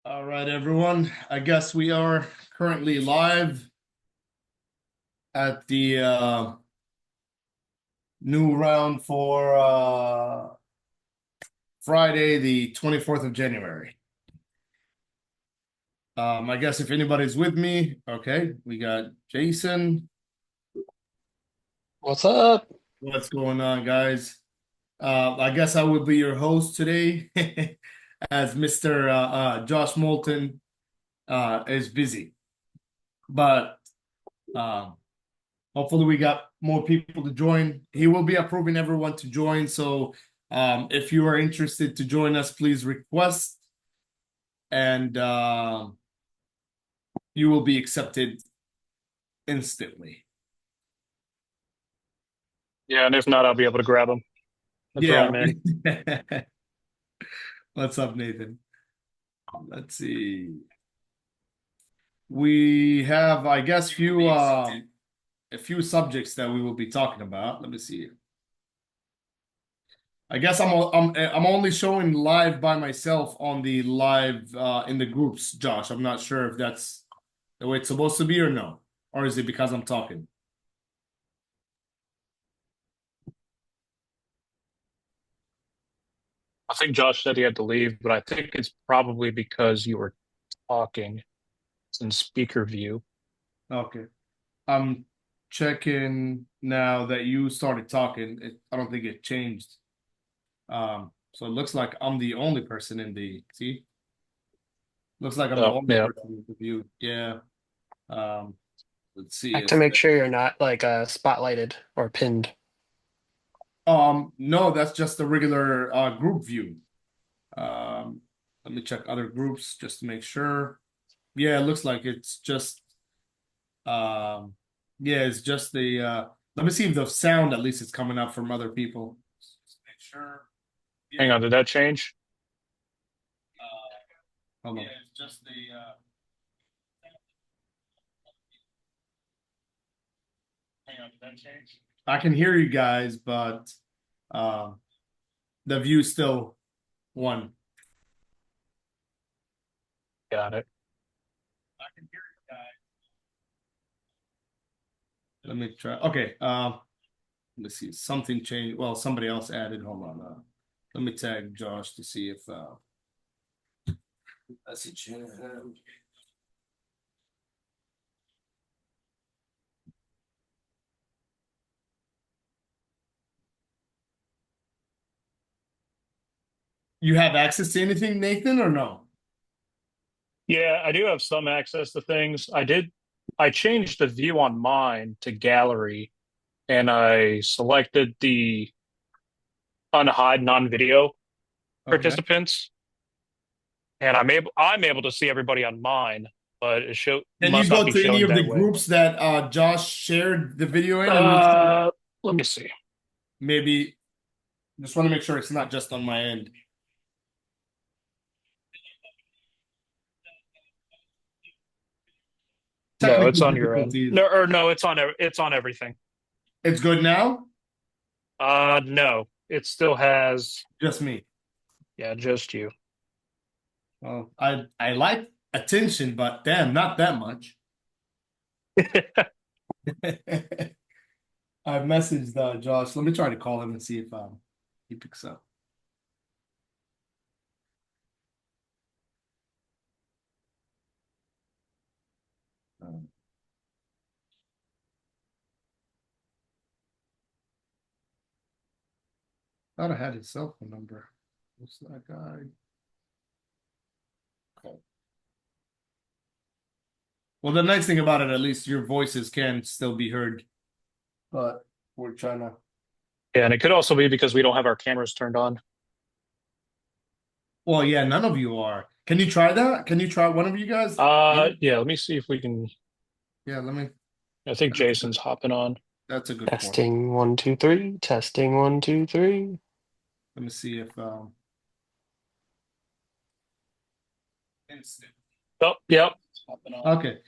All right, everyone. I guess we are currently live at the new round for Friday, the 24th of January. I guess if anybody's with me, okay, we got Jason. What's up? What's going on, guys? I guess I will be your host today as Mr. Josh Moulton is busy. But um, hopefully, we got more people to join. He will be approving everyone to join. So, if you are interested to join us, please request, and you will be accepted instantly. Yeah, and if not, I'll be able to grab him and throw Yeah. him in. What's up, Nathan? Let's see. We have, I guess, a few subjects that we will be talking about. Let me see. I guess I'm only showing live by myself on the live in the groups, Josh. I'm not sure if that's the way it's supposed to be or no, or is it because I'm talking? I think Josh said he had to leave, but I think it's probably because you were talking. It's in speaker view. Okay, I'm checking now that you started talking. I don't think it changed. So it looks like I'm the only person in the see. Looks like I'm the Oh, only yeah. person in the view. Yeah. Um, let's see Check to if make sure you're not like spotlighted or pinned. no, that's just the regular group view. Um, Let me check other groups just to make sure. Yeah, it looks like it's just um yeah, it's just the let me see if the sound at least is coming up from other people. Just make sure. Yeah, Hang on, did that change? hold on. Yeah, it's just the hang on, did that change? I can hear you guys, but um the view's still one. Got it. I can hear you guys. Let me try. Okay, let's see. Something changed. Well, somebody else added. Hold on. Let me tag Josh to see if message him. You have access to anything, Nathan, or no? Yeah, I do have some access to things. I changed the view on mine to gallery and I selected the unhide non-video Okay. participants. And I'm able to see everybody on mine, but Can you must not go be to any showing of the that way. groups that Josh shared the video in? And Uh, Let me see. maybe just want to make sure it's not just on my end. No, it's Technical on your end. difficulties. No, or no, it's on everything. It's good now? No, it still has. Just me. Yeah, just you. Well, I like attention, but damn, not that much. I messaged Josh. Let me try to call him and see if he picks up. Um, Thought I had his cell phone number. What's that guy? Okay. Well, the nice thing about it, at least your voices can still be heard. But we're trying to. Yeah, and it could also be because we don't have our cameras turned on. Well, yeah, none of you are. Can you try that? Can you try one of you guys? Yeah, let me see if we can. Yeah, let me. I think That's a good, Jason's hopping on. that's a good point. Testing 1 2 3. Testing 1 2 3. Let me see if instant. Oh, yep. Okay.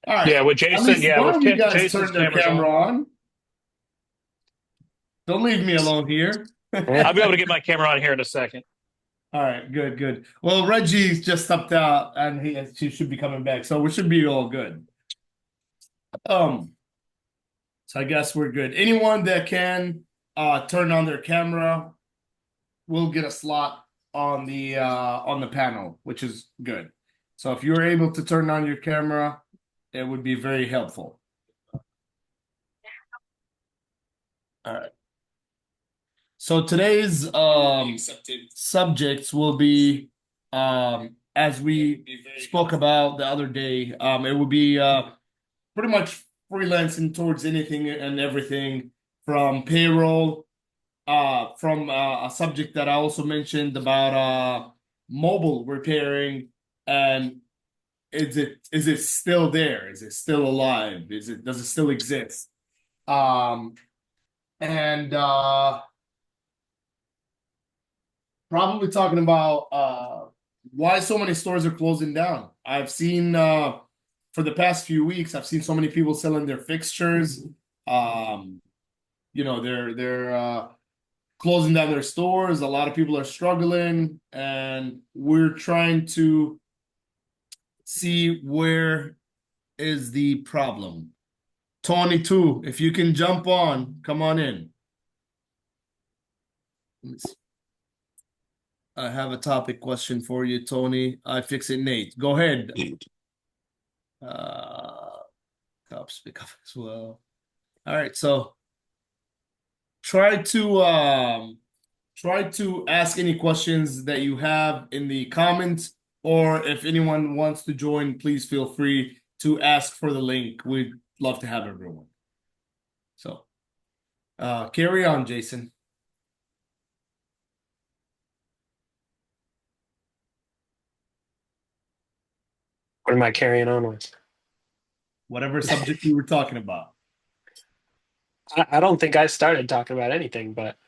All right. Yeah, with At Jason, least yeah, one with of you guys Jason's turned their cameras camera on. on. Don't leave me alone here. Yeah. I'll be able to get my camera on here in a second. All right, good, good. Well, Reggie's just stepped out, and she should be coming back, so we should be all good. Um, so I guess we're good. Anyone that can turn on their camera will get a slot on the panel, which is good. So if you're able to turn on your camera, it would be very helpful. All right. So today's subjects will be as we spoke about the other day, it will be pretty much freelancing towards anything and everything from payroll, from a subject that I also mentioned about mobile repairing, and is it still there? Is it still alive? Does it still exist? Um, and Probably talking about why so many stores are closing down. I've seen for the past few weeks, I've seen so many people selling their fixtures. Um, they're closing down their stores. A lot of people are struggling, and we're trying to see where is the problem. Tony, too, if you can jump on, come on in. Let me see. I have a topic question for you, Tony. I fix it, Nate. Go ahead. Uh, Cops pick up as well. All right, so try to ask any questions that you have in the comments, or if anyone wants to join, please feel free to ask for the link. We'd love to have everyone. So, carry on, Jason. What am I carrying on with? Whatever subject we were talking about. I don't think I started talking about anything, but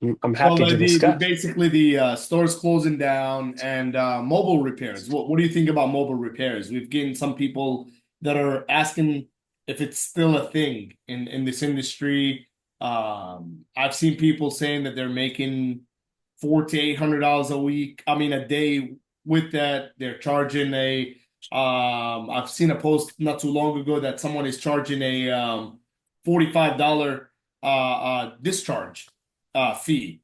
I'm Well, happy to discuss. basically the stores closing down and mobile repairs. What do you think about mobile repairs? We've gotten some people that are asking if it's still a thing in this industry. I've seen people saying that they're making $400 to $800 a week. I mean, a day with that. They're charging a. I've seen a post not too long ago that someone is charging a $45 discharge fee.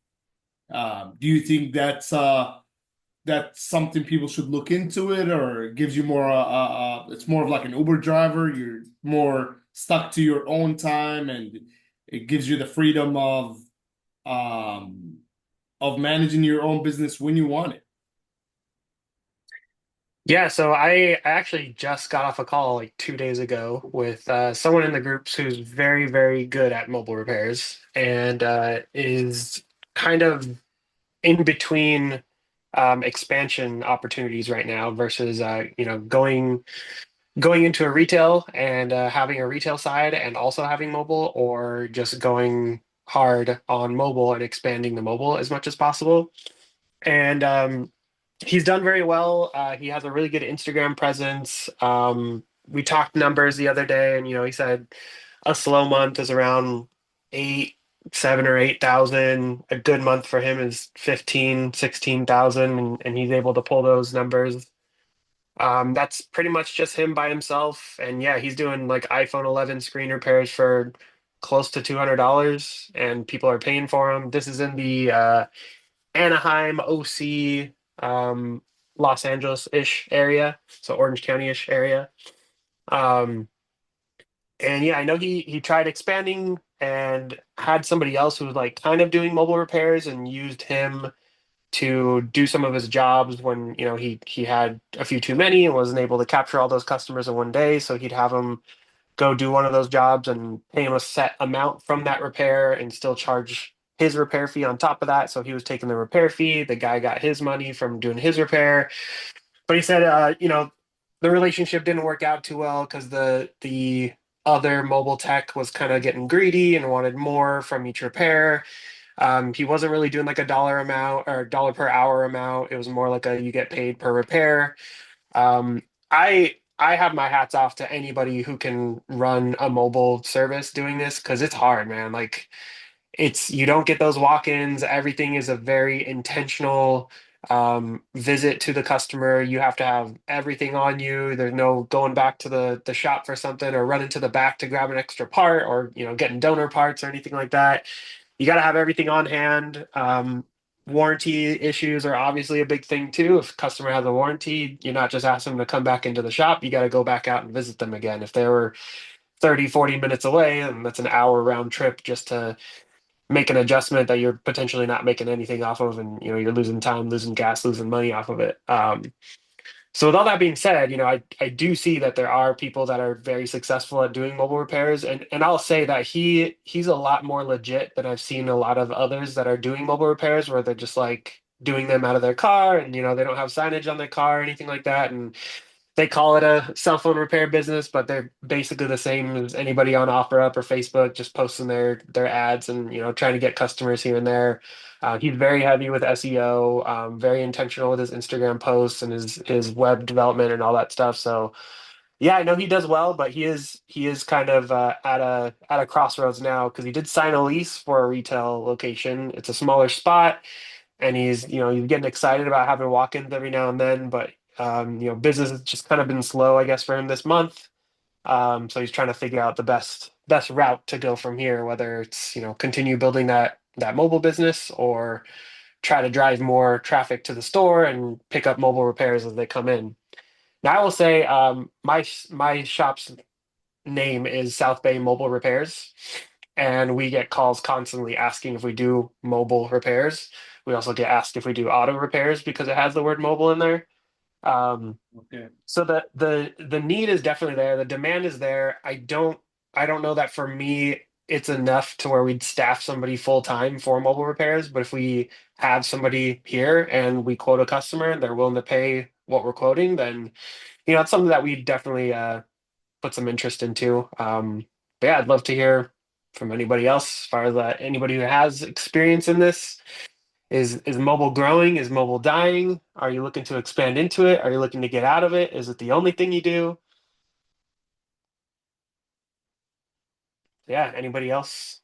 Do you think that's something people should look into it, or it gives you more? It's more of like an Uber driver. You're more stuck to your own time, and it gives you the freedom um, of managing your own business when you want it. Yeah, so I actually just got off a call like 2 days ago with someone in the groups who's very, very good at mobile repairs and is kind of in between expansion opportunities right now versus going into a retail and having a retail side and also having mobile, or just going hard on mobile and expanding the mobile as much as possible. And he's done very well. He has a really good Instagram presence. We talked numbers the other day, and he said a slow month is around 7 or 8 thousand. A good month for him is 15, 16,000, and he's able to pull those numbers. That's pretty much just him by himself. And yeah, he's doing like iPhone 11 screen repairs for close to $200, and people are paying for them. This is in the Anaheim, OC, um, Los Angeles-ish area, so Orange County-ish area. Um, and yeah, I know he tried expanding and had somebody else who was like kind of doing mobile repairs and used him to do some of his jobs when he had a few too many and wasn't able to capture all those customers in one day. So he'd have him go do one of those jobs and pay him a set amount from that repair and still charge his repair fee on top of that. So he was taking the repair fee. The guy got his money from doing his repair. But he said, the relationship didn't work out too well because the other mobile tech was kind of getting greedy and wanted more from each repair. He wasn't really doing like a dollar amount or dollar per hour amount. It was more like a you get paid per repair. I have my hats off to anybody who can run a mobile service doing this because it's hard, man. Like you don't get those walk-ins. Everything is a very intentional. visit to the customer. You have to have everything on you. There's no going back to the shop for something or running to the back to grab an extra part or getting donor parts or anything like that. You got to have everything on hand. Warranty issues are obviously a big thing too. If a customer has a warranty, you're not just asking them to come back into the shop. You got to go back out and visit them again. If they were 30, 40 minutes away, and that's an hour round trip just to make an adjustment that you're potentially not making anything off of, and you're losing time, losing gas, losing money off of it. So with all that being said, I do see that there are people that are very successful at doing mobile repairs, and I'll say that he's a lot more legit than I've seen a lot of others that are doing mobile repairs where they're just like doing them out of their car, and they don't have signage on their car or anything like that, and they call it a cell phone repair business, but they're basically the same as anybody on OfferUp or Facebook, just posting their ads and trying to get customers here and there. He's very heavy with SEO, very intentional with his Instagram posts and his web development and all that stuff. So yeah, I know he does well, but he is kind of at a crossroads now because he did sign a lease for a retail location. It's a smaller spot, and he's getting excited about having walk-ins every now and then, but business has just kind of been slow, I guess, for him this month. So he's trying to figure out the best route to go from here, whether it's continue building that mobile business or try to drive more traffic to the store and pick up mobile repairs as they come in. Now I will say, my shop's name is South Bay Mobile Repairs, and we get calls constantly asking if we do mobile repairs. We also get asked if we do auto repairs because it has the word mobile in there. Um, Okay. so the need is definitely there. The demand is there. I don't know that for me it's enough to where we'd staff somebody full time for mobile repairs. But if we have somebody here and we quote a customer and they're willing to pay what we're quoting, then it's something that we definitely put some interest into. But yeah, I'd love to hear from anybody else as far as anybody who has experience in this. Is mobile growing? Is mobile dying? Are you looking to expand into it? Are you looking to get out of it? Is it the only thing you do? Yeah, anybody else?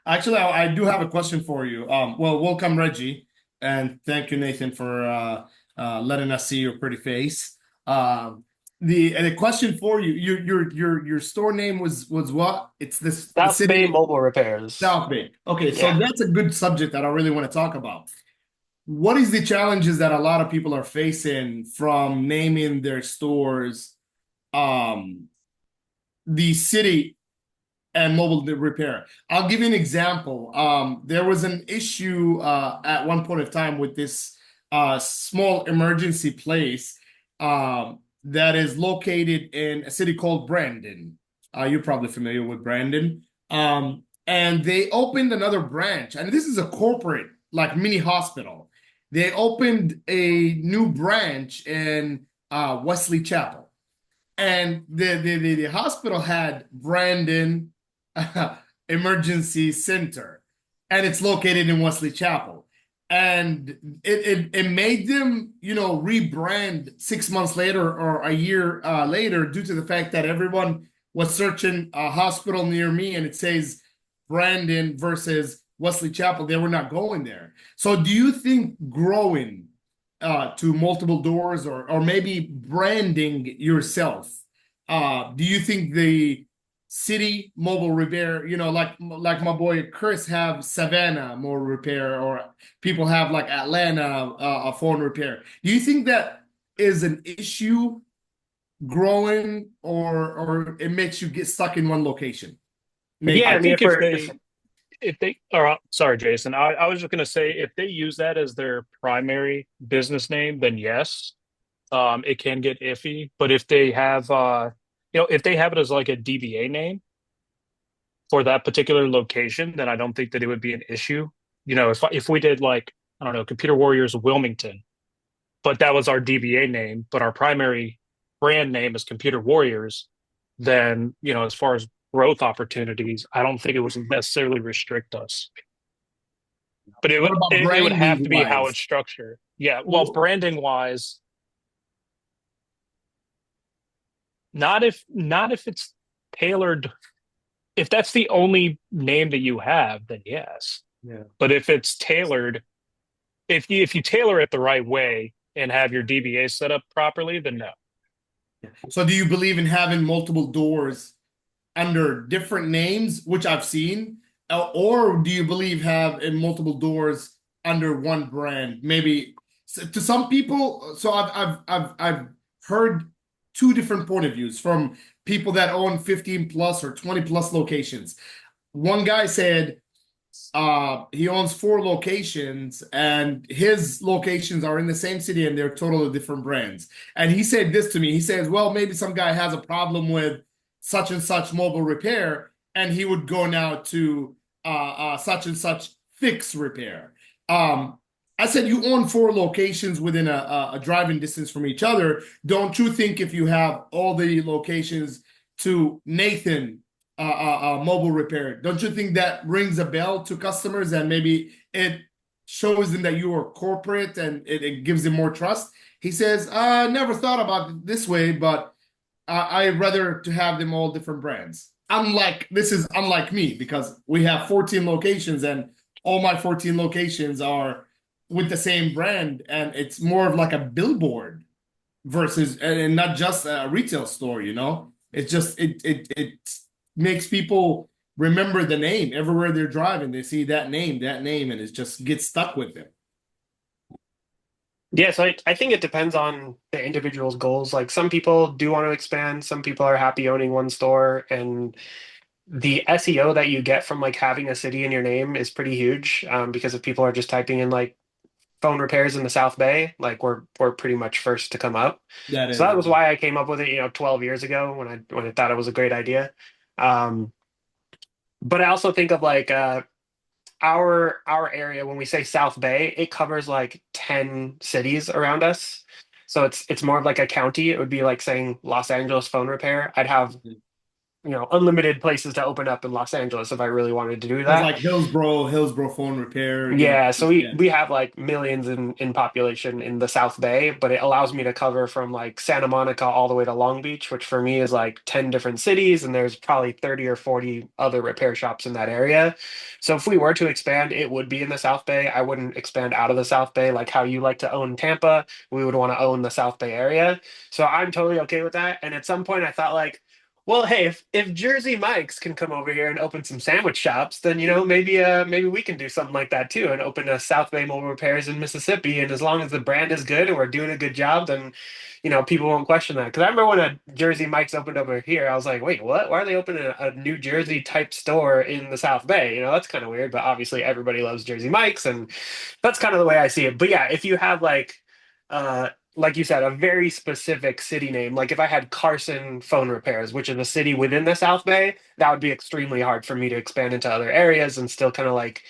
Actually, I do have a question for you. Well, welcome, Reggie, and thank you, Nathan, for letting us see your pretty face. The question for you, your store name was what? It's this the South city Bay name, Mobile Repairs. South Bay. Okay, so Yeah. that's a good subject that I really want to talk about. What is the challenges that a lot of people are facing from naming their stores, um, the city and mobile repair? I'll give you an example. There was an issue at one point of time with this small emergency place that is located in a city called Brandon. You're probably familiar with Brandon. And they opened another branch, and this is a corporate, like mini hospital. They opened a new branch in Wesley Chapel, and the hospital had Brandon Emergency Center, and it's located in Wesley Chapel. And it made them, rebrand 6 months later or a year later due to the fact that everyone was searching a hospital near me and it says Brandon versus Wesley Chapel. They were not going there. So do you think growing to multiple doors or maybe branding yourself, do you think the city mobile repair, like my boy Chris have Savannah mobile repair, or people have like Atlanta a phone repair? Do you think that is an issue growing, or it makes you get stuck in one location? Yeah, I I Maybe. mean, think if they or sorry, Jason, I was just gonna say if they use that as their primary business name, then yes, it can get iffy. But if they have if they have it as like a DBA name for that particular location, then I don't think that it would be an issue. If we did like, I don't know, Computer Warriors Wilmington, but that was our DBA name, but our primary brand name is Computer Warriors, then, as far as growth opportunities, I don't think it would necessarily restrict us. But What about it would have branding to be how it's wise? structured. Yeah, well, branding wise, not if it's tailored. If that's the only name that you have, then yes. Yeah. But if it's tailored if you tailor it the right way and have your DBA set up properly, then no. So do you believe in having multiple doors under different names, which I've seen, or do you believe have in multiple doors under one brand? Maybe to some people. So I've heard two different point of views from people that own 15 plus or 20 plus locations. One guy said he owns four locations and his locations are in the same city and they're totally different brands. And he said this to me. He says, well, maybe some guy has a problem with such and such mobile repair and he would go now to such and such fix repair. um I said, you own four locations within a driving distance from each other. Don't you think if you have all the locations to Nathan mobile repair, don't you think that rings a bell to customers and maybe it shows them that you are corporate and it gives them more trust? He says, I never thought about it this way, but I'd rather to have them all different brands. This is unlike me because we have 14 locations and all my 14 locations are with the same brand, and it's more of like a billboard versus and not just a retail store, you know? It's just it makes people remember the name everywhere they're driving. They see that name, and it just gets stuck with them. Yeah, so I think it depends on the individual's goals. Like some people do want to expand, some people are happy owning one store, and the SEO that you get from like having a city in your name is pretty huge, because if people are just typing in like phone repairs in the South Bay, like we're pretty much first to come up. That So is, that was why I came up with it, 12 years ago when I thought it was a great idea. Um, but I also think of like our area when we say South Bay, it covers like 10 cities around us. So it's more of like a county. It would be like saying Los Angeles phone repair. I'd have, unlimited places to open up in Los Angeles if I really wanted to do because that. like Hillsboro phone repair, Yeah, so we yeah, we have like millions in population in the South Bay, but it allows me to cover from like Santa Monica all the way to Long Beach, which for me is like 10 different cities, and there's probably 30 or 40 other repair shops in that area. So if we were to expand, it would be in the South Bay. I wouldn't expand out of the South Bay like how you like to own Tampa. We would want to own the South Bay area. So I'm totally okay with that. And at some point I thought like, well, hey, if Jersey Mike's can come over here and open some sandwich shops, then maybe we can do something like that too and open a South Bay Mobile Repairs in Mississippi. And as long as the brand is good and we're doing a good job, then people won't question that. Because I remember when a Jersey Mike's opened over here, I was like, wait, what? Why are they opening a New Jersey type store in the South Bay? That's kind of weird. But obviously, everybody loves Jersey Mike's, and that's kind of the way I see it. But yeah, if you have like you said, a very specific city name. Like if I had Carson Phone Repairs, which is a city within the South Bay, that would be extremely hard for me to expand into other areas and still kind of like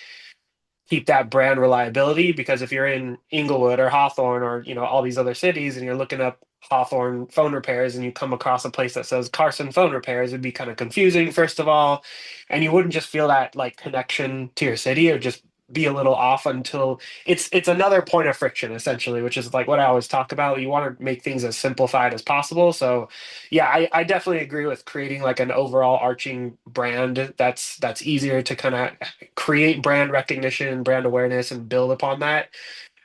keep that brand reliability. Because if you're in Inglewood or Hawthorne or all these other cities and you're looking up Hawthorne phone repairs and you come across a place that says Carson Phone Repairs, it'd be kind of confusing, first of all, and you wouldn't just feel that like connection to your city. It would just be a little off until it's another point of friction essentially, which is like what I always talk about. You want to make things as simplified as possible. So yeah, I definitely agree with creating like an overall arching brand that's easier to kind of create brand recognition, brand awareness, and build upon that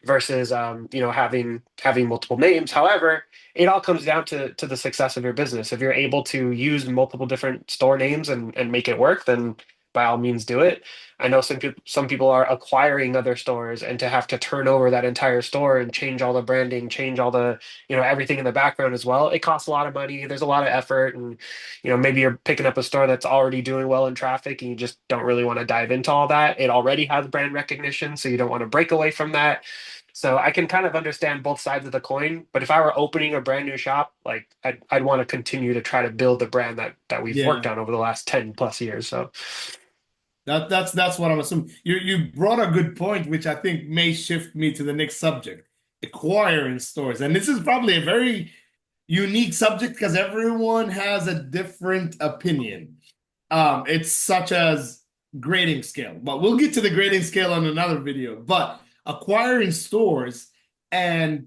versus having multiple names. However, it all comes down to the success of your business. If you're able to use multiple different store names and make it work, then by all means do it. I know some people are acquiring other stores, and to have to turn over that entire store and change all the branding, change all the everything in the background as well. It costs a lot of money. There's a lot of effort, and maybe you're picking up a store that's already doing well in traffic, and you just don't really want to dive into all that. It already has brand recognition, so you don't want to break away from that. So I can kind of understand both sides of the coin, but if I were opening a brand new shop, like I'd want to continue to try to build the brand that we've worked yeah. on over the last 10 plus years. So That's what I'm assuming. You brought a good point, which I think may shift me to the next subject, acquiring stores. And this is probably a very unique subject because everyone has a different opinion. It's such as grading scale, but we'll get to the grading scale on another video. But acquiring stores and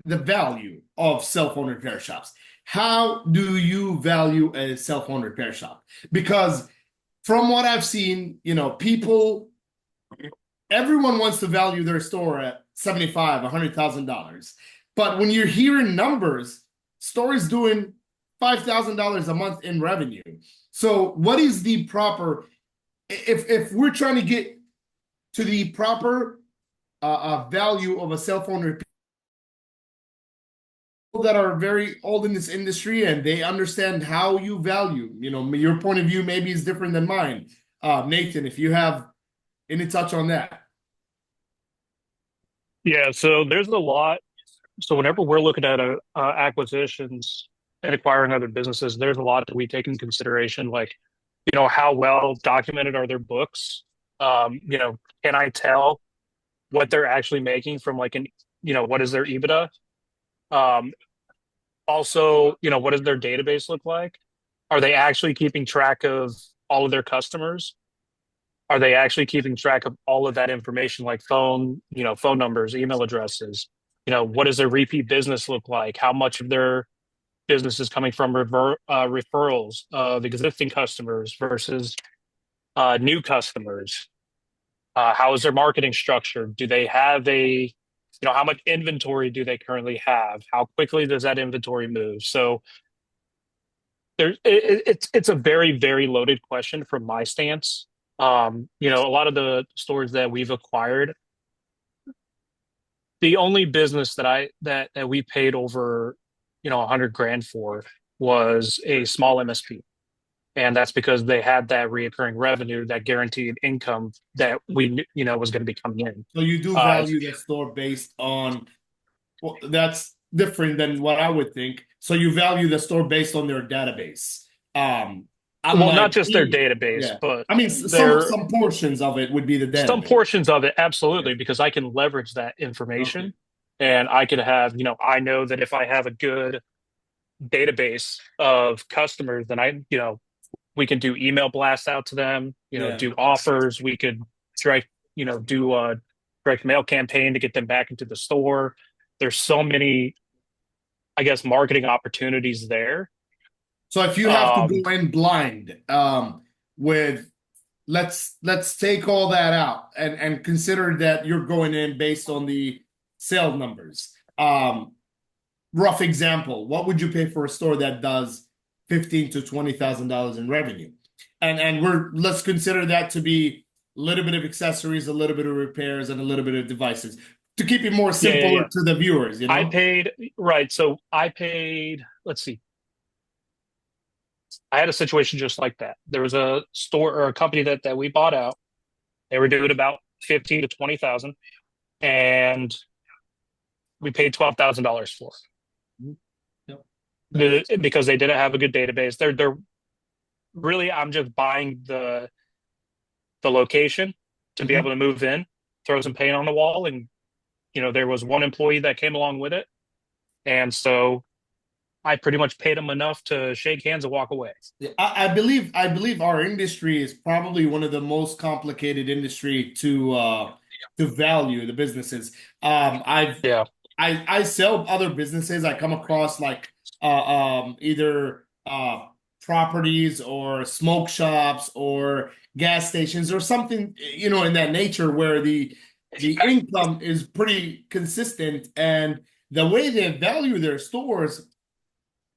the value of cell phone repair shops. How do you value a cell phone repair shop? Because from what I've seen, people everyone wants to value their store at $75, $100,000. But when you're hearing numbers, stores doing $5,000 a month in revenue. So what is the proper, if we're trying to get to the proper value of a cell phone repair, that are very old in this industry and they understand how you value, your point of view maybe is different than mine. Nathan, if you have any touch on that. Yeah, so there's a lot. So whenever we're looking at acquisitions and acquiring other businesses, there's a lot that we take into consideration, like, how well documented are their books? Can I tell what they're actually making from like what is their EBITDA? Um, Also, what does their database look like? Are they actually keeping track of all of their customers? Are they actually keeping track of all of that information, like phone numbers, email addresses? What does their repeat business look like? How much of their business is coming from referrals of existing customers versus new customers? How is their marketing structured? Do they have how much inventory do they currently have? How quickly does that inventory move? So it's a very, very loaded question from my stance. A lot of the stores that we've acquired, the only business that we paid over, 100 grand for was a small MSP. And that's because they had that reoccurring revenue, that guaranteed income that we was going to be coming in. So you do value the store based on, well, that's different than what I would think. So you value the store based on their database. I'm Well, not like, just their database, yeah. but I mean, their some portions of it would be the some database. portions of it, absolutely, because I can leverage that information, Okay. and I could have, I know that if I have a good database of customers, then we can do email blasts out to them, Yeah. do offers. We could direct, do a direct mail campaign to get them back into the store. There's so many, I guess, marketing opportunities there. So if you have to Um, go in blind, with let's take all that out and consider that you're going in based on the sales numbers. Rough example, what would you pay for a store that does $15,000 to $20,000 in revenue? And let's consider that to be a little bit of accessories, a little bit of repairs, and a little bit of devices to keep it more yeah, yeah, simpler yeah. to the viewers, I paid, right. So I paid, let's see, I had a situation just like that. There was a store or a company that we bought out. They were doing about 15 to 20,000, and we paid $12,000 for Mhm. Yep. because they didn't have a good database. They're really, I'm just buying the location to be Mhm. able to move in, throw some paint on the wall, and there was one employee that came along with it, and so I pretty much paid him enough to shake hands and walk away. Yeah, I believe our industry is probably one of the most complicated industry to value the businesses. Yeah, I sell other businesses. I come across like either properties or smoke shops or gas stations or something, in that nature where the income is pretty consistent, and the way they value their stores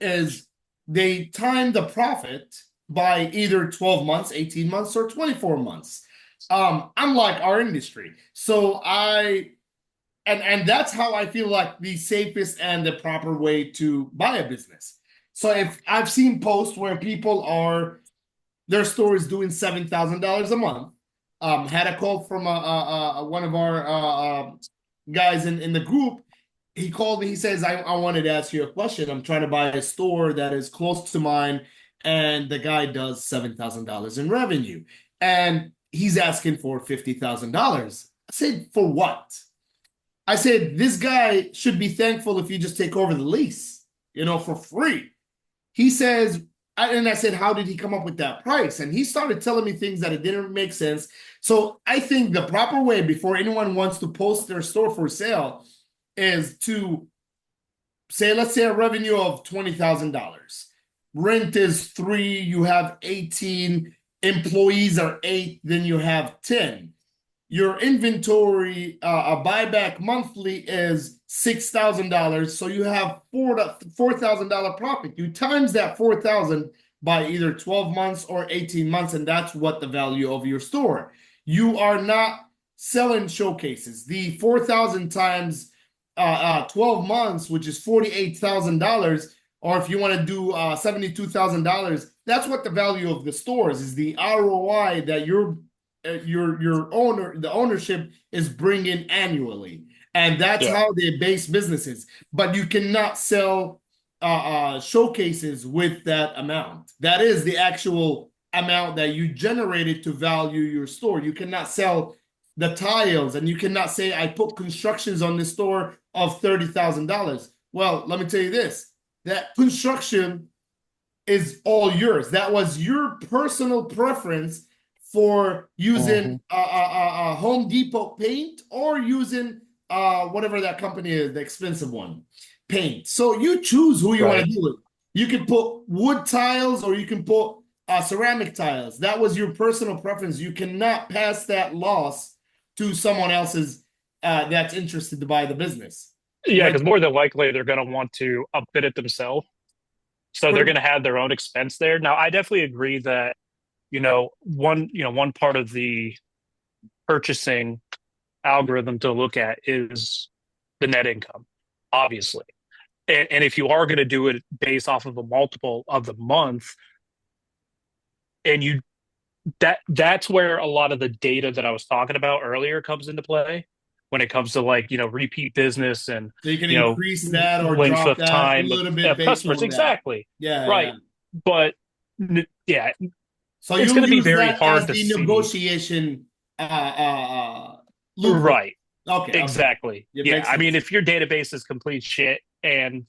is they time the profit by either 12 months, 18 months, or 24 months. Unlike our industry. So and that's how I feel like the safest and the proper way to buy a business. So if I've seen posts where people are their store is doing $7,000 a month. Had a call from one of our guys in the group. He called me. He says, I wanted to ask you a question. I'm trying to buy a store that is close to mine, and the guy does $7,000 in revenue, and he's asking for $50,000. I said, for what? I said, this guy should be thankful if you just take over the lease, for free. He says, and I said, how did he come up with that price? And he started telling me things that it didn't make sense. So I think the proper way before anyone wants to post their store for sale is to say, let's say a revenue of $20,000. Rent is 3, you have 18, employees are 8, then you have 10. your inventory a buyback monthly is $6,000, so you have $4,000 profit. You times that 4,000 by either 12 months or 18 months, and that's what the value of your store. You are not selling showcases. The 4,000 times 12 months, which is $48,000, or if you want to do $72,000, that's what the value of the stores is, the ROI that the ownership is bringing annually, and that's Yeah. how they base businesses. But you cannot sell showcases with that amount. That is the actual amount that you generated to value your store. You cannot sell the tiles, and you cannot say I put constructions on the store of $30,000. Well, let me tell you this: that construction is all yours. That was your personal preference for using Mhm. a Home Depot paint or using whatever that company is, the expensive one, paint. So you choose who you want to Right. do it. You can put wood tiles or you can put ceramic tiles. That was your personal preference. You cannot pass that loss to someone else's that's interested to buy the business. Yeah, Right? because more than likely they're going to want to upfit it themselves. So they're going to have their own expense there. Now, I definitely agree that, one part of the purchasing algorithm to look at is the net income, obviously. And if you are going to do it based off of a multiple of the month, and that's where a lot of the data that I was talking about earlier comes into play when it comes to like, repeat business and, So you can you know, increase that or length drop of that a time little bit of based customers. on that. Exactly. Yeah, yeah. Right. But yeah, So it's you'll going to be use very that as hard to the see. negotiation loophole. Right. Okay, okay. Exactly. It Yeah. makes I mean, sense. if your database is complete shit and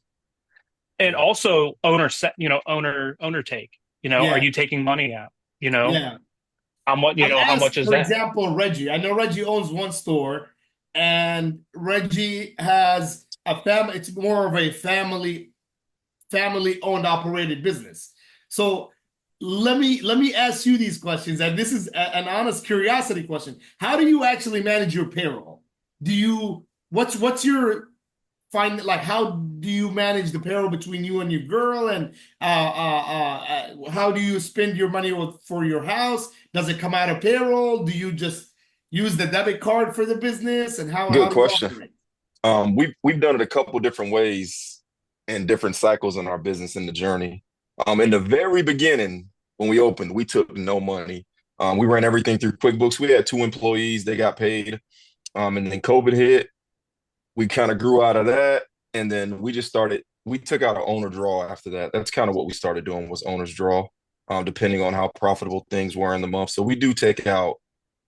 also owner set, owner take, are Yeah, you taking money out? You know, yeah. I how much asked, is for that? example, Reggie. I know Reggie owns one store, and Reggie has a family. It's more of a family owned operated business. So let me ask you these questions, and this is an honest curiosity question. How do you actually manage your payroll? Do you what's your find like how do you manage the payroll between you and your girl, and how do you spend your money for your house? Does it come out of payroll? Do you just use the debit card for the business, and how Good do you question. operate? We've done it a couple different ways in different cycles in our business in the journey. In the very beginning, when we opened, we took no money. We ran everything through QuickBooks. We had two employees, they got paid. And then COVID hit. We kind of grew out of that. And then we took out an owner draw after that. That's kind of what we started doing was owner's draw, depending on how profitable things were in the month. So we do take out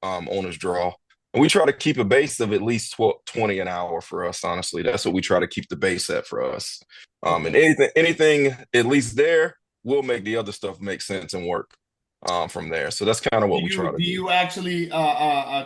owner's draw. And we try to keep a base of at least 20 an hour for us, honestly. That's what we try to keep the base at for us. And Okay. anything at least there will make the other stuff make sense and work from there. So that's kind of Do what we you try to do do. you actually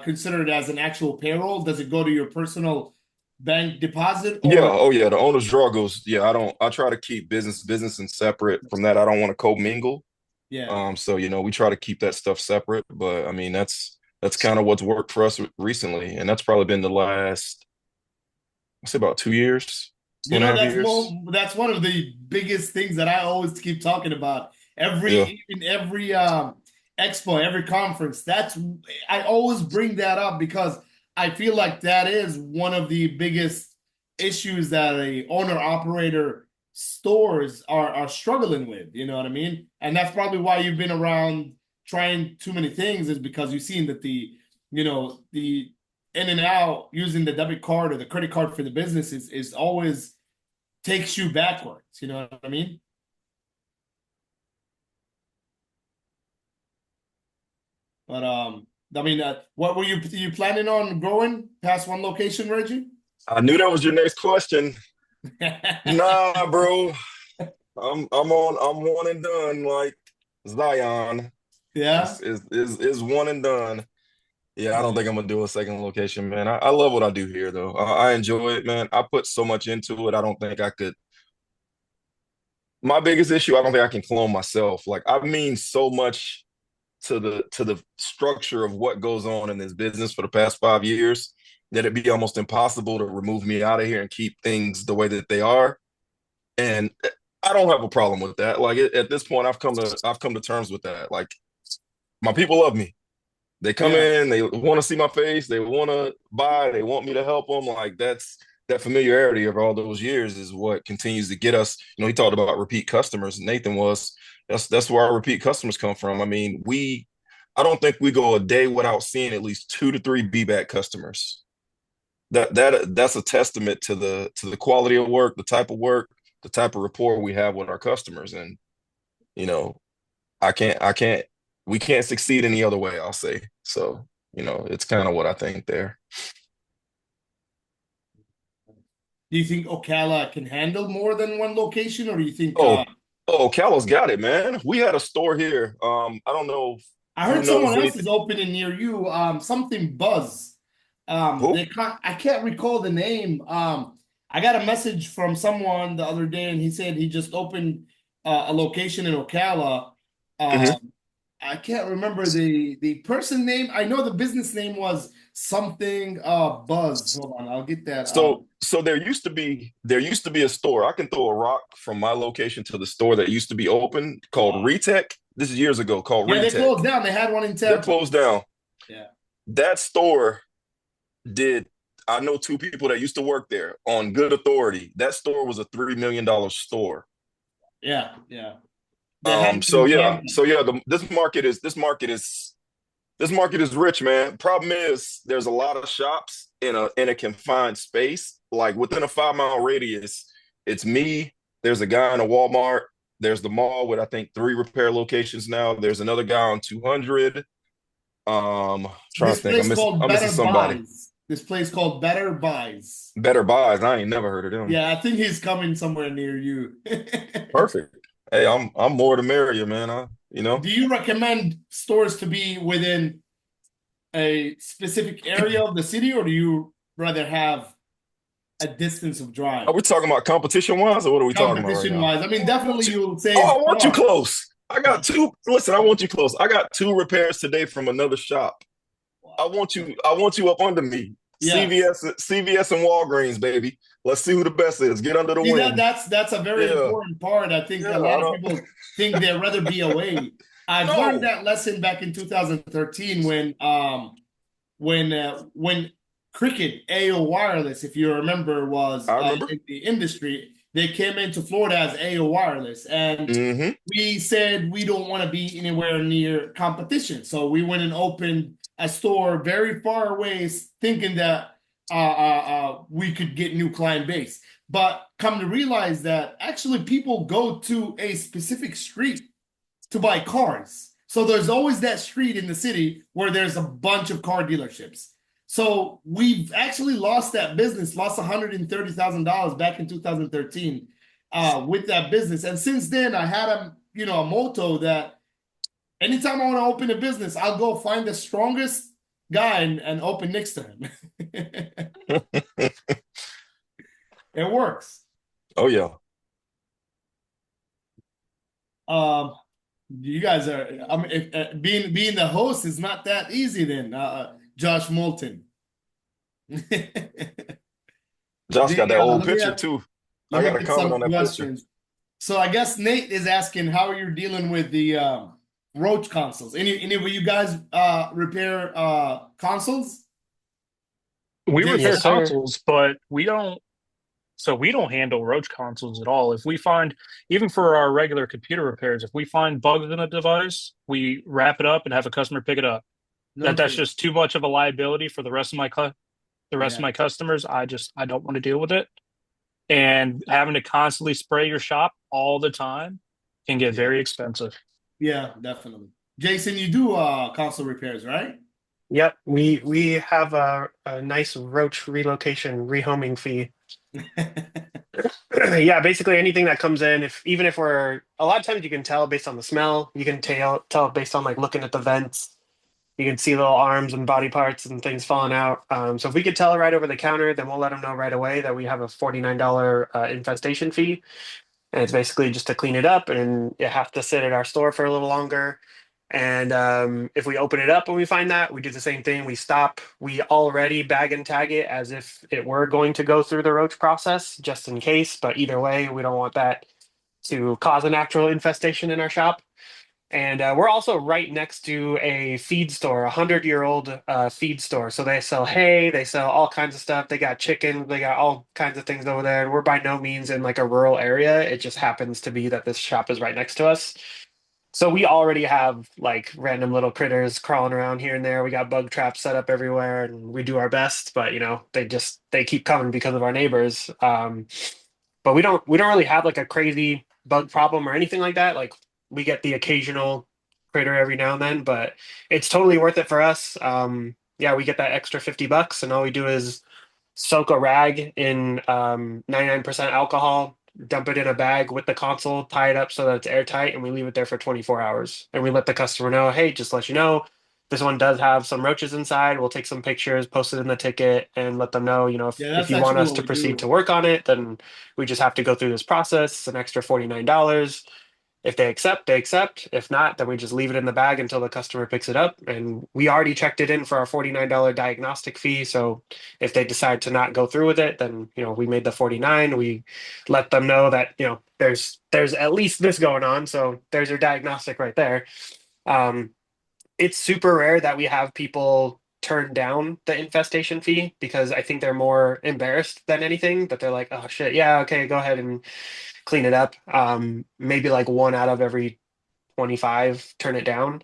consider it as an actual payroll? Does it go to your personal bank deposit Yeah, or oh yeah, the owner's draw goes, yeah, I try to keep business and separate from that. I don't want to commingle. yeah? So we try to keep that stuff separate, but I mean that's kind of what's worked for us recently, and that's probably been the last, I'd say about 2 years, two You and a know, half years. that's one of the biggest things that I always keep talking about. Yeah, In every expo, every conference, that's I always bring that up because I feel like that is one of the biggest issues that a owner operator stores are struggling with. You know what I mean? And that's probably why you've been around trying too many things, is because you've seen that the in and out using the debit card or the credit card for the business is always takes you backwards. You know what I mean? But I mean, what were you planning on growing past one location, Reggie? I knew that was your next question. Nah, bro, I'm one and done. Like Zion Yeah. is one and done. Yeah, I don't think I'm gonna do a second location, man. I love what I do here, though. I enjoy it, man. I put so much into it. I don't think I could. My biggest issue, I don't think I can clone myself. Like I mean so much to the structure of what goes on in this business for the past 5 years that it'd be almost impossible to remove me out of here and keep things the way that they are. And I don't have a problem with that. Like at this point, I've come to terms with that. Like my people love me. They come Yeah. in, they want to see my face, they want to buy, they want me to help them. Like that familiarity of all those years is what continues to get us. He talked about repeat customers. Nathan was that's where our repeat customers come from. I mean, I don't think we go a day without seeing at least 2 to 3 be back customers. That's a testament to the quality of work, the type of rapport we have with our customers. And you know, I can't we can't succeed any other way, I'll say. So, it's kind of what I think there. Do you think Ocala can handle more than one location, or do you think Oh, oh, Callow's got it, man. We had a store here. I don't know I who heard someone knows else anything. is opening near you, something Buzz. Who? I can't recall the name. I got a message from someone the other day, and he said he just opened a location in Ocala. Mhm. Um, I can't remember the person name. I know the business name was something Buzz. Hold on, I'll get that. So there used to be a store. I can throw a rock from my location to the store that used to be open called Wow. Retech. This is years ago, called Yeah, they Retech. closed down. They had one in They're Tampa. closed down. Yeah. That store did I know 2 people that used to work there on good authority. That store was a $3 million store. Yeah, yeah. They had one So in yeah, Tampa. so yeah, this market is rich, man. Problem is, there's a lot of shops in a confined space. Like within a 5 mile radius, it's me. There's a guy in a Walmart. There's the mall with I think 3 repair locations now. There's another guy on 200. Trying to This think. I'm place missing. called I'm missing Better somebody. Buys. This place called Better Buys. Better Buys. I ain't never heard of them. Yeah, I think he's coming somewhere near you. Perfect. Hey, I'm more the merrier, man. Do you recommend stores to be within a specific area of the city, or do you rather have a distance of drive? Are we talking about competition wise, or what are we talking about right Competition now? wise, I mean, Oh, I definitely want you. you'll Oh, save I want you car. close. I got two. Listen, I want you close. I got 2 repairs today from another shop. I Wow. want you. I want you up under me. Yes. CVS, and Walgreens, baby. Let's see who the best is. Get under the See wing. that's a very Yeah, important part. I think a yeah. I lot of don't. people think they'd rather be away. I've learned No, that lesson back in 2013 when Cricket AO Wireless, if you remember, was I remember. in the industry. They came into Florida as AO Wireless, and Mm-hmm. we said we don't want to be anywhere near competition. So we went and opened a store very far away, thinking that we could get new client base. But come to realize that actually people go to a specific street to buy cars. So there's always that street in the city where there's a bunch of car dealerships. So we've actually lost that business, lost $130,000 back in 2013 with that business. And since then, I had a motto that anytime I want to open a business, I'll go find the strongest guy and open next to him. It works. Oh yeah. Um, you guys are. I mean, being the host is not that easy. Then, Josh Moulton. Josh got that old Let me picture ask, too. let I me got to get comment some on that picture. questions. So I guess Nate is asking how you're dealing with the Roach consoles. Any of you guys repair consoles? We repair Yes, Jason? sir. consoles, but we don't handle roach consoles at all. If we find, even for our regular computer repairs, if we find bugs in a device, we wrap it up and have a customer pick it up. No That's kidding. just too much of a liability for the rest of Yeah, my customers. I don't want to deal with it. And having to constantly spray your shop all the time can get yeah, very expensive. yeah, definitely. Jason, you do console repairs, right? Yep, we have a nice roach relocation rehoming fee. Yeah, basically anything that comes in, if even if we're a lot of times you can tell based on the smell, you can tell based on like looking at the vents. You can see little arms and body parts and things falling out. So if we could tell right over the counter, then we'll let them know right away that we have a $49 infestation fee, and it's basically just to clean it up, and you have to sit at our store for a little longer. And if we open it up and we find that, we do the same thing. We stop. We already bag and tag it as if it were going to go through the roach process, just in case. But either way, we don't want that to cause a natural infestation in our shop. And we're also right next to a feed store, 100-year-old feed store. So they sell hay, they sell all kinds of stuff. They got chicken, they got all kinds of things over there. And we're by no means in like a rural area. It just happens to be that this shop is right next to us. So we already have like random little critters crawling around here and there. We got bug traps set up everywhere, and we do our best. But they keep coming because of our neighbors. But we don't really have like a crazy bug problem or anything like that. Like we get the occasional critter every now and then, but it's totally worth it for us. Yeah, we get that extra $50, and all we do is soak a rag in 99% alcohol, dump it in a bag with the console, tie it up so that it's airtight, and we leave it there for 24 hours. And we let the customer know, hey, just let you know, this one does have some roaches inside. We'll take some pictures, post it in the ticket, and let them know, Yeah, if that's you want actually us what to we proceed to do. work on it, then we just have to go through this process. It's an extra $49. If they accept, they accept. If not, then we just leave it in the bag until the customer picks it up. And we already checked it in for our $49 diagnostic fee. So if they decide to not go through with it, then we made the 49. We let them know that there's at least this going on. So there's your diagnostic right there. Um, it's super rare that we have people turn down the infestation fee because I think they're more embarrassed than anything. That they're like, oh shit, yeah, okay, go ahead and clean it up. Maybe like one out of every 25 turn it down.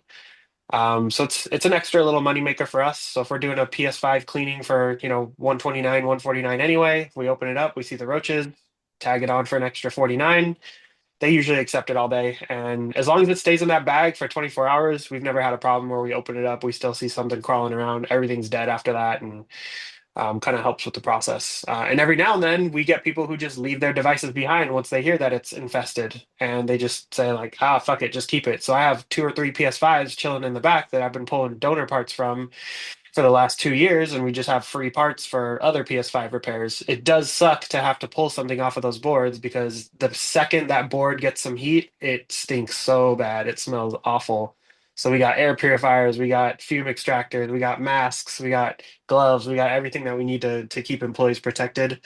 So it's an extra little money maker for us. So if we're doing a PS5 cleaning for 129, 149 anyway, we open it up, we see the roaches, tag it on for an extra 49. They usually accept it all day. And as long as it stays in that bag for 24 hours, we've never had a problem where we open it up, we still see something crawling around. Everything's dead after that. And kind of helps with the process. And every now and then we get people who just leave their devices behind once they hear that it's infested, and they just say like, ah, fuck it, just keep it. So I have 2 or 3 PS5s chilling in the back that I've been pulling donor parts from for the last 2 years, and we just have free parts for other PS5 repairs. It does suck to have to pull something off of those boards because the second that board gets some heat, it stinks so bad. It smells awful. So we got air purifiers, we got fume extractors, we got masks, we got gloves, we got everything that we need to keep employees protected.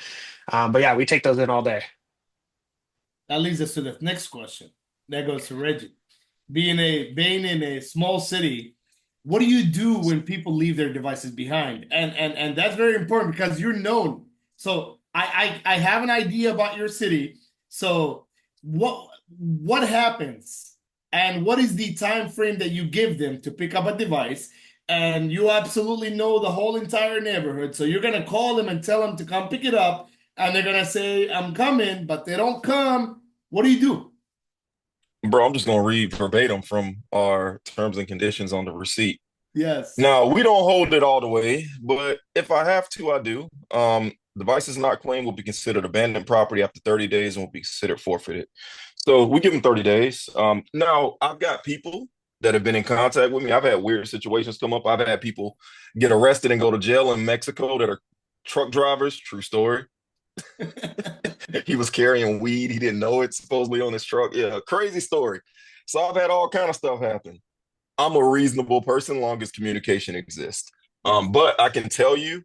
But yeah, we take those in all day. That leads us to the next question. That goes to Reggie. Being in a small city, what do you do when people leave their devices behind? And that's very important because you're known. So I have an idea about your city. So what happens, and what is the time frame that you give them to pick up a device? And you absolutely know the whole entire neighborhood. So you're gonna call them and tell them to come pick it up, and they're gonna say, I'm coming, but they don't come. What do you do? Bro, I'm just gonna read verbatim from our terms and conditions on the receipt. Yes. Now, we don't hold it all the way, but if I have to, I do. Devices not claimed will be considered abandoned property after 30 days and will be considered forfeited. So we give them 30 days. Now, I've got people that have been in contact with me. I've had weird situations come up. I've had people get arrested and go to jail in Mexico that are truck drivers. True story. He was carrying weed. He didn't know it, supposedly on his truck. Yeah, crazy story. So I've had all kind of stuff happen. I'm a reasonable person, long as communication exists. Yes. But I can tell you,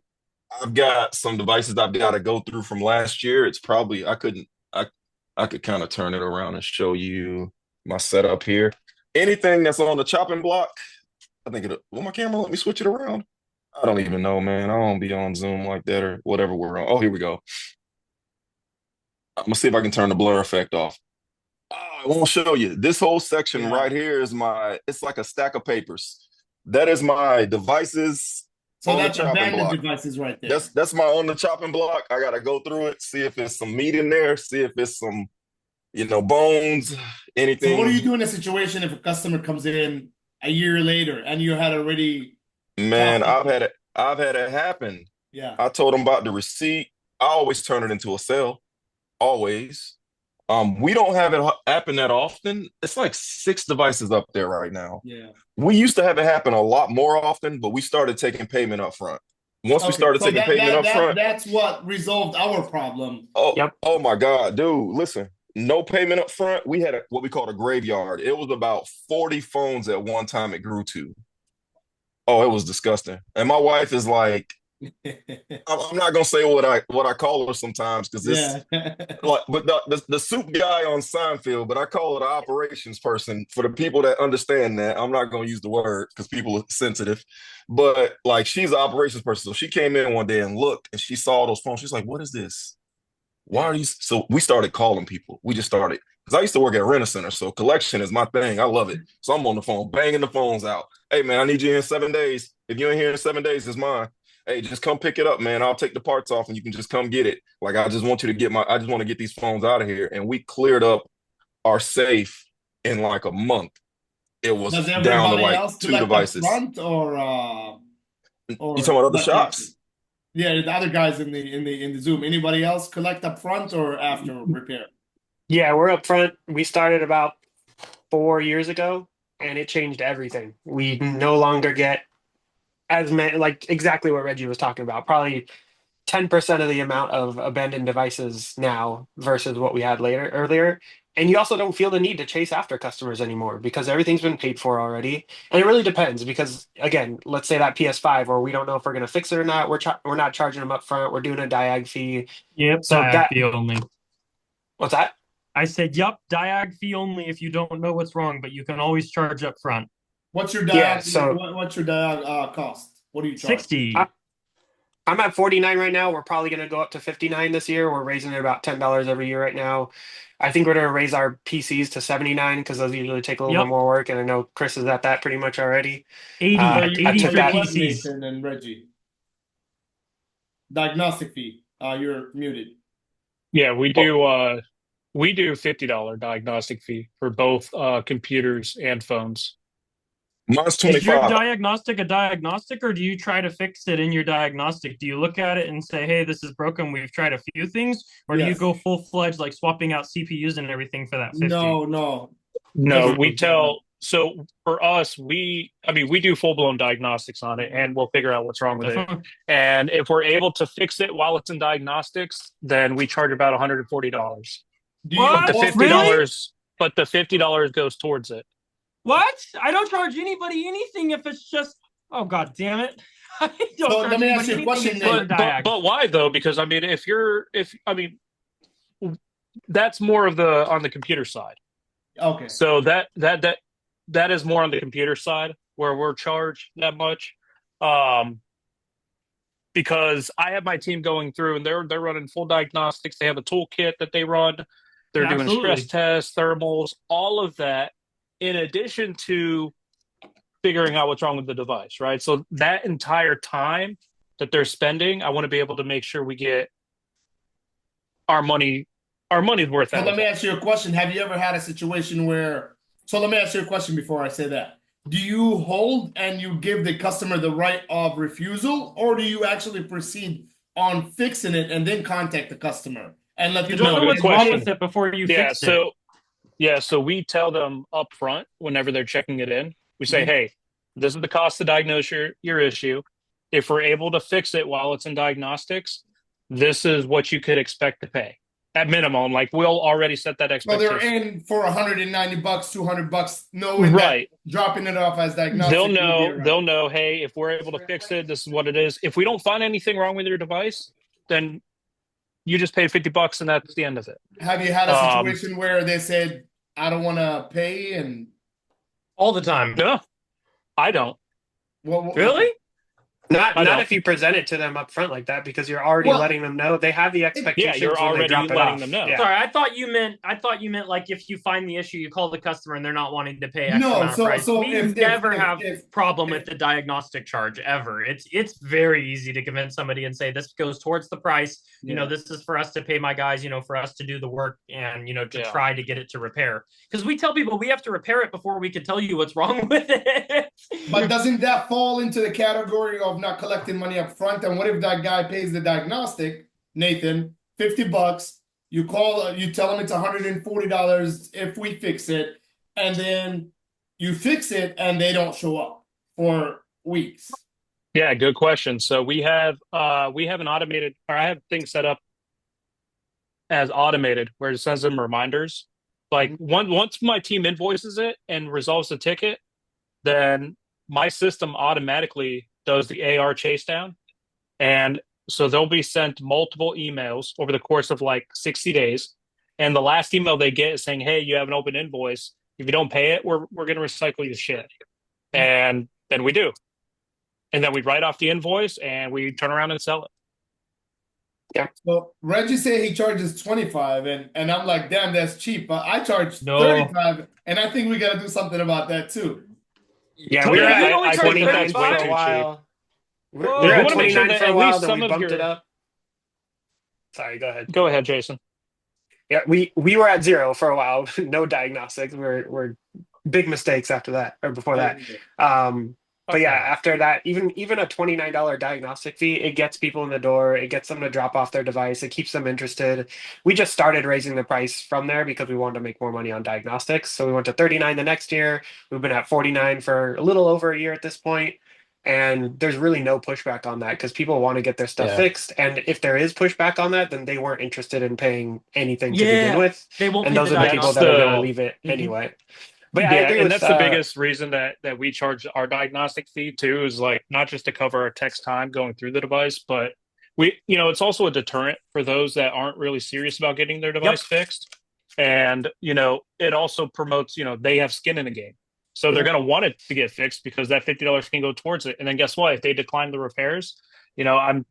I've got some devices I've got to go through from last year. It's probably I could kind of turn it around and show you my setup here. Anything that's on the chopping block, I think will my camera let me switch it around? I don't even know, man. I don't be on Zoom like that or whatever we're on. Oh, here we go. I'm gonna see if I can turn the blur effect off. Oh, I won't show you. This whole section Yeah. right here is it's like a stack of papers. That is my devices So on the that's chopping abandoned block. devices right there. That's my on the chopping block. I gotta go through it, see if it's some meat in there, see if it's some, bones, So what do you anything. do in a situation if a customer comes in a year later and you had already Man, chopped it? I've had it happen. Yeah. I told them about the receipt. I always turn it into a sale. Always. We don't have it happen that often. It's like 6 devices up there right now. Yeah. We used to have it happen a lot more often, but we started taking payment up front. Once we Okay. started So taking payment up front, that's what resolved our problem. oh, Yep. oh my God, dude, listen. no payment up front. We had what we called a graveyard. It was about 40 phones at one time it grew to. Oh, it was disgusting. And my wife is like, I'm not gonna say what I call her sometimes because this Yeah. like, but the soup guy on Seinfeld, but I call it an operations person for the people that understand that. I'm not gonna use the word because people are sensitive, but like she's an operations person. So she came in one day and looked, and she saw those phones. She's like, "What is this? Why are these?" So we started calling people. We just started because I used to work at Rent a Center, so collection is my thing. I love it. So I'm on the phone, banging the phones out. Hey man, I need you in 7 days. If you ain't here in 7 days, it's mine. Hey, just come pick it up, man. I'll take the parts off and you can just come get it. Like I just want you to I just want to get these phones out of here. And we cleared up our safe in like a month. It was Does down to everybody like else two collect up devices. front You or talking about other not yet? shops? Yeah, the other guys in the Zoom. Anybody else collect up front or after repair? Yeah, we're up front. We started about 4 years ago, and it changed everything. We no longer get as many, like exactly what Reggie was talking about. Probably 10% of the amount of abandoned devices now versus what we had earlier. And you also don't feel the need to chase after customers anymore because everything's been paid for already. And it really depends because again, let's say that PS5 or we don't know if we're going to fix it or not. We're not charging them up front. We're doing a diag fee. Yep, So diag that fee only. what's that? I said, yup, diag fee only if you don't know what's wrong, but you can always charge up front. What's your Yeah, diag? so What's your diag cost? What do you charge? 60. I'm at 49 right now. We're probably going to go up to 59 this year. We're raising it about $10 every year right now. I think we're going to raise our PCs to 79 because those usually take a little bit Yep. more work. And I know Chris is at that pretty much already. 80. I 80 took for that. PCs. Nathan and Reggie. Diagnostic fee. You're muted. Yeah, we do $50 diagnostic fee for both computers and phones. Mine's Is your 25. diagnostic a diagnostic, or do you try to fix it in your diagnostic? Do you look at it and say, hey, this is broken, we've tried a few things? Or do you Yes. go full-fledged, like swapping out CPUs and everything for that 50? No. No, Doesn't we work like that. tell. So for us, we do full blown diagnostics on it, and we'll figure out what's wrong with it. And if we're able to fix it while it's in diagnostics, then we charge about $140. Do you What? The also- Really? but the $50 goes towards it. What? I don't charge anybody anything if it's just. Oh, God damn it. I don't So charge let me ask anybody you a question, anything except Nate. for diag. But why though? Because I mean, that's more of the on the computer side. Okay. So that is more on the computer side where we're charged that much. Because I have my team going through and they're running full diagnostics. They have a toolkit that they run. They're doing Absolutely. stress tests, thermals, all of that, in addition to figuring out what's wrong with the device, right? So that entire time that they're spending, I want to be able to make sure we get our money's worth So out let of me it. ask you a question. Have you ever had a situation where, so let me ask you a question before I say that. Do you hold and you give the customer the right of refusal, or do you actually proceed on fixing it and then contact the customer and let You them don't know know good what's it's wrong question. with it before you Yeah, fix it. so we tell them up front whenever they're checking it in. We say, Mhm. hey, this is the cost to diagnose your issue. If we're able to fix it while it's in diagnostics, this is what you could expect to pay at minimum. Like we'll already set that So they're expectation. in for $190, $200, knowing that Right. dropping it off as They'll diagnostic will be know, around. they'll know, hey, if we're able to fix it, this is what it is. If we don't find anything wrong with your device, then you just paid $50 and that's the end of it. Have you had a Um, situation where they said, I don't want to pay and All the time. No, I don't. what? Really? Not I don't. if you present it to them up front like that because you're already Well- letting them know they have the Yeah, expectations you're when they already drop it letting off. them know. Yeah. Sorry, I thought you meant like if you find the issue, you call the customer and they're not wanting to pay X No, amount of so- price. so We if- never if- have if- problem with the diagnostic charge ever. It's very easy to convince somebody and say this goes towards the price. You know, this is for us to pay my guys. You know, for us to do the work and to Yeah. try to get it to repair. Because we tell people we have to repair it before we can tell you what's wrong with it. But doesn't that fall into the category of not collecting money up front? And what if that guy pays the diagnostic, Nathan, $50? You call, you tell him it's $140 if we fix it, and then you fix it and they don't show up for weeks. Yeah, good question. So we have an automated, or I have things set up as automated, where it sends them reminders. Like once my team invoices it and resolves the ticket, then my system automatically does the AR chase down. And so they'll be sent multiple emails over the course of like 60 days. And the last email they get is saying, hey, you have an open invoice. If you don't pay it, we're going to recycle your shit. And then we do. And then we write off the invoice and we turn around and sell it. Yeah. So Reggie said he charges 25, and I'm like, damn, that's cheap. But I charge No. 35, and I think we got to do something about that too. Yeah, So we were yeah, we at only I charge think that's 29 way for too a cheap. while. We Whoa. were You at want to make sure 29 that for a at while, least then some we of bumped your. it up. Sorry, go ahead. Go ahead, Jason. Yeah, we were at 0 for a while. No diagnostics. We're big mistakes after that or before that. But yeah, Okay. after that, even a $29 diagnostic fee, it gets people in the door. It gets them to drop off their device. It keeps them interested. We just started raising the price from there because we wanted to make more money on diagnostics. So we went to 39 the next year. We've been at 49 for a little over a year at this point. And there's really no pushback on that because people want to get their stuff Yeah. fixed. And if there is pushback on that, then they weren't interested in paying anything to begin Yeah. with. They won't And pay those the are the people That's that are going to the leave it Mhm. anyway. But yeah, I Yeah, agree and with that's the biggest reason that we charge our diagnostic fee too, is like not just to cover our tech's time going through the device, but it's also a deterrent for those that aren't really serious about getting their device fixed. And, it also promotes, they have skin in the game. So they're going to want it to get fixed because that $50 can go towards it. And then guess what? If they decline the repairs, I'm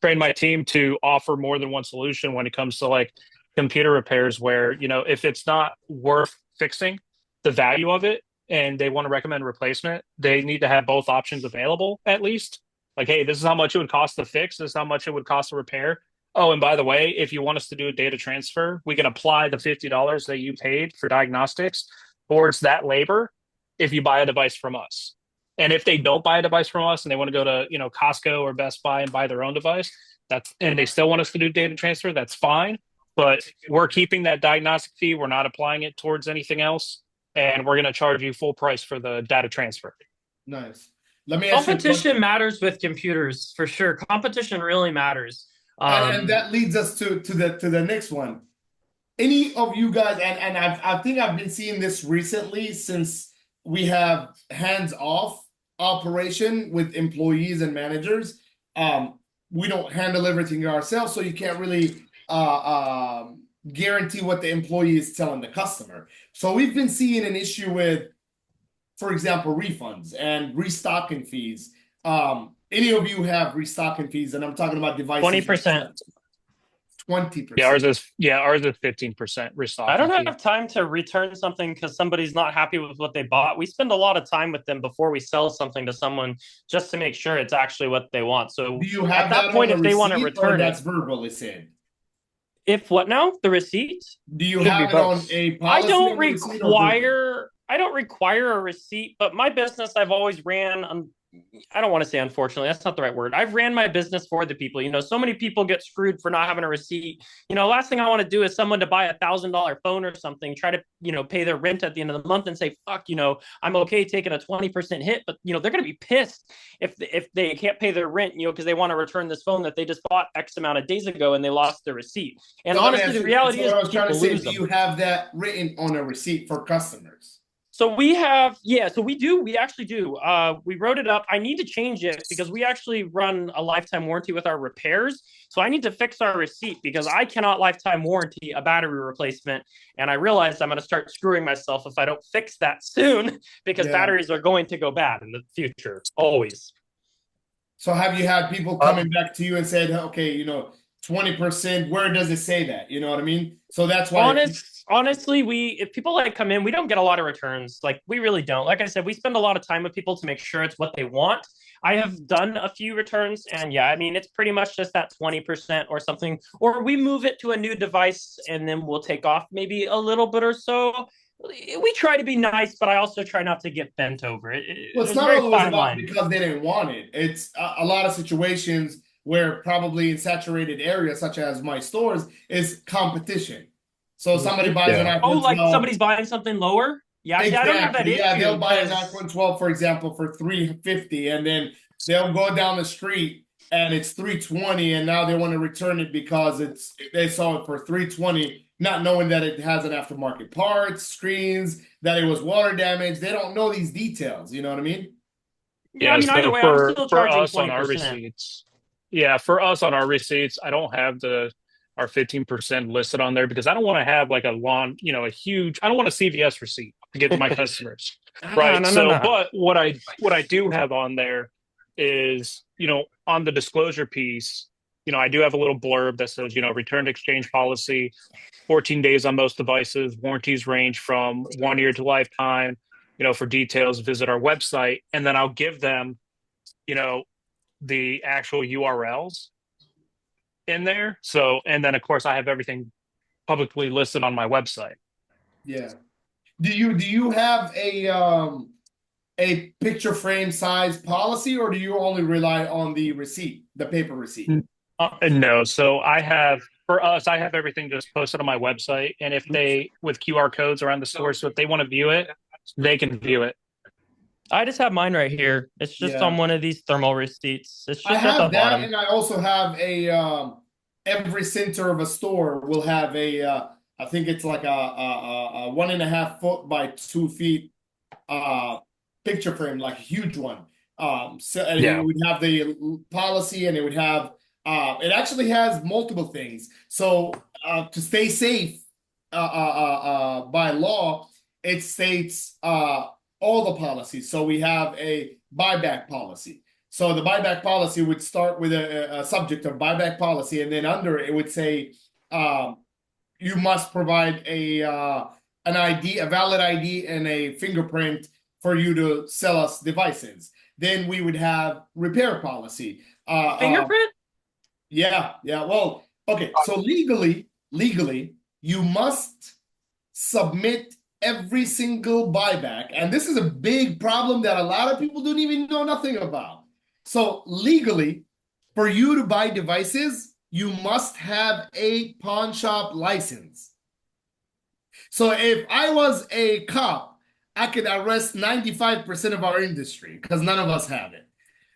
trained my team to offer more than one solution when it comes to like computer repairs where, if it's not worth fixing the value of it and they want to recommend replacement, they need to have both options available at least. Like, hey, this is how much it would cost to fix, this is how much it would cost to repair. Oh, and by the way, if you want us to do a data transfer, we can apply the $50 that you paid for diagnostics towards that labor if you buy a device from us. And if they don't buy a device from us and they want to go to, Costco or Best Buy and buy their own device, and they still want us to do data transfer, that's fine. But we're keeping that diagnostic fee. We're not applying it towards anything else. And we're going to charge you full price for the data transfer. Nice. Let me ask you a Competition question. matters with computers for sure. Competition really matters. And that leads us to the next one. Any of you guys, and I think I've been seeing this recently since we have hands-off operation with employees and managers. We don't handle everything ourselves, so you can't really guarantee what the employee is telling the customer. So we've been seeing an issue with, for example, refunds and restocking fees. Any of you have restocking fees, and I'm talking about devices. 20%. 20%. Ours is 15% restocking I don't fee. have time to return something because somebody's not happy with what they bought. We spend a lot of time with them before we sell something to someone just to make sure it's actually what they want. So Do you have at that point, if they want to return that's it, verbally said? if what now? The receipt? Do you Could have be it on both. a I policy? don't on the receipt or verbal? I don't require a receipt, but my business I've always ran I don't want to say unfortunately, that's not the right word. I've ran my business for the people. So many people get screwed for not having a receipt. Last thing I want to do is someone to buy $1,000 phone or something, try to, pay their rent at the end of the month and say, fuck, I'm okay taking a 20% hit, but they're going to be pissed if they can't pay their rent, because they want to return this phone that they just bought X amount of days ago and they lost their receipt. And So honestly, the reality is what I was trying to people say, lose do them. you have that written on a receipt for customers? So we have, so we actually do. We wrote it up. I need to change it because we actually run a lifetime warranty with our repairs. So I need to fix our receipt because I cannot lifetime warranty a battery replacement. And I realized I'm going to start screwing myself if I don't fix that soon because batteries are going to go bad in the future, always. So have you had people coming back to you and said, okay, 20%, where does it say that? You know what I mean? So that's why. Honestly, if people come in, we don't get a lot of returns. Like, we really don't. Like I said, we spend a lot of time with people to make sure it's what they want. I have done a few returns, and it's pretty much just that 20% or something. Or we move it to a new device, and then we'll take off maybe a little bit or so. We try to be nice, but I also try not to get bent over it. Well, it's not always about because they didn't want it. It's a lot of situations where probably in saturated areas, such as my stores, is competition. So somebody buys an iPhone 12. Like somebody's buying something lower? Yeah, exactly. I don't have that issue. Yeah, they'll buy an iPhone 12, for example, for $350, and then they'll go down the street and it's 320, and now they want to return it because they saw it for 320, not knowing that it has an aftermarket parts, screens, that it was water damage. They don't know these details. You know what I mean? Yeah, I Yeah, mean, either so way, I'm still for charging us on our 20%. receipts, yeah, for us on our receipts, I don't have our 15% listed on there because I don't want to have like a long, a huge, I don't want a CVS receipt to give to my customers, No, right? no, no, So, no. but what I do have on there is, on the disclosure piece, I do have a little blurb that says, return to exchange policy, 14 days on most devices, warranties range from 1 year to lifetime. For details, visit our website, and then I'll give them, you know, the actual URLs in there. So, and then of course I have everything publicly listed on my website. Yeah. Do you have a picture frame size policy, or do you only rely on the receipt, the paper receipt? No, so for us, I have everything just posted on my website. And if they, with QR codes around the store, so if they want to view it, they can view it. I just have mine right here. It's just Yeah. on one of these thermal receipts. It's I just at the have that, bottom. and I also have every center of a store will have I think it's like a 1.5 foot by 2 feet picture frame, like a huge one. So and it Yeah. would have the policy, and it would have it actually has multiple things. So to stay safe by law, it states all the policies. So we have a buyback policy. So the buyback policy would start with a subject of buyback policy, and then under it would say you must provide an ID, a valid ID, and a fingerprint for you to sell us devices. Then we would have repair policy. Fingerprint? Yeah. Well, okay. So legally, you must submit every single buyback, and this is a big problem that a lot of people don't even know nothing about. So legally, for you to buy devices, you must have a pawn shop license. So if I was a cop, I could arrest 95% of our industry because none of us have it. Do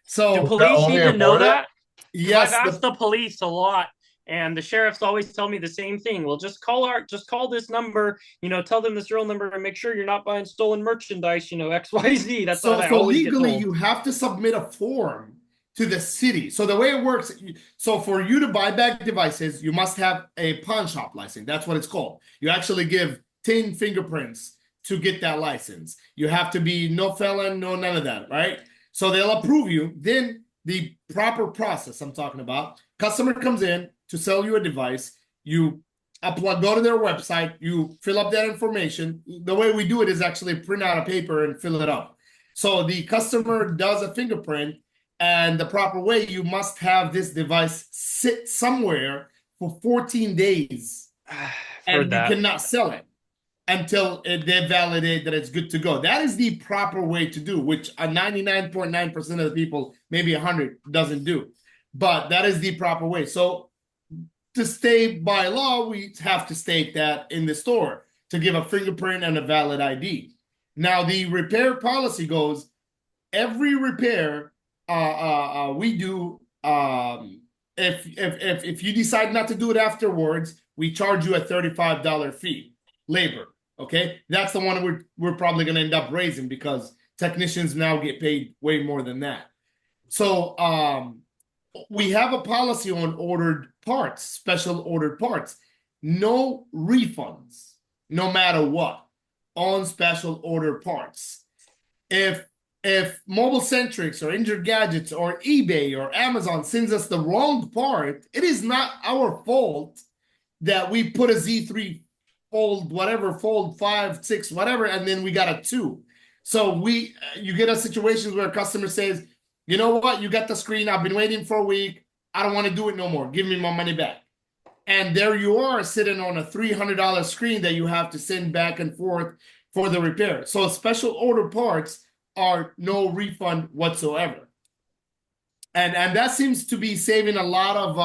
So police only even know important? that? Because I've yes, asked the police a lot, and the sheriffs always tell me the same thing. Well, just call this number, tell them this real number, and make sure you're not buying stolen merchandise, XYZ. That's what I so always get legally told. you have to submit a form to the city. So the way it works, so for you to buy back devices, you must have a pawn shop license. That's what it's called. You actually give 10 fingerprints to get that license. You have to be no felon, no none of that, right? So they'll approve you. Then the proper process I'm talking about, customer comes in to sell you a device, you go to their website, you fill up that information. The way we do it is actually print out a paper and fill it up. So the customer does a fingerprint, and the proper way, you must have this device sit somewhere for 14 days, Heard and you that. cannot sell it until they validate that it's good to go. That is the proper way to do, which a 99.9% of the people, maybe 100, doesn't do. But that is the proper way. So to stay by law, we have to state that in the store to give a fingerprint and a valid ID. Now, the repair policy goes, every repair we do, if you decide not to do it afterwards, we charge you a $35 fee, labor. Okay, that's the one we're probably going to end up raising because technicians now get paid way more than that. So we have a policy on ordered parts, special ordered parts. No refunds, no matter what, on special order parts. If Mobile Centrics or Injured Gadgets or eBay or Amazon sends us the wrong part, it is not our fault that we put a Z3 fold, whatever, fold 5, 6, whatever, and then we got a 2. So you get a situations where a customer says, you know what, you got the screen, I've been waiting for a week, I don't want to do it no more, give me my money back. And there you are sitting on a $300 screen that you have to send back and forth for the repair. So special order parts are no refund whatsoever. And that seems to be saving a lot of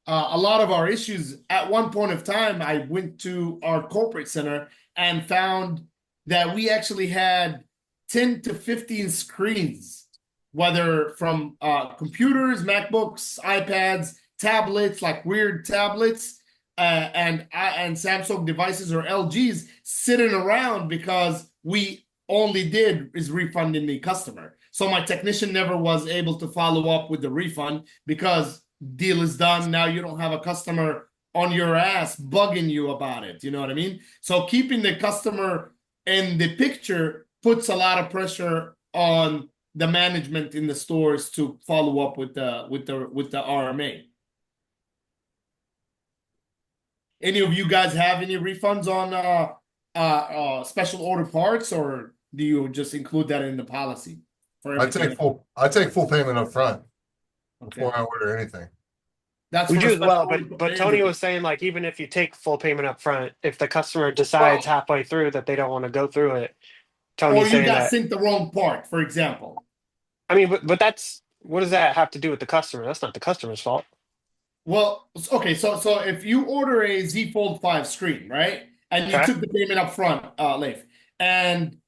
our issues. At one point of time, I went to our corporate center and found that we actually had 10 to 15 screens whether from computers, MacBooks, iPads, tablets, like weird tablets, and Samsung devices or LGs sitting around because we only did is refunding the customer. So my technician never was able to follow up with the refund because deal is done. Now you don't have a customer on your ass bugging you about it. You know what I mean? So keeping the customer in the picture puts a lot of pressure on the management in the stores to follow up with the RMA. Any of you guys have any refunds on special order parts, or do you just include that in the policy for everything else? I take full payment up front Okay. before I order anything. That's We for do as well, special but order- Tony was saying like even if you take full payment up front, if the customer decides halfway through that they don't want to go through it, or Tony's you saying got that. sent the wrong part, for example. I mean, but that's what does that have to do with the customer? That's not the customer's fault. Well, okay, so if you order a Z Fold 5 screen, right, and you Okay. took the payment up front, Leif, and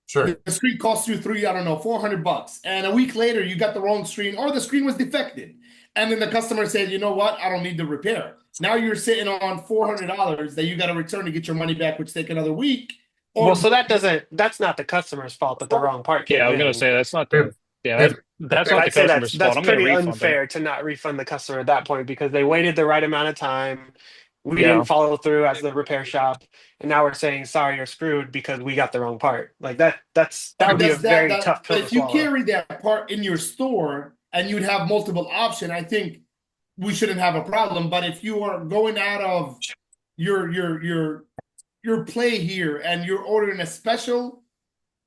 Sure. the screen cost you $400, and a week later you got the wrong screen, or the screen was defected, and then the customer said, you know what, I don't need the repair. Now you're sitting on $400 that you got to return to get your money back, which take another week. Or Well, so that's not the customer's fault that the wrong part came Yeah, I was in. gonna say that's not If- the yeah, that's not the I'd say customer's that's fault. I'm gonna pretty refund them. unfair to not refund the customer at that point because they waited the right amount of time. We Yeah. didn't follow through as the repair shop, and now we're saying sorry, you're screwed because we got the wrong part. Like that would be a very tough pill but to if you swallow. carry that part in your store and you'd have multiple option, I think we shouldn't have a problem. But if you are going out of your play here and you're ordering a special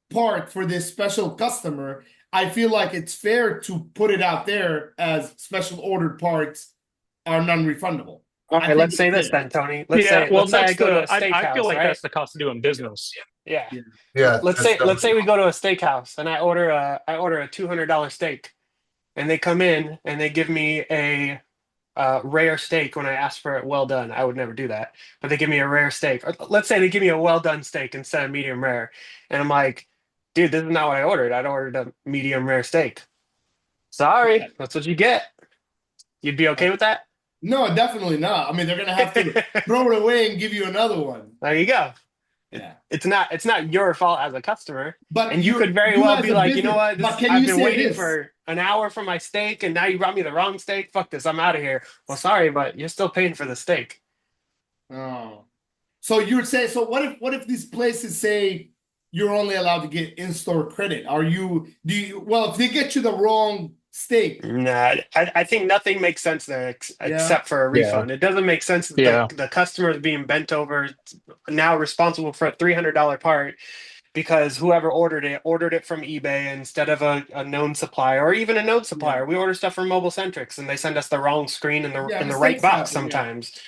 part for this special customer, I feel like it's fair to put it out there as special ordered parts are non-refundable. All I right, let's think say it's this fair. then, Tony. Let's Yeah, well, say I that's go to a I feel steakhouse, like right? that's the cost of doing business. Yeah. Yeah. Let's say we go to a steakhouse and I order a $200 steak, and they come in and they give me a rare steak when I ask for it well done. I would never do that, but they give me a rare steak. Or let's say they give me a well done steak instead of medium rare, and I'm like, dude, this is not what I ordered. I ordered a medium rare steak. Sorry, that's what you get. You'd be okay with that? No, definitely not. I mean, they're gonna have to throw it away and give you another one. There you go. Yeah. It's not your fault as a customer. But And you could very you well as be a like, you know business- what? but can I've you been say waiting this? for an hour for my steak, and now you brought me the wrong steak. Fuck this. I'm out of here. Well, sorry, but you're still paying for the steak. Oh. So you're saying, so what if these places say you're only allowed to get in-store credit? Well, if they get you the wrong steak, Nah, I think nothing makes sense there except for a Yeah. refund. It doesn't make sense that Yeah. the customer is being bent over, now responsible for a $300 part because whoever ordered it from eBay instead of a known supplier or even a known supplier. We order stuff from Mobile Centrics and they send us the wrong screen in the right mistakes box happen, yeah. sometimes.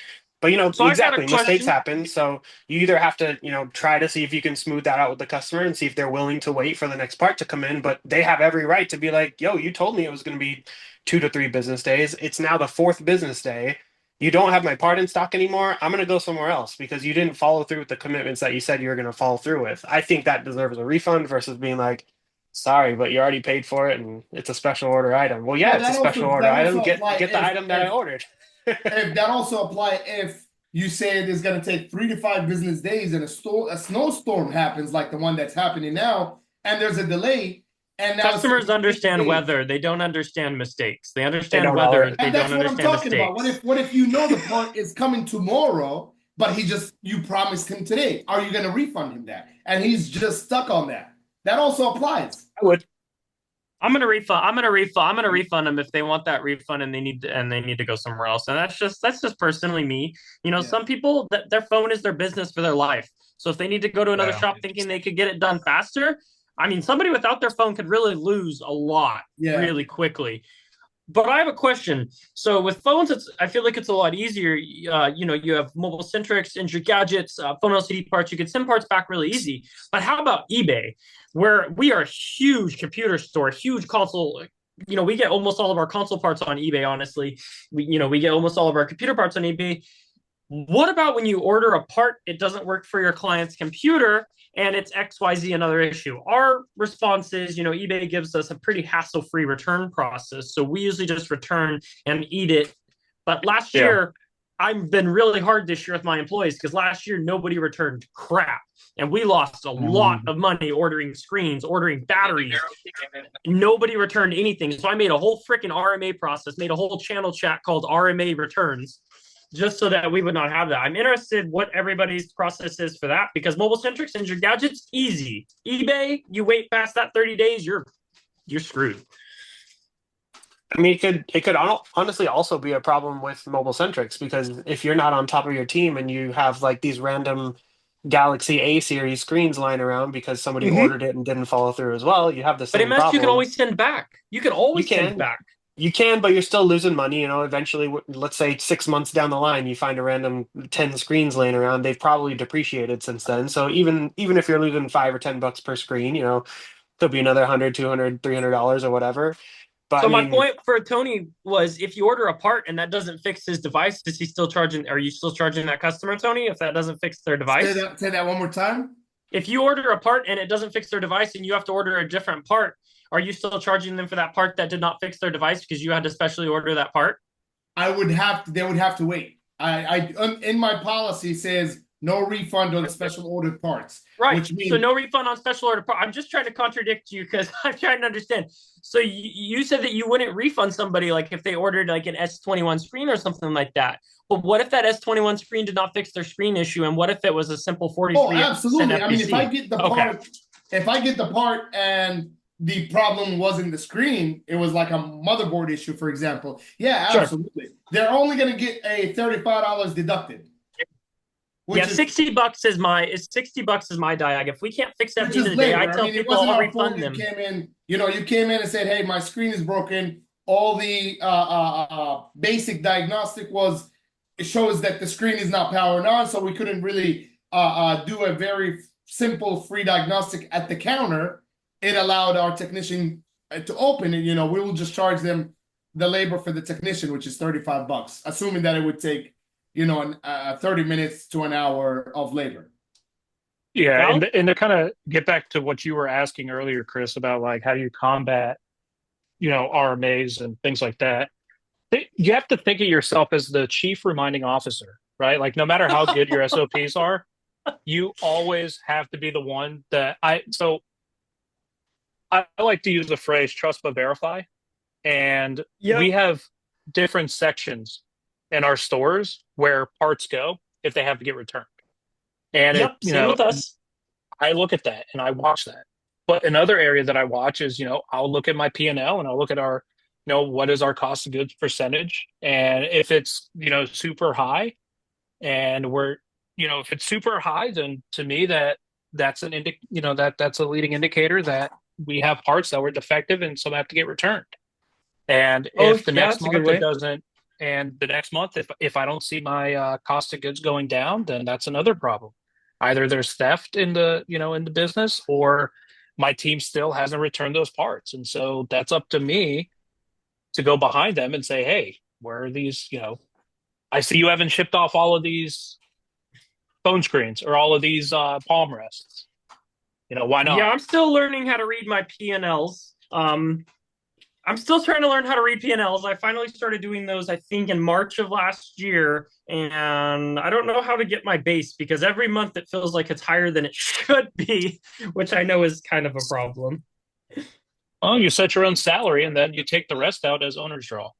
But So I got a exactly, mistakes question. happen. So you either have to, try to see if you can smooth that out with the customer and see if they're willing to wait for the next part to come in. But they have every right to be like, yo, you told me it was going to be 2 to 3 business days. It's now the 4th business day. You don't have my part in stock anymore. I'm going to go somewhere else because you didn't follow through with the commitments that you said you were going to follow through with. I think that deserves a refund versus being like, sorry, but you already paid for it and it's a special order item. Well, yeah, Well, it's a special order that item. also Get apply the item that I ordered. if that also apply if you say it is going to take 3 to 5 business days and a snowstorm happens like the one that's happening now, and there's a delay, and now Customers it's understand 8 days. weather. They don't understand mistakes. They understand don't weather. always. They And that's don't what I'm understand talking about. mistakes. What if you know the part is coming tomorrow, but you promised him today? Are you going to refund him that? And he's just stuck on that. That also applies. I would. I'm gonna refund them if they want that refund and they need to go somewhere else. And that's just personally me. Some people that their phone is their business for their life. So if they need to go to another shop thinking they could get it done faster, I mean, somebody without their phone could really lose a lot really quickly. But I have a question. So with phones, I feel like it's a lot easier. You have Mobile Centrics, Injured Gadgets, phone LCD parts. You get SIM parts back really easy. But how about eBay, where we are a huge computer store, huge console? We get almost all of our console parts on eBay. Honestly, we get almost all of our computer parts on eBay. what about when you order a part, it doesn't work for your client's computer and it's XYZ another issue? Our response is, eBay gives us a pretty hassle-free return process. So we usually just return and eat it. But last Yeah. year, I've been really hard this year with my employees because last year nobody returned crap. And we lost a lot of money ordering screens, ordering batteries. Nobody returned anything. So I made a whole freaking RMA process, made a whole channel chat called RMA returns, just so that we would not have that. I'm interested what everybody's process is for that, because mobile centric sends your gadgets easy. eBay, you wait past that 30 days, you're screwed. I mean, it could honestly also be a problem with mobile centrics, because if you're not on top of your team and you have like these random Galaxy A series screens lying around because somebody ordered it and didn't follow through as well, you have the But same MS you can problem. always send back. You can You always send can, back. but you're still losing money. Eventually, let's say 6 months down the line, you find a random 10 screens laying around. They've probably depreciated since then. So even if you're losing $5 or $10 per screen, there'll be another 100, 200, $300 or whatever. But So I my mean, point for Tony was, if you order a part and that doesn't fix his device, is he still charging? Are you still charging that customer, Tony, if that doesn't fix their device? Say that one more time. If you order a part and it doesn't fix their device and you have to order a different part, are you still charging them for that part that did not fix their device because you had to specially order that part? They would have to wait. In my policy says no refund on special ordered parts. Right. Which means, so no refund on special order part. I'm just trying to contradict you because I'm trying to understand. So you said that you wouldn't refund somebody like if they ordered like an S21 screen or something like that. But what if that S21 screen did not fix their screen issue? And what if it was a simple 43 absolutely. FPC? I mean, if I get the part and the problem wasn't the screen, it was like a motherboard issue, for example. Yeah, absolutely. Sure. They're only going to get a $35 deducted. Yeah, $60 is my diag. If we can't fix that at the end of the day, I tell people I'll refund them. You came in and said, "Hey, my screen is broken." All the basic diagnostic it shows that the screen is not powering on, so we couldn't really do a very simple free diagnostic at the counter. It allowed our technician to open it. We will just charge them the labor for the technician, which is $35, assuming that it would take 30 minutes to an hour of labor. Yeah, and to kind of get back to what you were asking earlier, Chris, about like how do you combat, RMAs and things like that. You have to think of yourself as the chief reminding officer, right? Like no matter how good your SOPs are, you always have to be the one that I like to use the phrase trust but verify. And we have different sections in our stores where parts go if they have to get returned. And same with us. I look at that and I watch that. But another area that I watch is, I'll look at my P&L and I'll look at our, what is our cost of goods percentage? And if it's, super high and if it's super high, then to me that's that's a leading indicator that we have parts that were defective and some have to get returned. And if the next month it doesn't, and the next month, if I don't see my cost of goods going down, then that's another problem. Either there's theft in the in the business, or my team still hasn't returned those parts, and so that's up to me to go behind them and say, hey, where are these? I see you haven't shipped off all of these phone screens or all of these palm rests. Why not? Yeah, I'm still learning how to read my P&Ls. I'm still trying to learn how to read P&Ls. I finally started doing those, I think, in March of last year. And I don't know how to get my base because every month it feels like it's higher than it should be, which I know is kind of a problem. Oh, you set your own salary and then you take the rest out as owner's draw.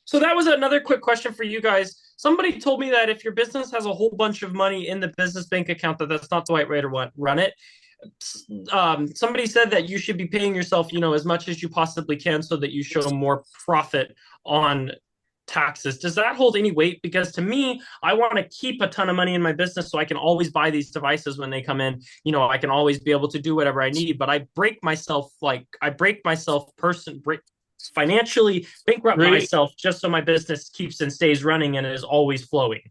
So that was another quick question for you guys. Somebody told me that if your business has a whole bunch of money in the business bank account, that's not the right way to run it. Somebody said that you should be paying yourself, as much as you possibly can so that you show more profit on taxes. Does that hold any weight? Because to me, I want to keep a ton of money in my business so I can always buy these devices when they come in. I can always be able to do whatever I need, but I financially bankrupt myself just so my business keeps and stays running and is always flowing.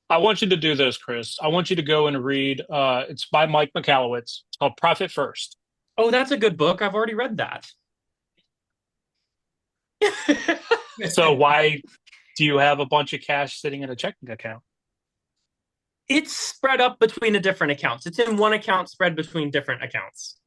I want you to do this, Chris. I want you to go and read, it's by Mike McAllowitz. It's called Profit First. Oh, that's a good book. I've already read that. So why do you have a bunch of cash sitting in a checking account? It's spread up between the different accounts. It's in one account spread between different accounts.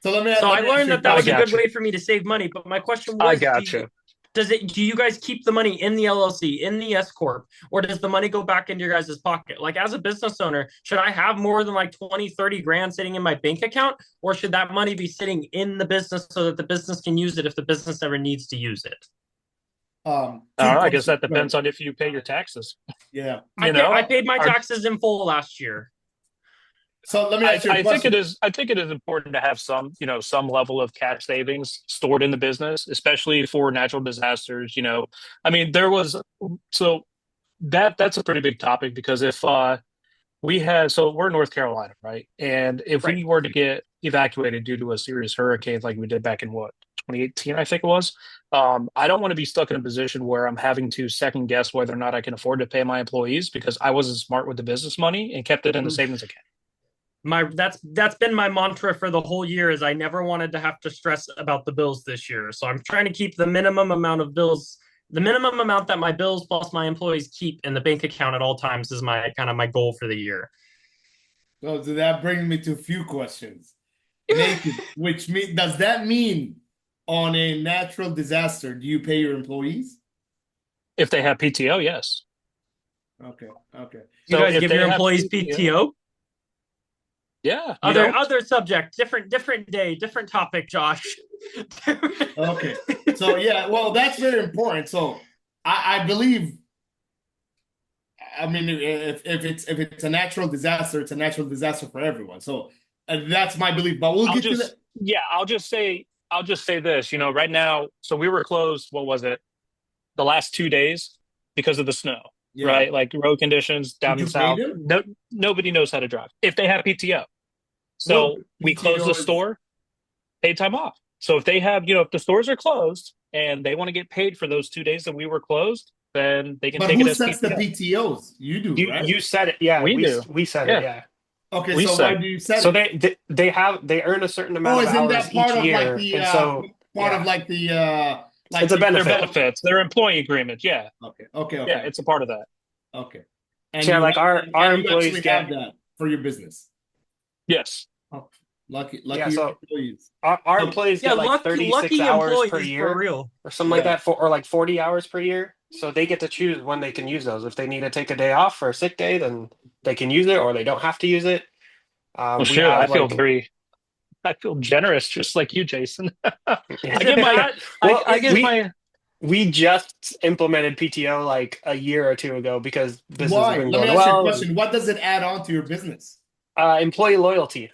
So let me So I let me ask learned you a that that I was a question. good gotcha. way for me to save money. But my question I was, gotcha. do you guys keep the money in the LLC, in the S corp, or does the money go back into your guys' pocket? Like as a business owner, should I have more than like 20, 30 grand sitting in my bank account, or should that money be sitting in the business so that the business can use it if the business ever needs to use it? Two I guess questions. that depends on if you pay your taxes. Yeah. You know, I paid my Our- taxes in full last year. So let me ask you a I think it question. is. I think it is important to have some, some level of cash savings stored in the business, especially for natural disasters. I mean, there was so that's a pretty big topic because if so we're in North Carolina, right? And if Right. we were to get evacuated due to a serious hurricane like we did back in 2018, I think it was, I don't want to be stuck in a position where I'm having to second guess whether or not I can afford to pay my employees because I wasn't smart with the business money and kept it in the savings account. That's been my mantra for the whole year is I never wanted to have to stress about the bills this year. So I'm trying to keep the minimum amount of bills, the minimum amount that my bills plus my employees keep in the bank account at all times is my kind of my goal for the year. So that brings me to a few questions. Nathan, does that mean on a natural disaster, do you pay your employees? If they have PTO, yes. Okay, okay. You So guys if give they your have employees PTO? yeah, Other subject, different day, different topic, Josh. Okay. So yeah, well, that's very important. So I believe, I mean, if it's a natural disaster, it's a natural disaster for everyone. So that's my belief. But we'll I'll get to just that. yeah, I'll just say this, right now, so we were closed, what was it? The last 2 days because of the snow, Yeah. right? Like road conditions Did down in you the pay south. them? No, nobody knows how to drive if they have PTO. Well, So we closed PTO the is. store, paid time off. So if they have, if the stores are closed and they want to get paid for those 2 days that we were closed, then they can But take it who as sets the PTO. PTOs? You do, right? You said it. Yeah, We do. we said it. Yeah, Yeah. Okay, we so set why it. do you set So it? they earn a certain Oh, amount of isn't hours that part each of like year, the and so part of yeah, like the it's a Their benefit. benefits, their employee agreement. Yeah. Okay, okay, Yeah, okay, it's a part of that. okay. So yeah, like our And you employees actually have get that for your business. Yes. Oh, lucky yeah. your So employees. our So employees Yeah, get like 36 lucky hours per employees for year real. or something like yeah. that, or like 40 hours per year. So they get to choose when they can use those. If they need to take a day off for a sick day, then they can use it, or they don't have to use it. Well, We shoot, have like I feel generous, just like you, Jason. Is it bad? well, I give we my, we just implemented PTO like a year or two ago because business has Why? been Let me going ask you a well. And, question. What does it add on to your business? employee loyalty.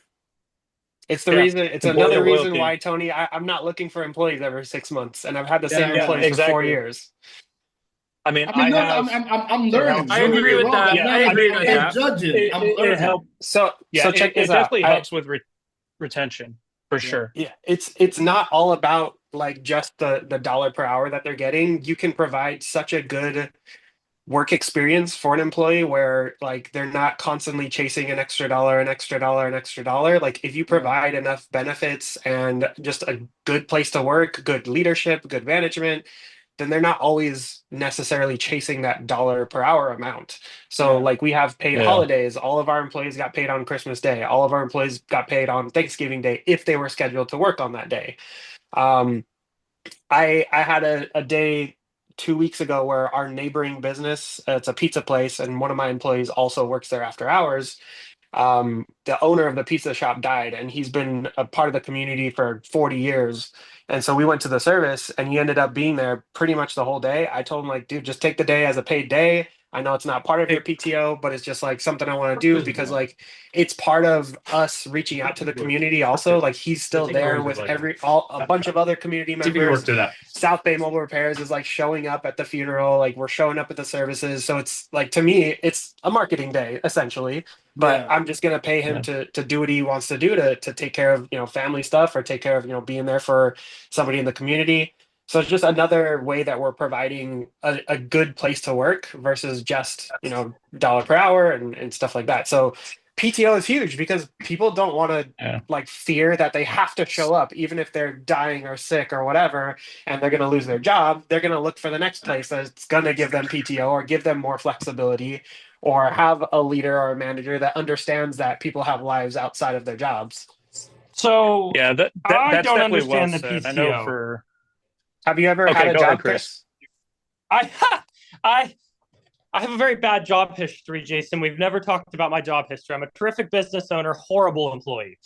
It's the yeah, reason. It's employee another reason loyalty. why Tony. I'm not looking for employees every 6 months, and I've had the same Yeah, Yeah, yeah. employees for four exactly. years. I mean, I mean, I look, have, I'm it learning. helps I Don't with, get me agree with wrong. that. yeah, I I agree mean, with I'm not that. judging. I'm it learning. helps. So Yeah, check it this out. definitely helps with retention for Yeah. sure. Yeah, it's not all about like just the dollar per hour that they're getting. You can provide such a good work experience for an employee where like they're not constantly chasing an extra dollar, an extra dollar, an extra dollar. Like if you Yeah. provide enough benefits and just a good place to work, good leadership, good management, then they're not always necessarily chasing that dollar per hour amount. So Yeah. like we have paid Yeah. holidays. All of our employees got paid on Christmas Day. All of our employees got paid on Thanksgiving Day if they were scheduled to work on that day. Um, I had a day 2 weeks ago where our neighboring business, it's a pizza place, and one of my employees also works there after hours. The owner of the pizza shop died, and he's been a part of the community for 40 years. And so we went to the service, and he ended up being there pretty much the whole day. I told him, like, dude, just take the day as a paid day. I know it's not part of your PTO, but it's just like something I want to do because like it's part of us reaching out to the community also. Like he's still there with a bunch of other community members. South Bay Mobile Repairs is like showing up at the funeral, like we're showing up at the services. So it's like to me, it's a marketing day essentially, but Yeah. I'm just gonna pay him to do what he wants to do to take care of family stuff or take care of being there for somebody in the community. So it's just another way that we're providing a good place to work versus just dollar per hour and stuff like that. So PTO is huge because people don't want to Yeah. like fear that they have to show up even if they're dying or sick or whatever and they're going to lose their job. They're going to look for the next place that's going to give them PTO or give them more flexibility or have a leader or a manager that understands that people have lives outside of their jobs. So Yeah, I that's don't definitely well understand the said. I know PTO. for Have you ever had okay, a go ahead, job, Chris. Chris? I I I have a very bad job history, Jason. We've never talked about my job history. I'm a terrific business owner, horrible employee.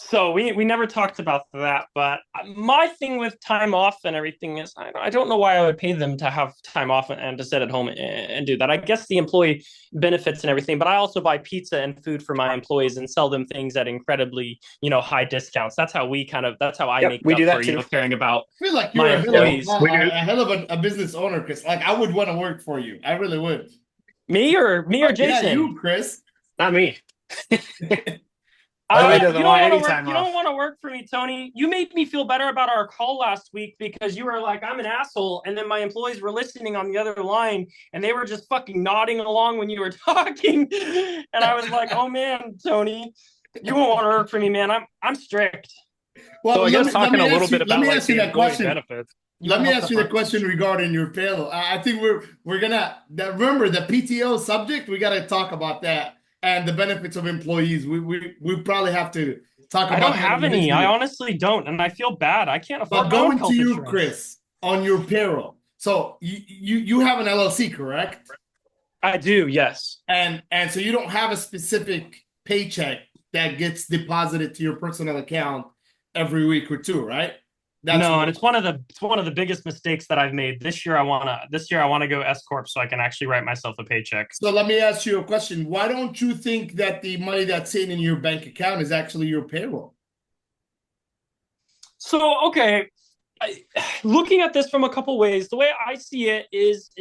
So we never talked about that. But my thing with time off and everything is I don't know why I would pay them to have time off and to sit at home and do that. I guess the employee benefits and everything, but I also buy pizza and food for my employees and sell them things at incredibly, high discounts. That's how I Yep, make we up do for, that too. caring about I feel like you're my a hell of employees. We do. a hell of a business owner, Chris. Like I would want to work for you. I really would. Me or Yeah, Jason? you, Chris. Not me. I Tony like- doesn't You don't want want to any work. time You off. don't want to work for me, Tony. You made me feel better about our call last week because you were like, "I'm an asshole," and then my employees were listening on the other line, and they were just fucking nodding along when you were talking, and I was like, "Oh man, Tony, you won't want to work for me, man. I'm strict." Well, So I guess let talking me a little ask you. bit Let about me like ask you the that employee question. benefits. Let me ask you the question regarding your payroll. I think we're gonna remember the PTO subject. We got to talk about that and the benefits of employees. We probably have to talk I about don't that have in the next any. I video. honestly don't, and I feel bad. I can't afford But my own going to health you, insurance. Chris, on your payroll. So you have an LLC, correct? I do, yes. And so you don't have a specific paycheck that gets deposited to your personal account every week or two, right? That's No, and it's one of the biggest mistakes that I've made. This year I wanna go S corp so I can actually write myself a paycheck. So let me ask you a question. Why don't you think that the money that's sitting in your bank account is actually your payroll? So okay, looking at this from a couple ways, the way I see it is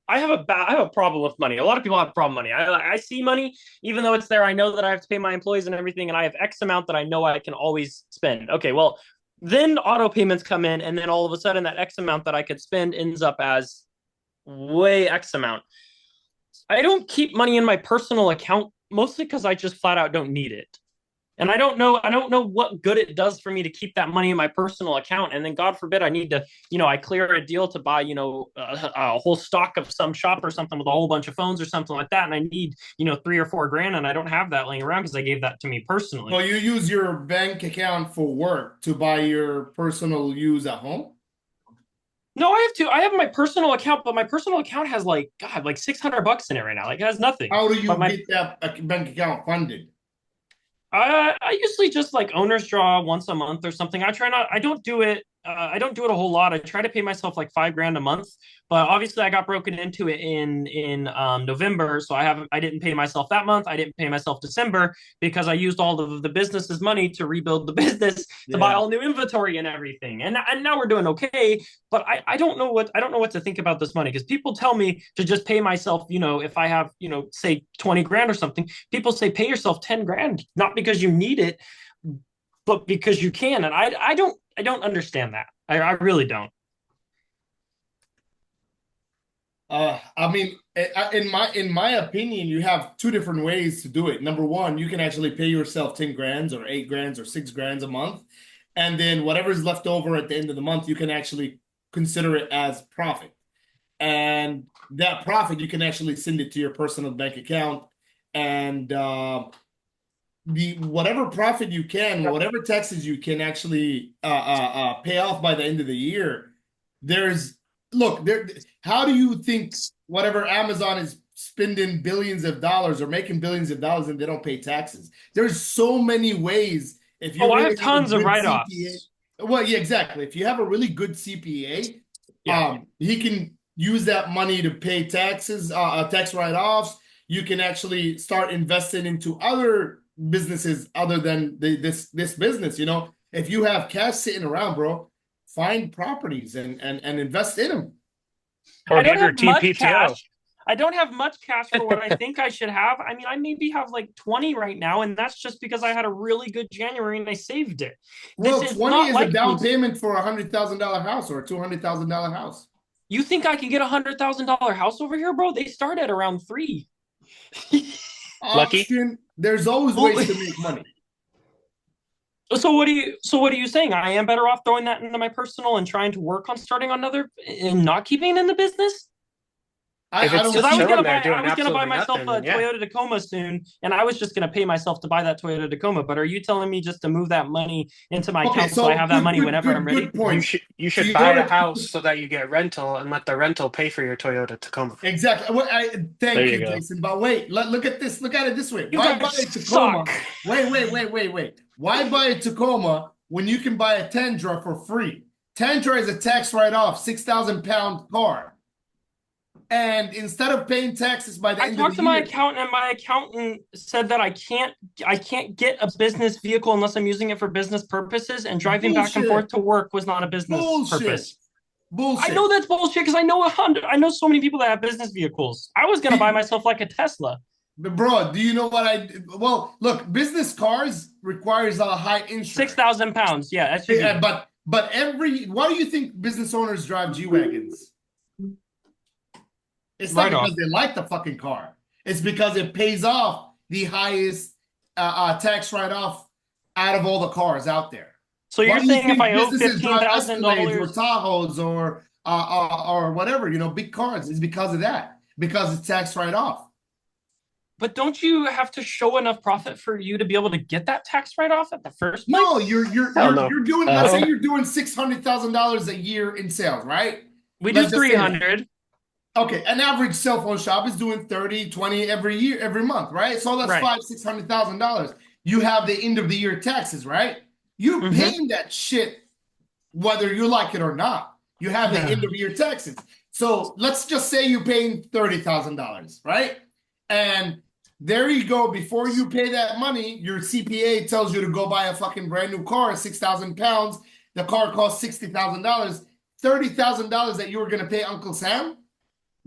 I have a problem with money. A lot of people have a problem with money. I see money, even though it's there. I know that I have to pay my employees and everything, and I have X amount that I know I can always spend. Okay, well, then auto payments come in, and then all of a sudden that X amount that I could spend ends up as way X amount. I don't keep money in my personal account mostly because I just flat out don't need it. And I don't know what good it does for me to keep that money in my personal account. And then God forbid I need to, I clear a deal to buy, a whole stock of some shop or something with a whole bunch of phones or something like that. And I need, 3 or 4 grand and I don't have that laying around because I gave that to me personally. Well, you use your bank account for work to buy your personal use at home? No, I have my personal account, but my personal account has like $600 in it right now. Like it has nothing. How do you But get that bank account funded? I usually just like owner's draw once a month or something. I don't do it. I don't do it a whole lot. I try to pay myself like $5,000 a month, but obviously I got broken into it in November, so I didn't pay myself that month. I didn't pay myself December because I used all of the business's money to rebuild the business to buy all new inventory and everything. And now we're doing okay, but I don't know what to think about this money because people tell me to just pay myself. If I have say 20 grand or something, people say pay yourself 10 grand, not because you need it, but because you can. And I don't understand that. I really don't. I mean, in my opinion, you have two different ways to do it. Number one, you can actually pay yourself 10 grands or 8 grands or 6 grands a month. And then whatever's left over at the end of the month, you can actually consider it as profit. And that profit, you can actually send it to your personal bank account. And the whatever profit you can, whatever taxes you can actually pay off by the end of the year, how do you think whatever Amazon is spending billions of dollars or making billions of dollars and they don't pay taxes? There's so many ways. If you I really have tons of write-offs. CPA, well, yeah, exactly. If you have a really good CPA, Yeah. he can use that money to pay taxes, tax write-offs. You can actually start investing into other businesses other than this business. If you have cash sitting around, bro, find properties and invest in them. Or I don't get your have much TPTO. cash. I don't have much cash for what I think I should have. I mean, I maybe have like 20 right now, and that's just because I had a really good January and I saved it. Well, This is 20 not is like a down payment for $100,000 house or a $200,000 house. You think I can get $100,000 house over here, bro? They start at around 3. Lucky. Austin, there's always ways to make money. So what are you saying? I am better off throwing that into my personal and trying to work on starting another and not keeping it in the business? If I it's don't Because just see. chilling there doing I was gonna buy absolutely myself nothing, a then yeah. Toyota Tacoma soon, and I was just gonna pay myself to buy that Toyota Tacoma. But are you telling me just to move that money into my Okay, account so I so have that money whenever I'm ready? good point. You So should you buy gotta a house so that you get rental and let the rental pay for your Toyota Tacoma. exactly. Well, There thank you you, go. Jason. But wait, look at this. Look at it this way. You Why buy guys a Tacoma? suck. Wait. Why buy a Tacoma when you can buy a Tundra for free? Tundra is a tax write-off, 6,000 pound car. And instead of paying taxes by the I end of talked the to my year, accountant, and my accountant said that I can't get a business vehicle unless I'm using it for business purposes, and driving back and forth bullshit, to work was not a business bullshit, purpose. I know bullshit. that's bullshit because I know so many people that have business vehicles. I was gonna buy myself like a Tesla. But bro, do you know what well, look, business cars requires a high insurance. 6,000 pounds, yeah, SUV. Yeah, but why do you think business owners drive G-Wagons? It's not Right because off. they like the fucking car. It's because it pays off the highest tax write-off out of all the cars out there. So Why you're do you saying if think I owe businesses fifteen drive thousand Escalades or dollars, Tahoes or whatever, big cars? It's because of that. Because it's tax write-off. but don't you have to show enough profit for you to be able to get that tax write-off at the first place? No, you're Hell no. doing. Let's say you're doing $600,000 a year in sales, right? We Let's do just say that. 300. Okay, an average cell phone shop is doing 30, 20 every year, every month, right? So that's Right. $600,000. You have the end of the year taxes, right? You're Mhm. paying that shit whether you like it or not. You have the end of year taxes. So let's just say you're paying $30,000, right? And there you go. Before you pay that money, your CPA tells you to go buy a fucking brand new car, 6,000 pounds. The car costs $60,000. $30,000 that you were going to pay Uncle Sam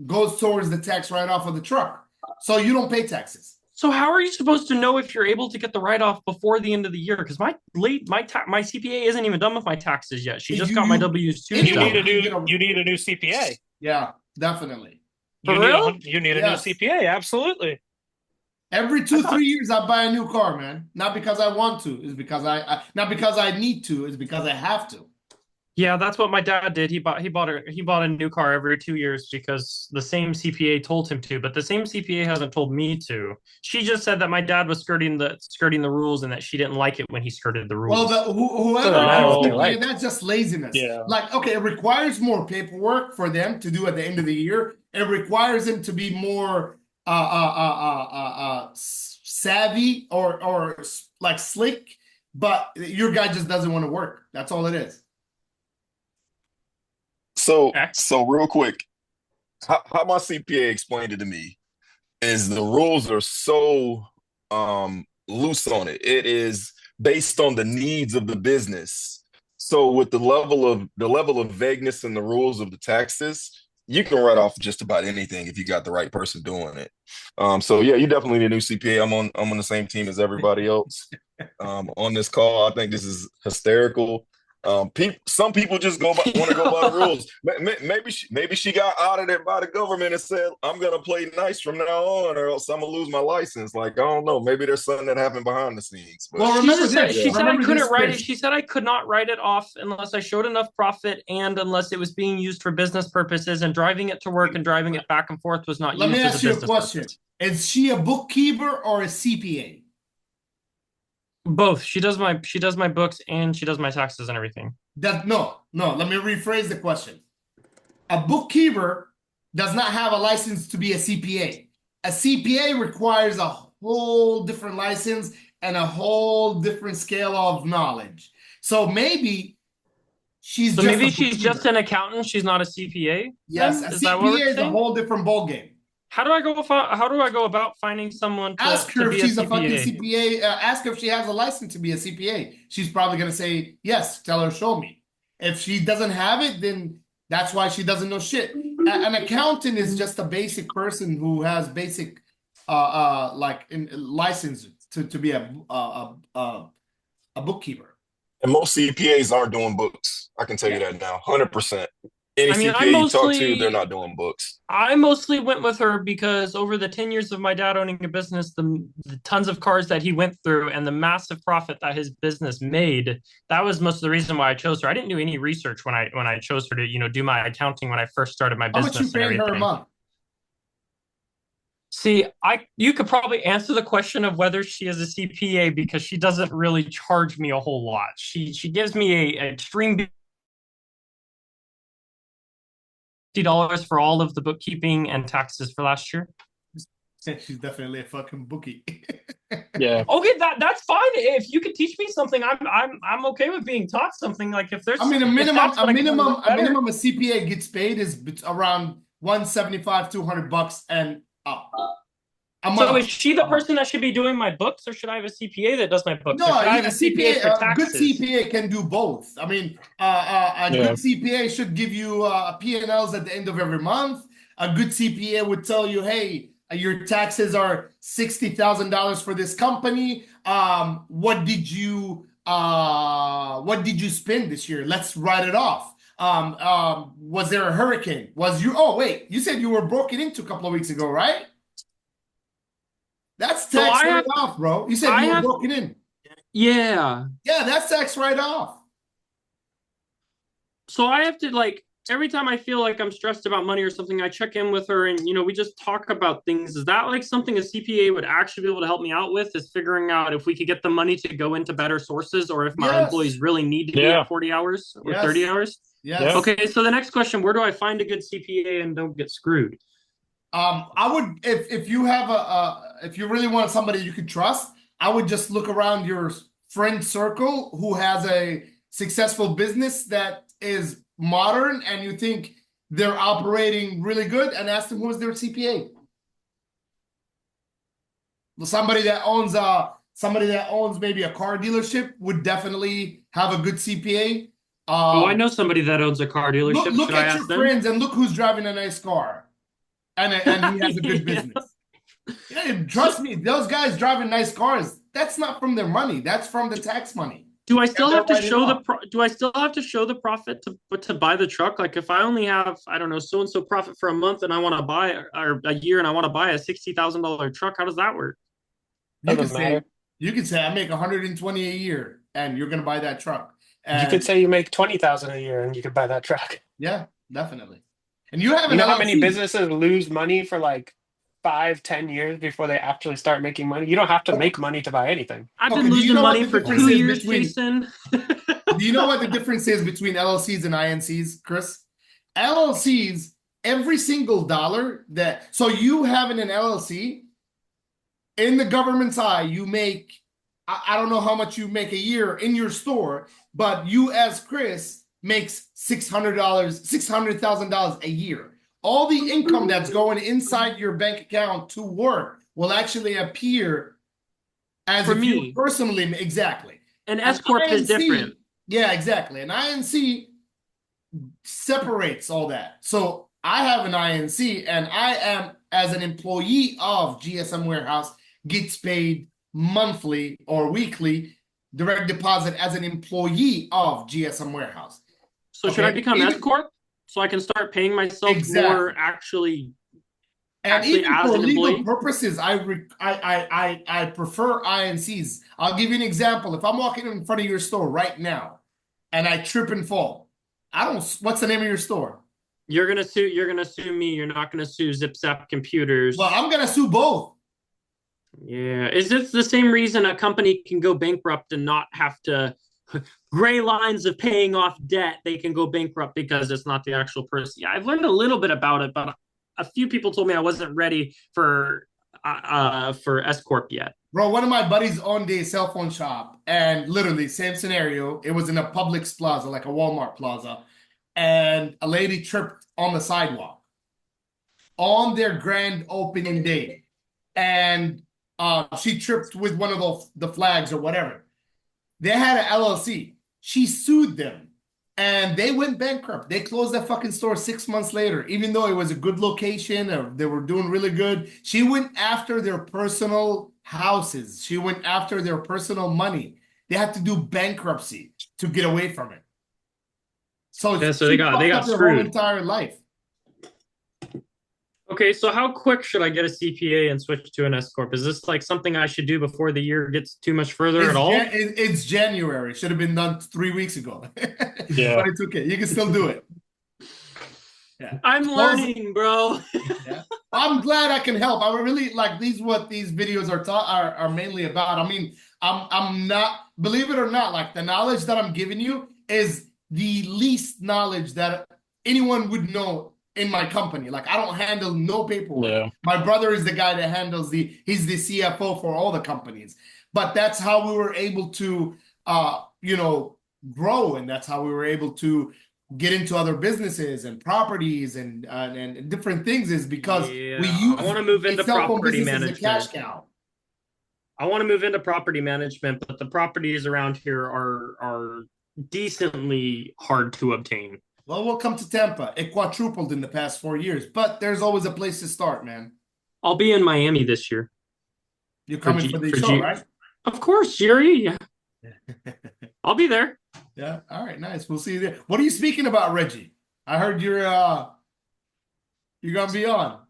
goes towards the tax write-off of the truck. So you don't pay taxes. So how are you supposed to know if you're able to get the write-off before the end of the year? Because my CPA isn't even done with my taxes yet. She just got my W-2. You Yeah. need a new CPA. Yeah, definitely. For real? You need a Yes. new CPA. Absolutely. Every 3 years, I buy a new car, man. Not because I want to. It's because not because I need to. It's because I have to. Yeah, that's what my dad did. He bought a new car every 2 years because the same CPA told him to, but the same CPA hasn't told me to. She just said that my dad was skirting the rules and that she didn't like it when he skirted the rules. Well, whoever Doesn't matter what they CPA, like. that's just laziness. Yeah. Like, okay, it requires more paperwork for them to do at the end of the year. It requires them to be more savvy or like slick, but your guy just doesn't want to work. That's all it is. So real quick, how my CPA explained it to me is the rules are so loose on it. It is based on the needs of the business. So with the level of vagueness in the rules of the taxes, you can write off just about anything if you got the right person doing it. So yeah, you definitely need a new CPA. I'm on the same team as everybody else on this call. I think this is hysterical. Some people just want to go by the rules. Maybe she got audited by the government and said, "I'm gonna play nice from now on, or else I'm gonna lose my license." Like, I don't know. Maybe there's something that happened behind the scenes. But Well, remember this. She said I Remember couldn't this, write it. Chris. She said I could not write it off unless I showed enough profit and unless it was being used for business purposes, and driving it to work and driving it back and forth was not Let used me as ask a you a business question. purpose. Is she a bookkeeper or a CPA? Both. She does my books and she does my taxes and everything. No. Let me rephrase the question. A bookkeeper does not have a license to be a CPA. A CPA requires a whole different license and a whole different scale of knowledge. So maybe she's So just maybe a she's bookkeeper. just an accountant. She's not a CPA. Yes, then? a Is that what we're CPA is a saying? whole different ballgame. How do I go about finding someone Ask her to if be she's a a fucking CPA? CPA. Ask her if she has a license to be a CPA. She's probably going to say yes. Tell her, show me. If she doesn't have it, then that's why she doesn't know shit. An accountant is just a basic person who has basic, license to be a bookkeeper. and most CPAs aren't doing books. I can tell you that now, 100%. Any I mean, CPA you talk to, they're not doing books. I mostly went with her because over the 10 years of my dad owning a business, the tons of cars that he went through and the massive profit that his business made, that was most of the reason why I chose her. I didn't do any research when I chose her to, do my accounting when I first started my How much business you and paying her a everything. month? See, you could probably answer the question of whether she is a CPA because she doesn't really charge me a whole lot. She gives me a extreme $50 for all of the bookkeeping and taxes for last year. She's definitely a fucking bookie. Yeah. Okay, that's fine. If you could teach me something, I'm okay with being taught something. Like if there's, I mean, if that's what I can do a better. minimum a CPA gets paid is around 175, $200 and up a So month. is she the person that should be doing my books, or should I have a CPA that does my books? No, Or should I have a a CPA for a good taxes? CPA can do both. I mean, a Yeah. good CPA should give you P&Ls at the end of every month. A good CPA would tell you, hey, your taxes are $60,000 for this company. What did you spend this year? Let's write it off. Was there a hurricane? Oh wait, you said you were broken into a couple of weeks ago, right? That's So tax I have, write-off, bro. You said I you were have, broken in. yeah. Yeah, that's tax write-off. So I have to like every time I feel like I'm stressed about money or something, I check in with her and we just talk about things. Is that like something a CPA would actually be able to help me out with? Is figuring out if we could get the money to go into better sources, or if my Yes. employees really need to be Yeah. at 40 hours or Yes. 30 hours? Yes. Yeah. Okay, so the next question, where do I find a good CPA and don't get screwed? I would if you have if you really want somebody you could trust, I would just look around your friend circle who has a successful business that is modern and you think they're operating really good, and ask them who is their CPA. Somebody that owns maybe a car dealership would definitely have a good CPA. Oh, I know somebody that owns a car dealership. Look Should I at your ask them? friends and look who's driving a nice car, and he has a good business. Yeah, trust me, those guys driving nice cars, that's not from their money. That's from the tax money. Do I still have to write it show off. do I still have to show the profit to buy the truck? Like if I only have, I don't know, so and so profit for a month and I want to buy, or a year and I want to buy a $60,000 truck, how does that work? You can Doesn't matter. you can say I make 120 a year and you're gonna buy that truck. You And could say you make 20,000 a year and you could buy that truck. yeah, definitely. And you have You an know how many LLC. businesses lose money for like 5-10 years before they actually start making money? You don't have to make money to buy anything. I've Okay, been do you losing know what money the for difference 2 is years, between- Jason. Do you know what the difference is between LLCs and INCs, Chris? LLCs, every single dollar so you having an LLC, in the government's eye, you make, I don't know how much you make a year in your store, but you as Chris makes $600,000 a year. All the income that's going inside your bank account to work will actually appear as For if me. you personally, exactly. An S corp is INC different. Yeah, exactly. An INC separates all that. So I have an INC and I am, as an employee of GSM Warehouse, gets paid monthly or weekly direct deposit as an employee of GSM Warehouse. So should I Okay. become Even- S corp so I can start paying myself Exactly. more actually? And Actually, even as for an legal employee? purposes, I prefer INCs. I'll give you an example. If I'm walking in front of your store right now and I trip and fall, what's the name of your store? You're gonna sue me. You're not gonna sue ZipZap Computers. Well, I'm gonna sue both. Yeah. Is this the same reason a company can go bankrupt and not have to gray lines of paying off debt? They can go bankrupt because it's not the actual person. Yeah, I've learned a little bit about it, but a few people told me I wasn't ready for S corp yet. Bro, one of my buddies owned a cell phone shop, and literally same scenario. It was in a Publix plaza, like a Walmart plaza, and a lady tripped on the sidewalk on their grand opening day, and she tripped with one of the flags or whatever. They had an LLC. She sued them, and they went bankrupt. They closed that fucking store 6 months later, even though it was a good location or they were doing really good. She went after their personal houses. She went after their personal money. They had to do bankruptcy to get away from it. So Yeah, so she they got fucked up their whole screwed. entire life. Okay, so how quick should I get a CPA and switch to an S corp? Is this like something I should do before the year gets too much further at all? It's January. Should have been done 3 weeks ago. Yeah. But it's okay. You can still do it. Yeah. I'm learning, bro. Yeah. I'm glad I can help. I really like what these videos are mainly about. I mean, I'm not, believe it or not, like the knowledge that I'm giving you is the least knowledge that anyone would know in my company. Like I don't handle no paperwork. Yeah. My brother is the guy that handles he's the CFO for all the companies. But that's how we were able to grow, and that's how we were able to get into other businesses and properties and different things, is because we Yeah, I use want to move a into cell phone property business as a cash management. cow. I want to move into property management, but the properties around here are decently hard to obtain. Well, welcome to Tampa. It quadrupled in the past 4 years, but there's always a place to start, man. I'll be in Miami this year You're for coming G for the for show, G. right? Of course, Jerry. Yeah, I'll be there. Yeah. All right. Nice. We'll see you there. What are you speaking about, Reggie? I heard you're gonna be on.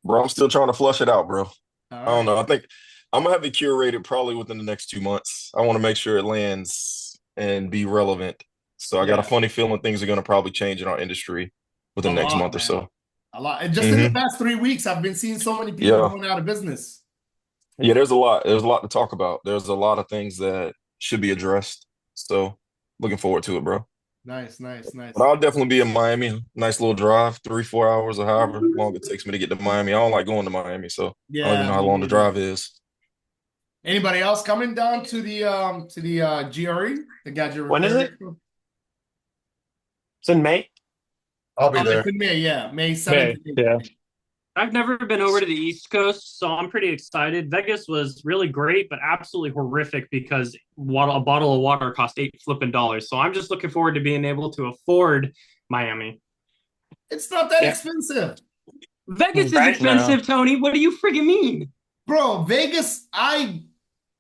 Bro, I'm still trying to flush it out, bro. All I don't right. know. I think I'm gonna have it curated probably within the next 2 months. I want to make sure it lands and be relevant. So I got a Yeah. funny feeling things are gonna probably change in our industry A within the next lot, month or man. so. A lot. And just in the Hmm. past 3 weeks, I've been seeing so many people Yeah. going out of business. Yeah, there's a lot. There's a lot to talk about. There's a lot of things that should be addressed. So looking forward to it, bro. Nice, nice, But nice. I'll definitely be in Miami. Nice little drive, 3, 4 hours or however long it takes me to get to Miami. I don't like going to Miami, so I don't even Yeah, know how me long the neither. drive is. Anybody else coming down to the GRE, the Gadget When is Repair it? Expo? It's in May. I'll be It's there. in May, yeah, May 7th May, to 8th, I yeah. think. I've never been over to the East Coast, so I'm pretty excited. Vegas was really great, but absolutely horrific because a bottle of water cost $8 flipping. So I'm just looking forward to being able to afford Miami. It's not that Yeah. expensive. Vegas is Right? No. expensive, Tony. What do you friggin' mean? Bro, Vegas, I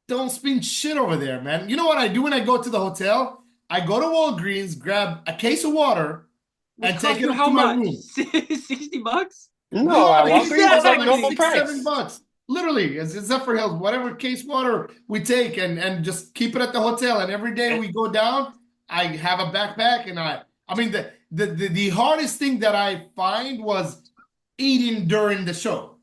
don't spend shit over there, man. You know what I do when I go to the hotel? I go to Walgreens, grab a case of water, Which and take cost it you up how to my much? room. $60? No, No, at the case of Walgreens is water like like normal six, seven price. bucks. Literally, it's Zephyr Hills, whatever case water we take and just keep it at the hotel. And every day we go down, I have a backpack and I mean the hardest thing that I find was eating during the show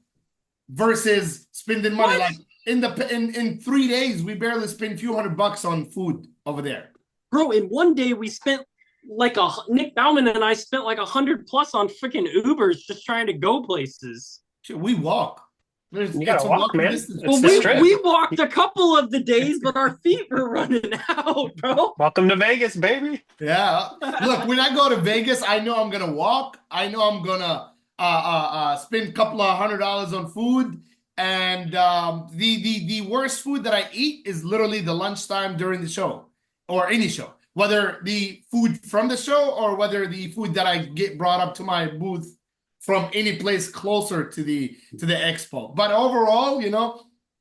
versus spending money. What? Like in 3 days, we barely spend a few $100 on food over there. Bro, in one day we spent Nick Bauman and I spent like 100+ on freaking Ubers just trying to go places. Shit, we walk. You It's gotta a walk, walking man. distance. It's Well, the we strip. we walked a couple of the days, but our feet were running out, bro. Welcome to Vegas, baby. Yeah. Look, when I go to Vegas, I know I'm gonna walk. I know I'm gonna spend a couple of $100 on food. And the worst food that I eat is literally the lunchtime during the show or any show, whether the food from the show or whether the food that I get brought up to my booth from any place closer to the expo. But overall,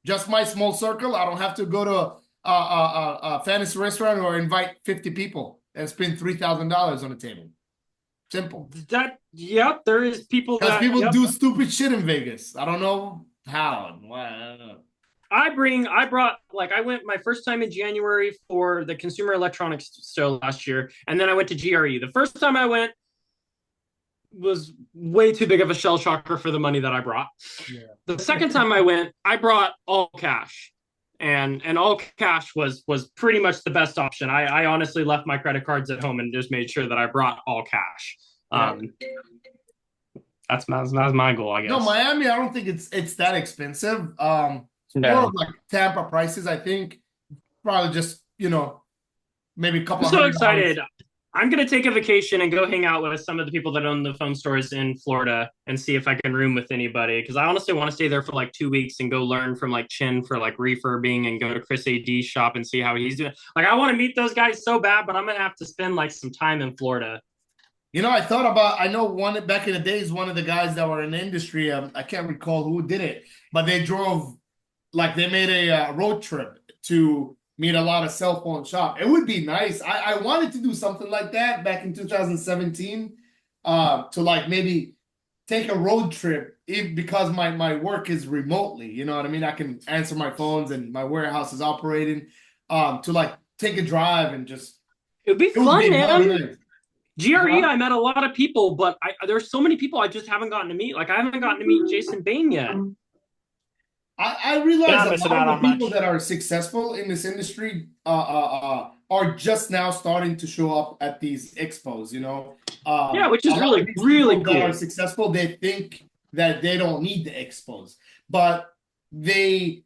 just my small circle. I don't have to go to a fancy restaurant or invite 50 people and spend $3,000 on a table. Simple. Yep, there is people Because that people yep. do stupid shit in Vegas. I don't know how and why. I don't know. I went my first time in January for the Consumer Electronics Show last year, and then I went to GRE. The first time I went was way too big of a shell shocker for the money that I brought. Yeah. The second time I went, I brought all cash. And all cash was pretty much the best option. I honestly left my credit cards at home and just made sure that I brought all cash. That's my goal, I guess. No, Miami, I don't think it's that expensive. It's No. more of like Tampa prices, I think. Probably just, maybe a couple I'm of so $100. excited. I'm going to take a vacation and go hang out with some of the people that own the phone stores in Florida and see if I can room with anybody. Because I honestly want to stay there for like 2 weeks and go learn from like Chin for like refurbing and go to Chris AD's shop and see how he's doing. Like, I want to meet those guys so bad, but I'm going to have to spend like some time in Florida. I know one back in the days, one of the guys that were in the industry, I can't recall who did it, but they made a road trip to meet a lot of cell phone shop. It would be nice. I wanted to do something like that back in 2017, to like maybe take a road trip because my work is remotely, you know what I mean? I can answer my phones and my warehouse is operating, to like take a drive and just, It would be it would fun, be man. nice. GRE, I met a lot of people, but there's so many people I just haven't gotten to meet. Like I haven't gotten to meet Jason Bain yet. I You're realize not a missing lot out of on the people much. that are successful in this industry are just now starting to show up at these expos, you know. Yeah, which A is lot of really, these really people that are cool. successful, they think that they don't need the expos, but they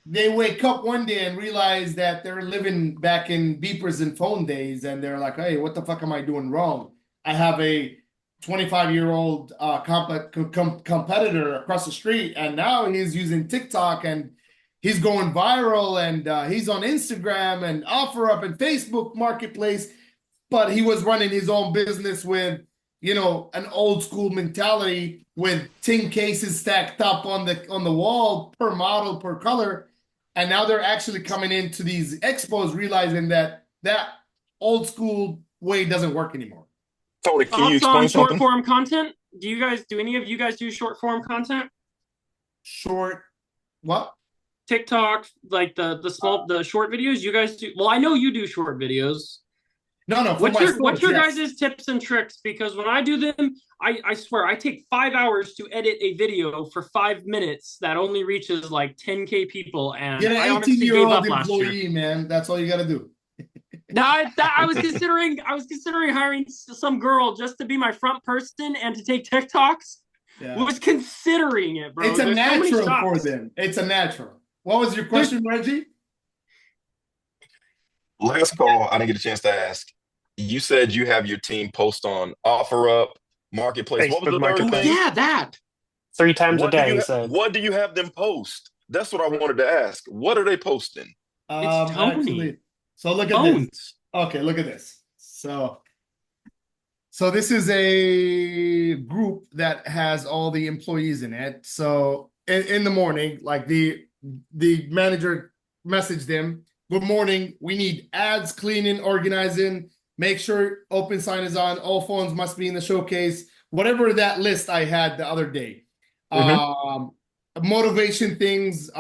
wake up one day and realize that they're living back in beepers and phone days, and they're like, hey, what the fuck am I doing wrong? I have a 25-year-old competitor across the street, and now he's using TikTok and he's going viral, and he's on Instagram and OfferUp and Facebook Marketplace, but he was running his own business with, you know, an old school mentality with tin cases stacked up on the wall per model per color, and now they're actually coming into these expos realizing that that old school way doesn't work anymore. Tony, can you Thoughts on explain short something? form content? Do any of you guys do short form content? Short what? TikTok, like the short videos. You guys do? Well, I know you do short videos. No, for What's my your stores, yes. guys' tips and tricks? Because when I do them, I swear I take 5 hours to edit a video for 5 minutes that only reaches like 10K people, and Get I an honestly gave 18-year-old up last year. employee, man. That's all you got to do. Now I was considering hiring some girl just to be my front person and to take TikToks. Yeah. Was considering it, bro. It's a There's so many natural for shops. them. It's a natural. What was your question, Reggie? Last call, I didn't get a chance to ask. You said you have your team post on OfferUp, Marketplace. What was Facebook the third Marketplace. thing? Yeah, that. 3 times a What do day, you he said. what do you have them post? That's what I wanted to ask. What are they posting? It's Tony. Actually, so look at Phones. this. Okay, look at this. So this is a group that has all the employees in it. So in the morning, like the manager messaged them, good morning, we need ads, cleaning, organizing, make sure open sign is on, all phones must be in the showcase, whatever that list I had the other day. Motivation things,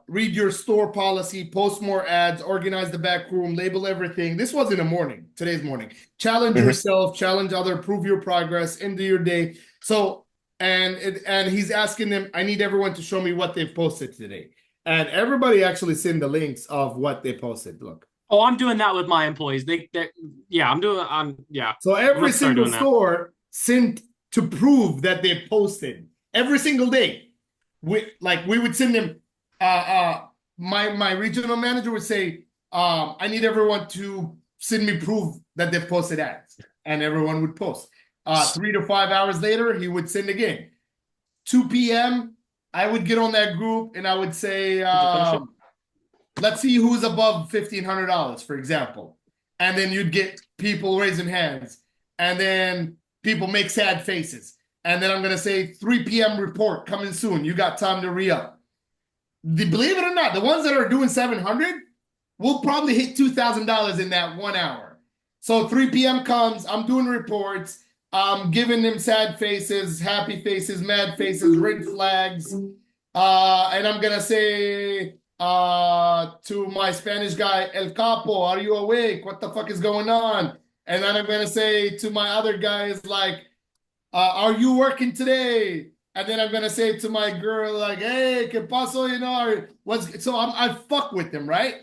read your store policy, post more ads, organize the back room, label everything. This was in the morning, today's morning. Challenge yourself, challenge other, prove your progress, end of your day. So, and he's asking them, I need everyone to show me what they've posted today. And everybody actually send the links of what they posted. Look. Oh, I'm doing that with my employees. Yeah. So every single store sent to prove that they posted every single day. We would send them. My regional manager would say, I need everyone to send me proof that they've posted ads, and everyone would post. 3 to 5 hours later, he would send again. 2 p.m., I would get on that group and I would say, let's see who's above $1,500, for example. And then you'd get people raising hands, and then people make sad faces. And then I'm going to say 3 p.m. report coming soon. You got time to re-up. Believe it or not, the ones that are doing 700 will probably hit $2,000 in that 1 hour. So 3 p.m. comes, I'm doing reports, I'm giving them sad faces, happy faces, mad faces, red flags. And I'm going to say to my Spanish guy, El Capo, are you awake? What the fuck is going on? And then I'm going to say to my other guys, like, are you working today? And then I'm gonna say to my girl, like, hey, que paso, you know, I fuck with them, right?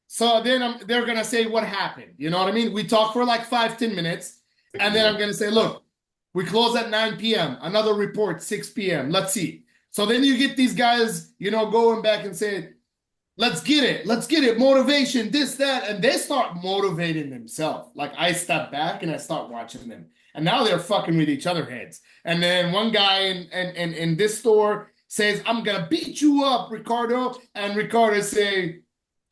So then they're gonna say what happened. You know what I mean? We talk for like 5-10 minutes, and then I'm gonna say, look, we close at 9 p.m. Another report 6 p.m. Let's see. So then you get these guys, you know, going back and saying, let's get it, motivation, this, that, and they start motivating themselves. Like I step back and I start watching them. And now they're fucking with each other's heads. And then one guy in this store says, I'm going to beat you up, Ricardo. And Ricardo say,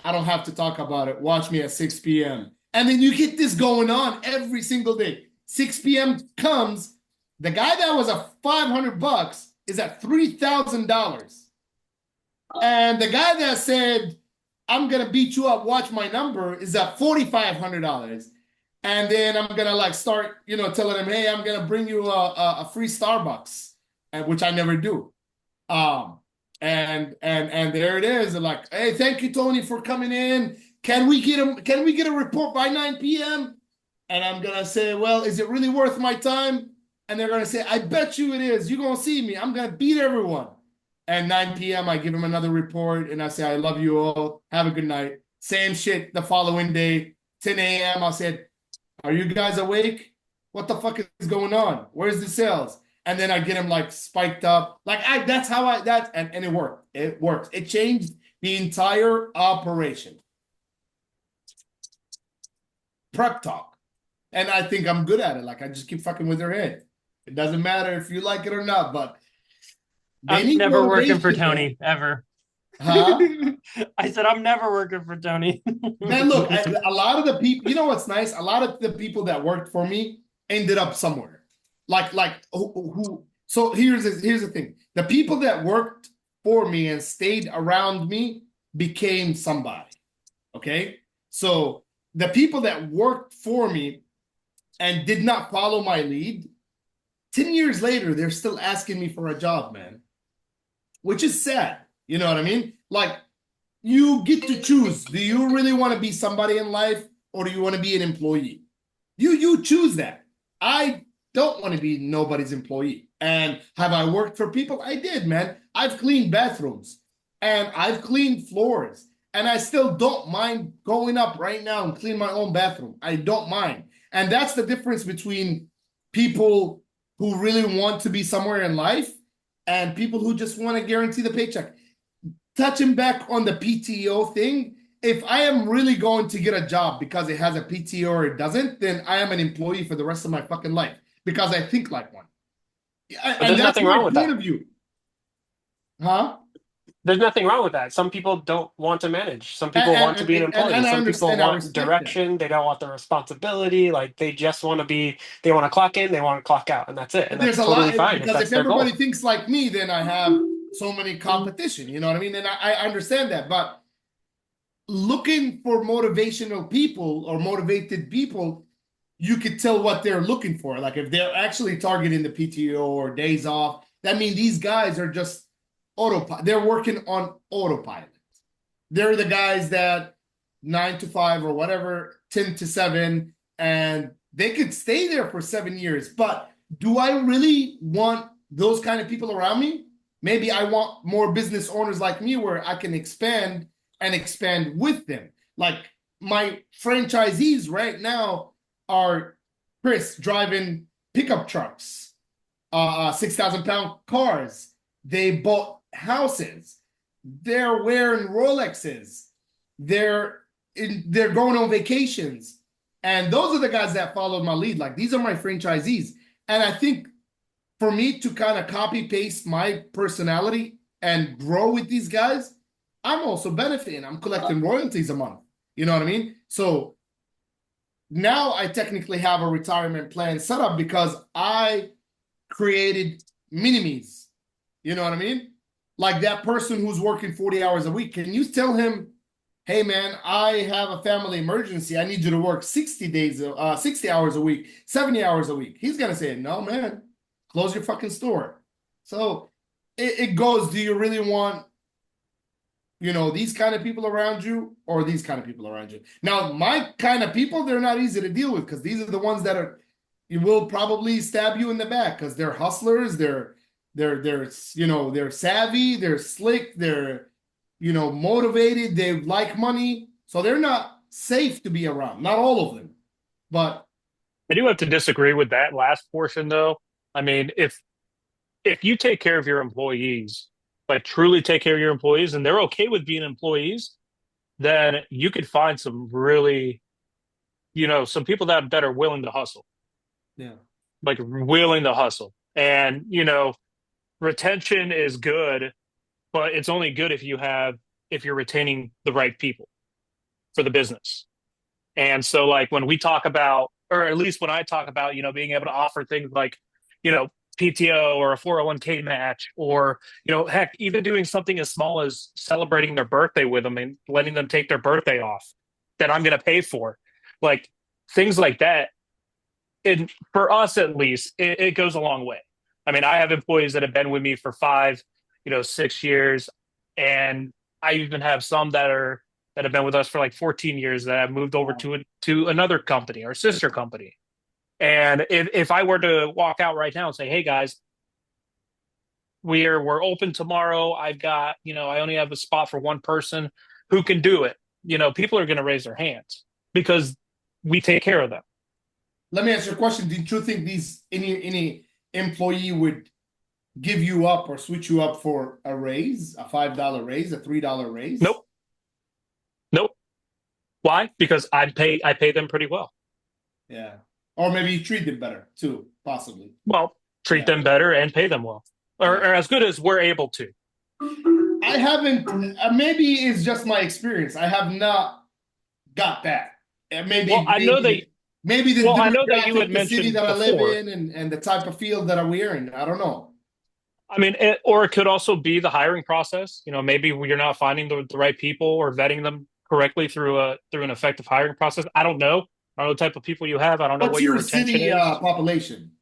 I don't have to talk about it. Watch me at 6 p.m. And then you get this going on every single day. 6 p.m. comes. The guy that was a $500 is at $3,000. And the guy that said, I'm going to beat you up, watch my number, is at $4,500. And then I'm going to like start, you know, telling him, hey, I'm going to bring you a free Starbucks, which I never do. And there it is. They're like, hey, thank you, Tony, for coming in. Can we get a report by 9 p.m.? And I'm gonna say, well, is it really worth my time? And they're gonna say, I bet you it is. You're gonna see me. I'm gonna beat everyone. And 9 p.m., I give them another report and I say, I love you all. Have a good night. Same shit the following day, 10 a.m. I said, are you guys awake? What the fuck is going on? Where's the sales? And then I get them like spiked up. That's how and it worked. It works. It changed the entire operation. Prep talk. And I think I'm good at it. Like I just keep fucking with their head. It doesn't matter if you like it or not, but they I'm need never working for motivation, Tony man. ever. Huh? I said I'm never working for Tony. Man, look, a lot of the people, you know what's nice? A lot of the people that worked for me ended up somewhere. So here's the thing. The people that worked for me and stayed around me became somebody. Okay? So the people that worked for me and did not follow my lead, 10 years later, they're still asking me for a job, man. Which is sad. You know what I mean? Like, you get to choose. Do you really want to be somebody in life or do you want to be an employee? You choose that. I don't want to be nobody's employee. And have I worked for people? I did, man. I've cleaned bathrooms and I've cleaned floors. And I still don't mind going up right now and clean my own bathroom. I don't mind. And that's the difference between people who really want to be somewhere in life and people who just want to guarantee the paycheck. Touching back on the PTO thing, if I am really going to get a job because it has a PTO or it doesn't, then I am an employee for the rest of my fucking life because I think like one. But And there's that's nothing my wrong with point that. of view. Huh? There's nothing wrong with that. Some people don't want to manage. Some people want to be an employee. And I Some people understand, I want respect that. direction. They don't want the responsibility. Like they just want to be, they want to clock in, they want to clock out, and that's it. And There's that's a totally lot fine if because that's if their goal. everybody thinks like me, then I have so many competition. You know what I mean? And I understand that, but looking for motivational people or motivated people, you could tell what they're looking for. Like if they're actually targeting the PTO or days off, that means these guys are just autopilot. They're working on autopilot. They're the guys that 9 to 5 or whatever, 10 to 7, and they could stay there for 7 years. But do I really want those kind of people around me? Maybe I want more business owners like me where I can expand and expand with them. Like my franchisees right now are Chris driving pickup trucks, 6,000 pound cars. They bought houses. They're wearing Rolexes. They're going on vacations. And those are the guys that followed my lead. Like these are my franchisees. And I think for me to kind of copy paste my personality and grow with these guys, I'm also benefiting. I'm collecting royalties a month. You know what I mean? So now I technically have a retirement plan set up because I created mini-me's. You know what I mean? Like that person who's working 40 hours a week. Can you tell him, hey man, I have a family emergency. I need you to work 60 hours a week, 70 hours a week. He's gonna say, no, man, close your fucking store. So it goes, do you really want, these kind of people around you or these kind of people around you? Now, my kind of people, they're not easy to deal with because these are the ones that you will probably stab you in the back because they're hustlers, they're savvy, they're slick, they're motivated, they like money, so they're not safe to be around. Not all of them, but I do have to disagree with that last portion, though. I mean, if you take care of your employees, like truly take care of your employees, and they're okay with being employees, then you could find some really, some people that are willing to hustle, yeah, like willing to hustle. And, retention is good, but it's only good if you're retaining the right people for the business. And so like when we talk about, or at least when I talk about, being able to offer things like, PTO or a 401k match, or, heck, even doing something as small as celebrating their birthday with them and letting them take their birthday off that I'm going to pay for, like things like that. And for us, at least, it goes a long way. I mean, I have employees that have been with me for 5, 6 years, and I even have some that have been with us for like 14 years that have moved over to to another company or sister company. And if I were to walk out right now and say, hey guys, we're open tomorrow. I've got, I only have a spot for one person who can do it. People are going to raise their hands because we take care of them. Let me ask you a question. Did you think any employee would give you up or switch you up for a raise, a $5 raise, a $3 raise? Nope. Why? Because I pay them pretty well. Yeah. Or maybe you treat them better too, possibly. Well, treat them better and pay them well. Or as good as we're able to. I haven't, maybe it's just my experience. I have not got that. Maybe, well, I know that. Maybe the I know that you had the city mentioned that before. I live in and the type of field that we're in. I don't know. I mean, or it could also be the hiring process. Maybe you're not finding the right people or vetting them correctly through an effective hiring process. I don't know. I don't know the type of people you have. I don't know what your retention city, is. Population?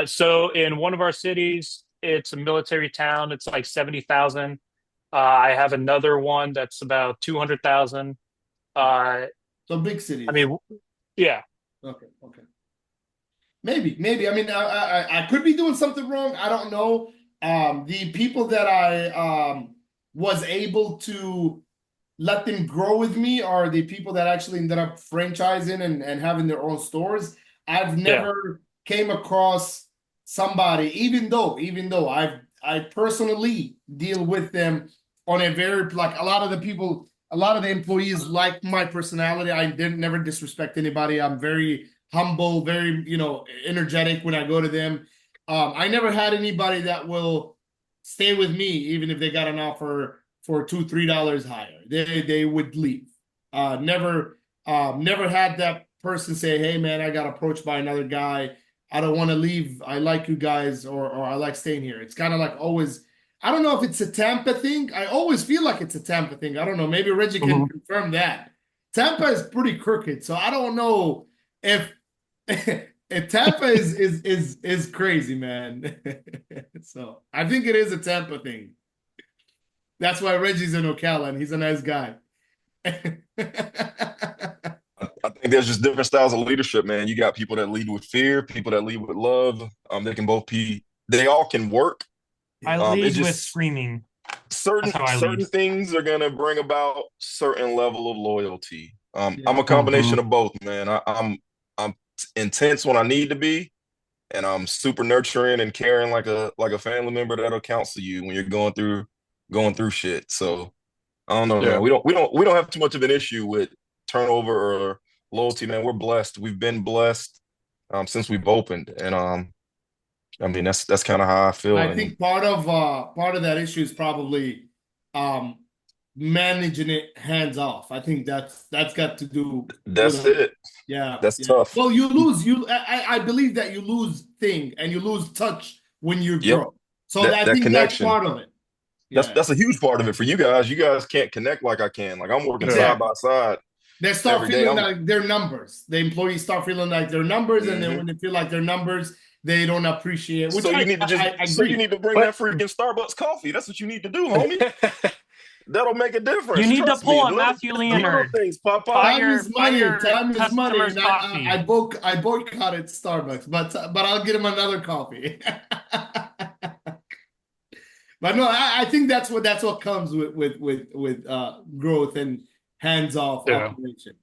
So in one of our cities, it's a military town. It's like 70,000. I have another one that's about 200,000. So big cities. I mean, yeah. Okay. Maybe. I mean, I could be doing something wrong. I don't know. The people that I was able to let them grow with me are the people that actually ended up franchising and having their own stores. I've never came across somebody, even though I personally deal with them on a very, like, a lot of the employees like my personality. I didn't never disrespect anybody. I'm very humble, very, energetic when I go to them. I never had anybody that will stay with me, even if they got an offer for $2-3 higher. They would leave. Never had that person say, hey man, I got approached by another guy. I don't want to leave. I like you guys, or I like staying here. It's kind of like always, I don't know if it's a Tampa thing. I always feel like it's a Tampa thing. I don't know. Maybe Reggie can confirm that. Tampa is pretty crooked, so I don't know if Tampa is crazy, man. So I think it is a Tampa thing. That's why Reggie's in Ocala, and he's a nice guy. I think there's just different styles of leadership, man. You got people that lead with fear, people that lead with love. They all can work. I lead with screaming. Certain things are gonna bring about certain level of loyalty. I'm a combination of both, man. I'm intense when I need to be, and I'm super nurturing and caring like a family member that'll counsel you when you're going through shit. So I don't know, man. We don't have too much of an issue with turnover or loyalty, man. We're blessed. We've been blessed since we've opened, and I mean that's kind of how I feel. I think part of that issue is probably managing it hands off. I think that's got to do. That's it. Yeah, that's tough. Well, you lose. I believe that you lose thing and you lose touch when you grow. So I think connection. That's part of it. That's a huge part of it for you guys. You guys can't connect like I can. Like I'm working side by side. They start feeling like their numbers. The employees start feeling like their numbers, and then when they feel like their numbers, they don't appreciate. So you need to bring that freaking Starbucks coffee. That's what you need to do, homie. That'll make a difference. You need to pull on Matthew Leonard. Time is money. Time is money. I boycotted Starbucks, but I'll get him another coffee. But no, I think that's what comes with growth and hands-off operation.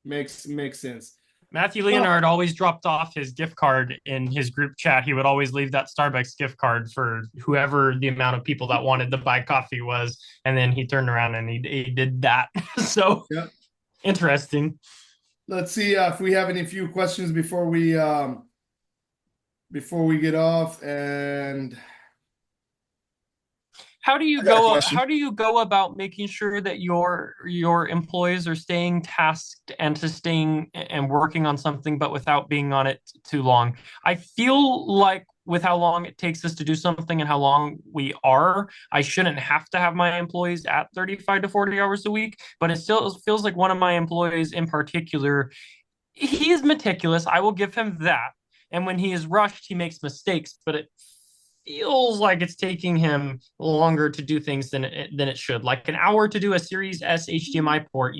Makes sense. Matthew Leonard always dropped off his gift card in his group chat. He would always leave that Starbucks gift card for whoever the amount of people that wanted to buy coffee was, and then he turned around and he did that. So interesting. Let's see if we have any few questions before we get off. And how do you go about making sure that your employees are staying tasked and staying and working on something, but without being on it too long? I feel like with how long it takes us to do something and how long we are, I shouldn't have to have my employees at 35 to 40 hours a week, but it still feels like one of my employees in particular, he is meticulous. I will give him that. And when he is rushed, he makes mistakes, but it feels like it's taking him longer to do things than it should. Like an hour to do a Series S HDMI port,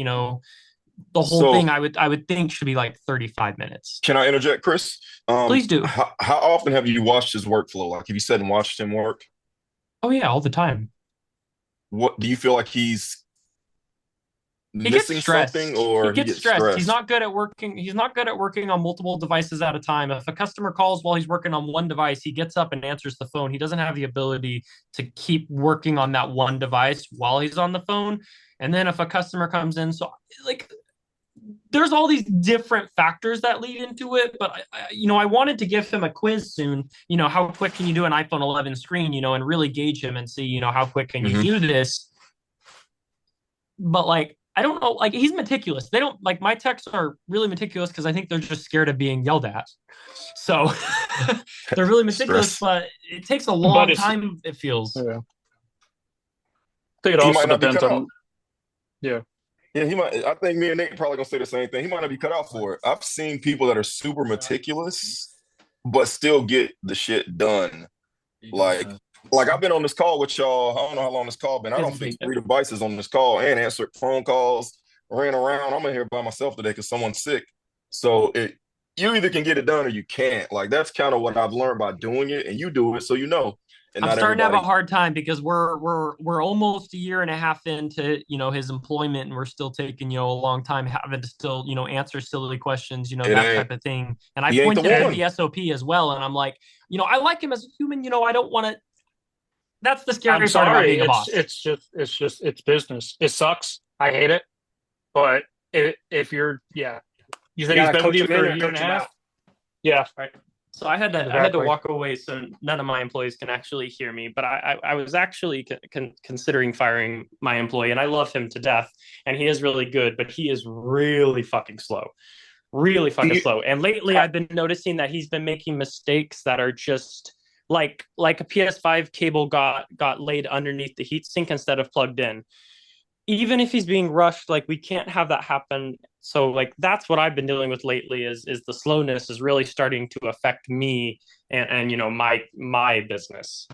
the whole thing So I would think should be like 35 minutes. can I interject, Chris? Please do. How often have you watched his workflow? Like, have you sat and watched him work? Oh yeah, all the time. What do you feel like he's He gets missing something stressed. He or he gets gets stressed. He's stressed? not good at working. He's not good at working on multiple devices at a time. If a customer calls while he's working on one device, he gets up and answers the phone. He doesn't have the ability to keep working on that one device while he's on the phone. And then if a customer comes in, so like there's all these different factors that lead into it. But I wanted to give him a quiz soon. How quick can you do an iPhone 11 screen? And really gauge him and see, how quick can you Hmm. do this? But like I don't know, like he's meticulous. They don't like my techs are really meticulous because I think they're just scared of being yelled at. So they're really meticulous, Stress. but it takes a But long it's time, it feels. yeah. I think it He also might not be depends cut out. on yeah. Yeah, he might. I think me and Nate probably gonna say the same thing. He might not be cut out for it. I've seen people that are super meticulous, but still get the shit done. Like, like I've been on this call with y'all. I don't know how long this call been. I don't fix three devices on this call and answer phone calls, ran around. I'm in here by myself today because someone's sick. So you either can get it done or you can't. Like that's kind of what I've learned by doing it, and you do it, so you know. And I'm not starting to have a everybody. hard time because we're almost a year and a half into his employment, and we're still taking a long time having to still answer silly questions, It that ain't. type of thing. And I He ain't the pointed out And one. the SOP as well, and I'm like, I like him as a human. I don't want to. That's the I'm scary part about sorry, being a boss. it's business. It sucks. I hate it. But if you're you You said he's gotta been with coach you him in for a or year and a coach him half? out. Yeah, Right. So I had to exactly. walk away so none of my employees can actually hear me. But I was actually considering firing my employee, and I love him to death, and he is really good, but he is really Do fucking you slow. And lately, uh, I've been noticing that he's been making mistakes that are just like a PS5 cable got laid underneath the heatsink instead of plugged in. Even if he's being rushed, like we can't have that happen. So like that's what I've been dealing with lately is the slowness is really starting to affect me and my business.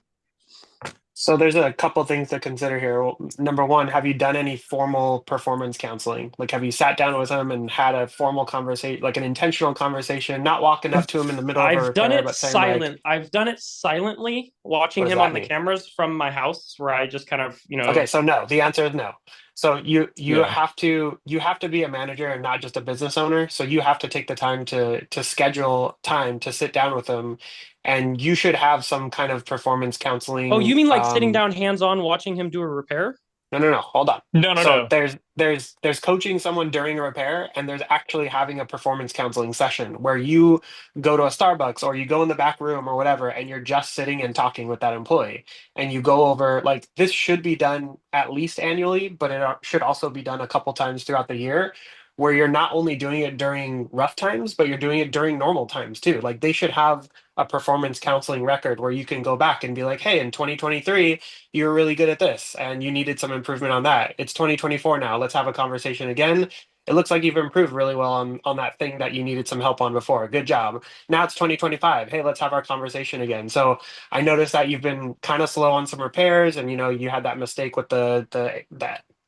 So there's a couple things to consider here. Well, number one, have you done any formal performance counseling? Like, have you sat down with him and had a formal conversation, like an intentional conversation, not walking up to him in the middle of a repair, but saying like, I've done it silently, what watching does him that on the mean? cameras from my house where I just kind of, Okay, so no. The answer is no. So Yeah. you have to be a manager and not just a business owner. So you have to take the time to schedule time to sit down with them, and you should have some kind of performance Oh, you counseling. mean like sitting down hands on watching him do a repair? No, no, no. Hold on. No, no, So no. there's coaching someone during a repair, and there's actually having a performance counseling session where you go to a Starbucks or you go in the back room or whatever, and you're just sitting and talking with that employee, and you go over like this should be done at least annually, but it should also be done a couple times throughout the year, where you're not only doing it during rough times, but you're doing it during normal times too. Like they should have a performance counseling record where you can go back and be like, hey, in 2023 you were really good at this and you needed some improvement on that. It's 2024 now. Let's have a conversation again. It looks like you've improved really well on that thing that you needed some help on before. Good job. Now it's 2025. Hey, let's have our conversation again. So I noticed that you've been kind of slow on some repairs, and you had that mistake with the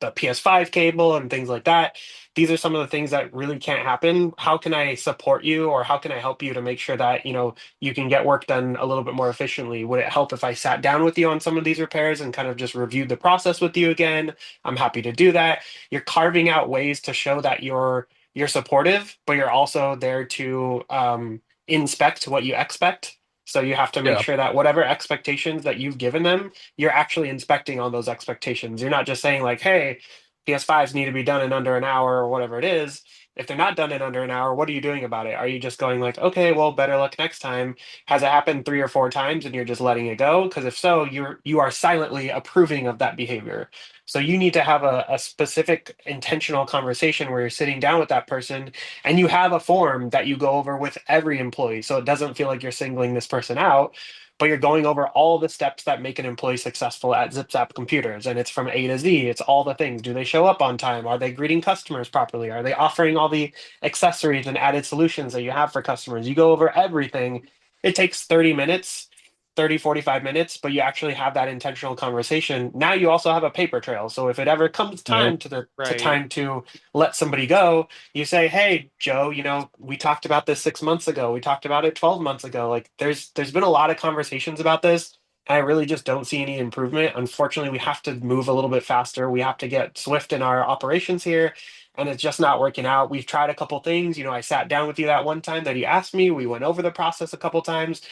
PS5 cable and things like that. These are some of the things that really can't happen. How can I support you, or how can I help you to make sure that you can get work done a little bit more efficiently? Would it help if I sat down with you on some of these repairs and kind of just reviewed the process with you again? I'm happy to do that. You're carving out ways to show that you're supportive, but you're also there to inspect what you expect. So you have to make Yeah. sure that whatever expectations that you've given them, you're actually inspecting on those expectations. You're not just saying like, "Hey, PS5s need to be done in under an hour," or whatever it is. If they're not done in under an hour, what are you doing about it? Are you just going like, okay, well, better luck next time? Has it happened 3 or 4 times and you're just letting it go? Because if so, you are silently approving of that behavior. So you need to have a specific intentional conversation where you're sitting down with that person and you have a form that you go over with every employee. So it doesn't feel like you're singling this person out, but you're going over all the steps that make an employee successful at ZipZap Computers. And it's from A to Z. It's all the things. Do they show up on time? Are they greeting customers properly? Are they offering all the accessories and added solutions that you have for customers? You go over everything. It takes 30 minutes. 30, 45 minutes, but you actually have that intentional conversation. Now you also have a paper trail. So if it ever comes time to Right. time to let somebody go, you say, "Hey, Joe, we talked about this 6 months ago. We talked about it 12 months ago. Like there's been a lot of conversations about this. And I really just don't see any improvement. Unfortunately, we have to move a little bit faster. We have to get swift in our operations here, and it's just not working out. We've tried a couple things. I sat down with you that one time that you asked me. We went over the process a couple times.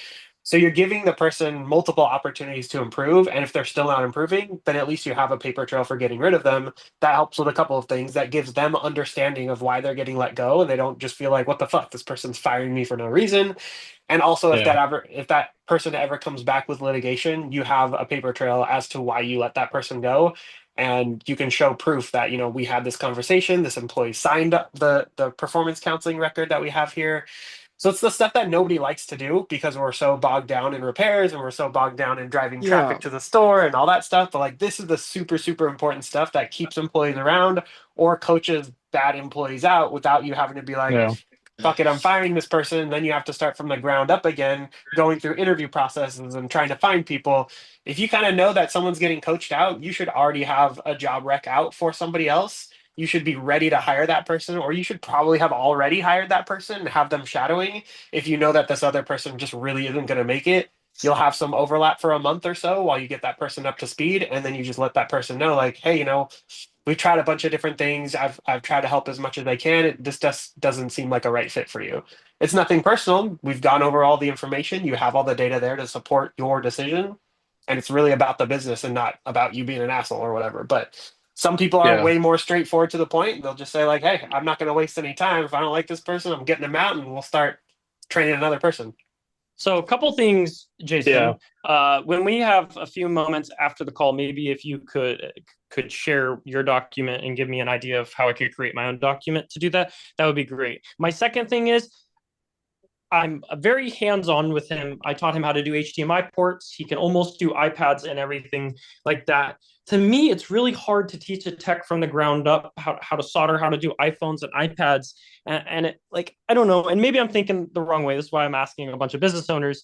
So you're giving the person multiple opportunities to improve. And if they're still not improving, then at least you have a paper trail for getting rid of them. That helps with a couple of things. That gives them understanding of why they're getting let go. And they don't just feel like, what the fuck, this person's firing me for no reason. And also Yeah. if that person ever comes back with litigation, you have a paper trail as to why you let that person go. And you can show proof that, we had this conversation, this employee signed up the performance counseling record that we have here. So it's the stuff that nobody likes to do because we're so bogged down in repairs and we're so bogged down in driving Yeah. traffic to the store and all that stuff. But like this is the super, super important stuff that keeps employees around or coaches bad employees out without you having to be like, Yeah. fuck it, I'm firing this person. Then you have to start from the ground up again, going through interview processes and trying to find people. If you kind of know that someone's getting coached out, you should already have a job rec out for somebody else. You should be ready to hire that person, or you should probably have already hired that person and have them shadowing. If you know that this other person just really isn't going to make it, you'll have some overlap for a month or so while you get that person up to speed. And then you just let that person know, like, hey, we've tried a bunch of different things. I've tried to help as much as I can. This just doesn't seem like a right fit for you. It's nothing personal. We've gone over all the information. You have all the data there to support your decision. And it's really about the business and not about you being an asshole or whatever. But some people are Yeah. way more straightforward to the point. They'll just say, like, hey, I'm not going to waste any time. If I don't like this person, I'm getting them out and we'll start training another person. So a couple things, Yeah. Jason. When we have a few moments after the call, maybe if you could share your document and give me an idea of how I could create my own document to do that, that would be great. My second thing is I'm very hands-on with him. I taught him how to do HDMI ports. He can almost do iPads and everything like that. To me, it's really hard to teach a tech from the ground up how to solder, how to do iPhones and iPads. And it, like, I don't know. And maybe I'm thinking the wrong way. This is why I'm asking a bunch of business owners.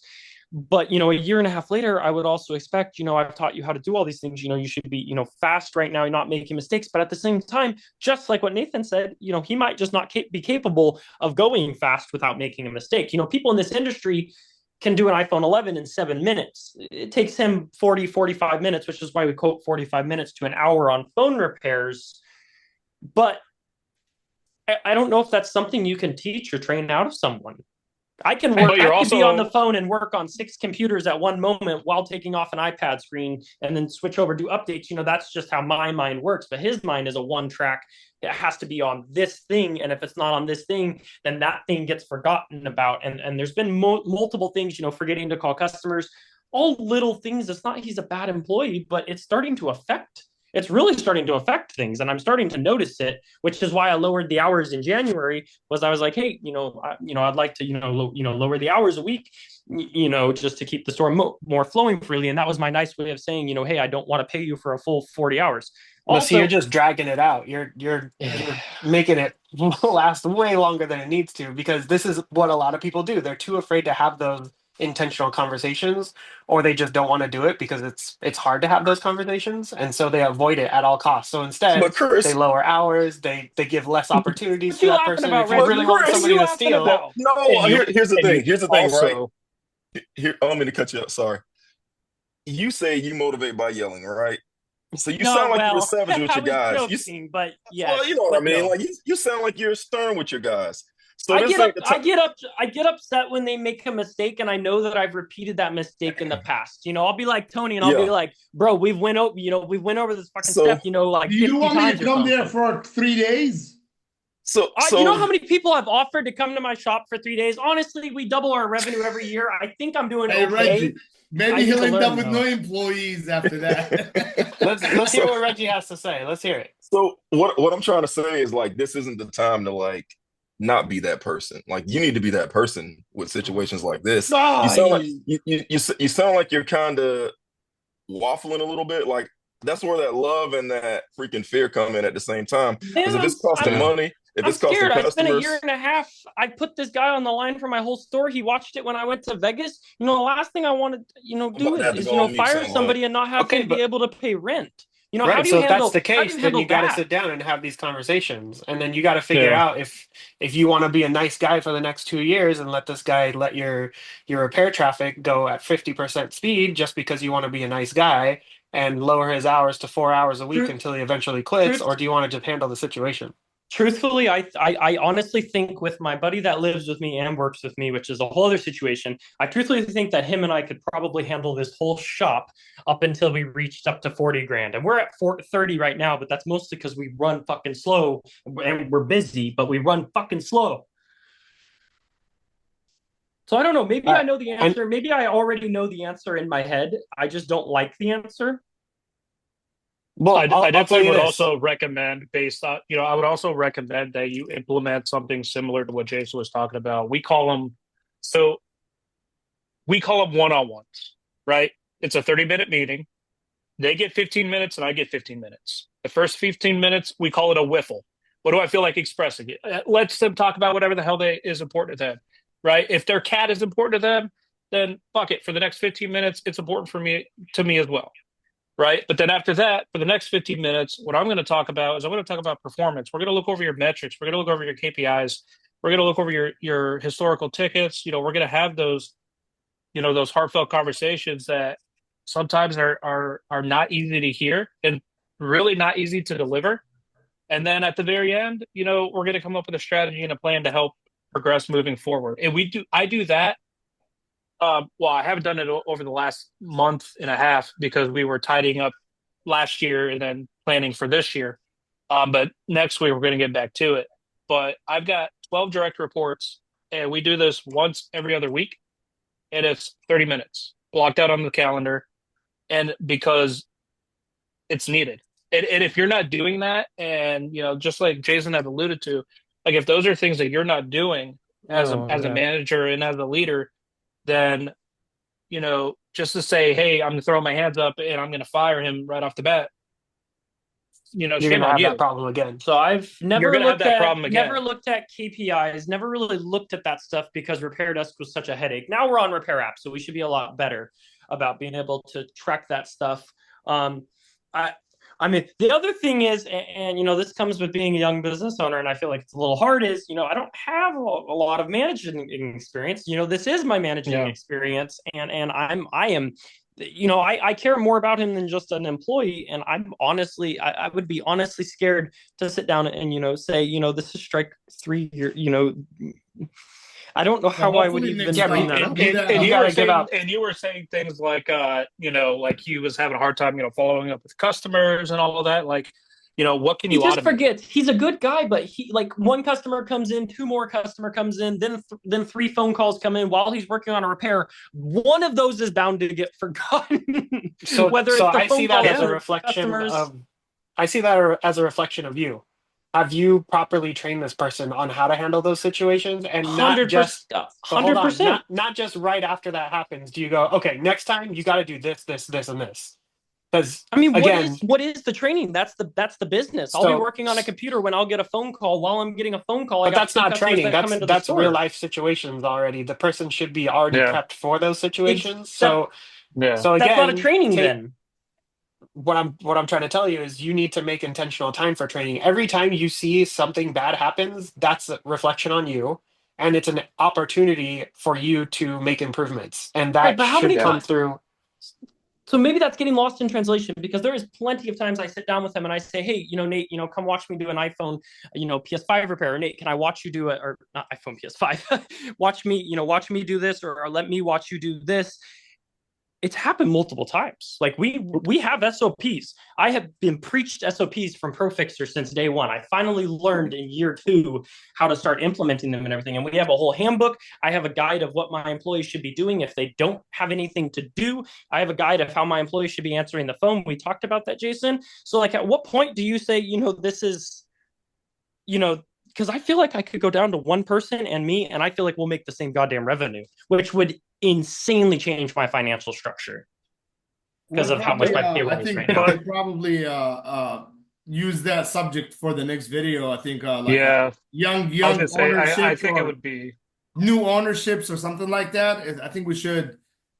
But, a year and a half later, I would also expect, I've taught you how to do all these things. You should be, fast right now, not making mistakes. But at the same time, just like what Nathan said, he might just not be capable of going fast without making a mistake. People in this industry can do an iPhone 11 in 7 minutes. It takes him 40, 45 minutes, which is why we quote 45 minutes to an hour on phone repairs. But I don't know if that's something you can teach or train out of someone. I can work. But you're I could be on the also phone and work on 6 computers at one moment while taking off an iPad screen, and then switch over, do updates. That's just how my mind works. But his mind is a one track. It has to be on this thing, and if it's not on this thing, then that thing gets forgotten about. And there's been multiple things. Forgetting to call customers, all little things. It's not he's a bad employee, but it's starting to affect. It's really starting to affect things, and I'm starting to notice it, which is why I lowered the hours in January. Was I was like, hey, I'd like to, lower the hours a week, just to keep the store more flowing freely. And that was my nice way of saying, hey, I don't want to pay you for a full 40 hours. Well, see, you're Also, just dragging it out. You're making it last way longer than it needs to because this is what a lot of people do. They're too afraid to have those intentional conversations, or they just don't want to do it because it's hard to have those conversations, and so they avoid it at all costs. So instead, But they Chris, lower hours. They give less opportunities what to you that laughing person. about, If you but really Reggie? want What are Chris, somebody you to laughing steal, about? no, and you here's the and you thing. Here's the thing, right? also Here, I don't mean to cut you up. Sorry. You say you motivate by yelling, right? So you sound No, like you're a well, savage with I your was guys. joking, but Well, you yes, know what I but mean. no. Like you sound like you're stern with your guys. So this ain't the time. I get upset when they make a mistake, and I know that I've repeated that mistake in the past. I'll be like Tony, and I'll be Yeah. like, bro, we went over this fucking So step, like Do you 50 want me to times or come there something. for 3 days? so You know so how many people I've offered to come to my shop for 3 days? Honestly, we double our revenue every year. I think I'm doing Hey, okay. Reggie, I maybe need he'll to end up learn with no though. employees after that. let's hear so what Reggie has to say. Let's hear it. so what I'm trying to say is like this isn't the time to like not be that person. Like you need to be that person with situations like this. You sound like Ay. you sound like you're kind of waffling a little bit. Like that's where that love and that freaking fear come in at the same time. Because if Man, it's costing I'm yeah. money, If I'm it's costing scared. I spent a year customers, and a half. I put this guy on the line for my whole store. He watched it when I went to Vegas. The last thing I want to, I'm do about to have to is go on mute fire somewhat. somebody and not have Okay, him be but able to pay rent. How right. do you So if that's handle the case, then you got to that? sit down and have these conversations, and then you got to figure Yeah. out if you want to be a nice guy for the next 2 years and let this guy let your repair traffic go at 50% speed just because you want to be a nice guy and lower his hours to 4 hours a week Truth, until he eventually quits, truth, or do you want to just handle the situation? truthfully, I honestly think with my buddy that lives with me and works with me, which is a whole other situation, I truthfully think that him and I could probably handle this whole shop up until we reached up to 40 grand. And we're at 30 right now, but that's mostly because we run fucking slow and we're busy, but we run fucking slow. So I don't know. Maybe I know the And answer. Maybe I already know the answer in my head. I just don't like the answer. well, I I'll tell definitely you would this. also recommend based on, I would also recommend that you implement something similar to what Jason was talking about. So we call them one-on-ones, right? It's a 30-minute meeting. They get 15 minutes and I get 15 minutes. The first 15 minutes, we call it a whiffle. What do I feel like expressing it? Lets them talk about whatever the hell is important to them, right? If their cat is important to them, then fuck it. For the next 15 minutes, it's important to me as well, right? But then after that, for the next 15 minutes, what I'm going to talk about is I'm going to talk about performance. We're going to look over your metrics. We're going to look over your KPIs. We're going to look over your historical tickets. We're going to have those heartfelt conversations that sometimes are not easy to hear and really not easy to deliver. And then at the very end, we're going to come up with a strategy and a plan to help progress moving forward. And I do that. Well, I haven't done it over the last month and a half because we were tidying up last year and then planning for this year. But next week we're going to get back to it. But I've got 12 direct reports, and we do this once every other week, and it's 30 minutes blocked out on the calendar, and because it's needed. And if you're not doing that, and just like Jason had alluded to, like if those are things that you're not doing as a Oh, as a yeah. manager and as a leader, then just to say, hey, I'm going to throw my hands up and I'm going to fire him right off the bat, You're shame gonna on have that you. problem again. So I've You're never going to have looked that at problem again. KPIs, never really looked at that stuff because Repair Desk was such a headache. Now we're on Repair App, so we should be a lot better about being able to track that stuff. I I mean, the other thing is, this comes with being a young business owner, and I feel like it's a little hard. Is I don't have a lot of managing experience. This is my managing Yeah. experience, and I am I care more about him than just an employee. And I'm honestly, I would be honestly scared to sit down and, say, this is strike three. I don't know Well, how I would hopefully even next Yeah, but bring you, that we'll up. do that. And you you got were to give saying, out. things like he was having a hard time, following up with customers and all of that. Like, what can He you just automate? forgets he's a good guy, but he like one customer comes in, two more customer comes in, then three phone calls come in while he's working on a repair. One of those is bound to get forgotten. So, Whether so it's the I see phone that calls as a to reflection customers. of. I see that as a reflection of you. Have you properly trained this person on how to handle those situations, and not 100%, just? So hold on, 100%. not just right after that happens. Do you go, okay, next time you got to do this, this, this, and this? Because I mean, again, what is the training? That's the business. I'll be so working on a computer when I'll get a phone call. While I'm getting a phone call, I but got that's two not customers training. that come into the That's real store. life situations already. The person should be already Yeah. prepped for those situations. Except Yeah. So that's not a again, training take then. what I'm trying to tell you is you need to make intentional time for training. Every time you see something bad happens, that's a reflection on you, and it's an opportunity for you to make improvements, and Right, that but how should many Yeah. come times? through. So maybe that's getting lost in translation because there is plenty of times I sit down with them and I say, hey, Nate, come watch me do an iPhone, PS5 repair. Or, Nate, can I watch you do it? Or not iPhone, PS5. watch me do this, or let me watch you do this. It's happened multiple times. Like we have SOPs. I have been preached SOPs from ProFixer since day one. I finally learned in year 2 how to start implementing them and everything. And we have a whole handbook. I have a guide of what my employees should be doing if they don't have anything to do. I have a guide of how my employees should be answering the phone. We talked about that, Jason. So like at what point do you say, this is, because I feel like I could go down to one person and me, and I feel like we'll make the same goddamn revenue, which would insanely change my financial structure because We'll of how much probably, my I payroll is think right now. we'll probably use that subject for the next video. I think like Yeah, young I was gonna say I ownerships think it or would be. new ownerships or something like that. I think we should.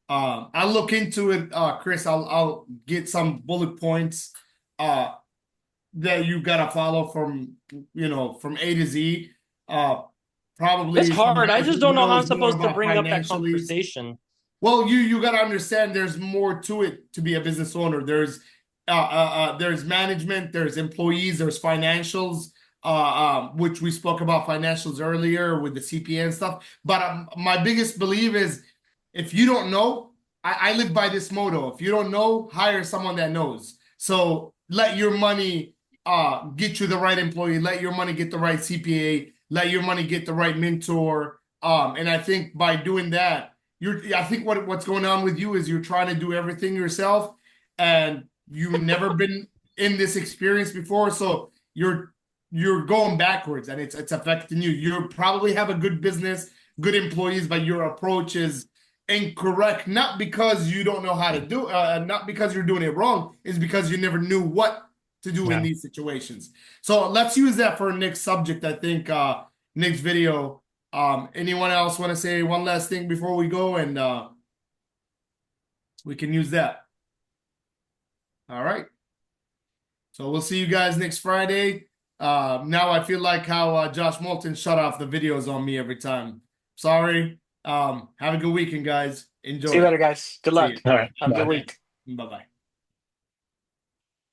I'll look into it, Chris. I'll get some bullet points that you gotta follow from from A to Z. Uh, It's Probably someone hard. I else just who don't know how I'm knows more supposed to about bring up that financially. conversation. Well, you got to understand there's more to it to be a business owner. There's management, there's employees, there's financials, which we spoke about financials earlier with the CPA and stuff. But my biggest belief is if you don't know, I live by this motto. If you don't know, hire someone that knows. So let your money get you the right employee, let your money get the right CPA, let your money get the right mentor. And I think by doing that, I think what's going on with you is you're trying to do everything yourself and you've never been in this experience before, so you're going backwards and it's affecting you. You probably have a good business, good employees, but your approach is incorrect, not because you don't know how to do not because you're doing it wrong, is because you never knew what to do in Yeah. these situations. So let's use that for next subject. I think next video. Anyone else want to say one last thing before we go, and we can use that. All right. So we'll see you guys next Friday. Now I feel like how Josh Moulton shut off the videos on me every time. Sorry. Have a good weekend, guys. Enjoy. See you later, guys. Good See luck. you. All right. Have a Bye. good week. Bye-bye.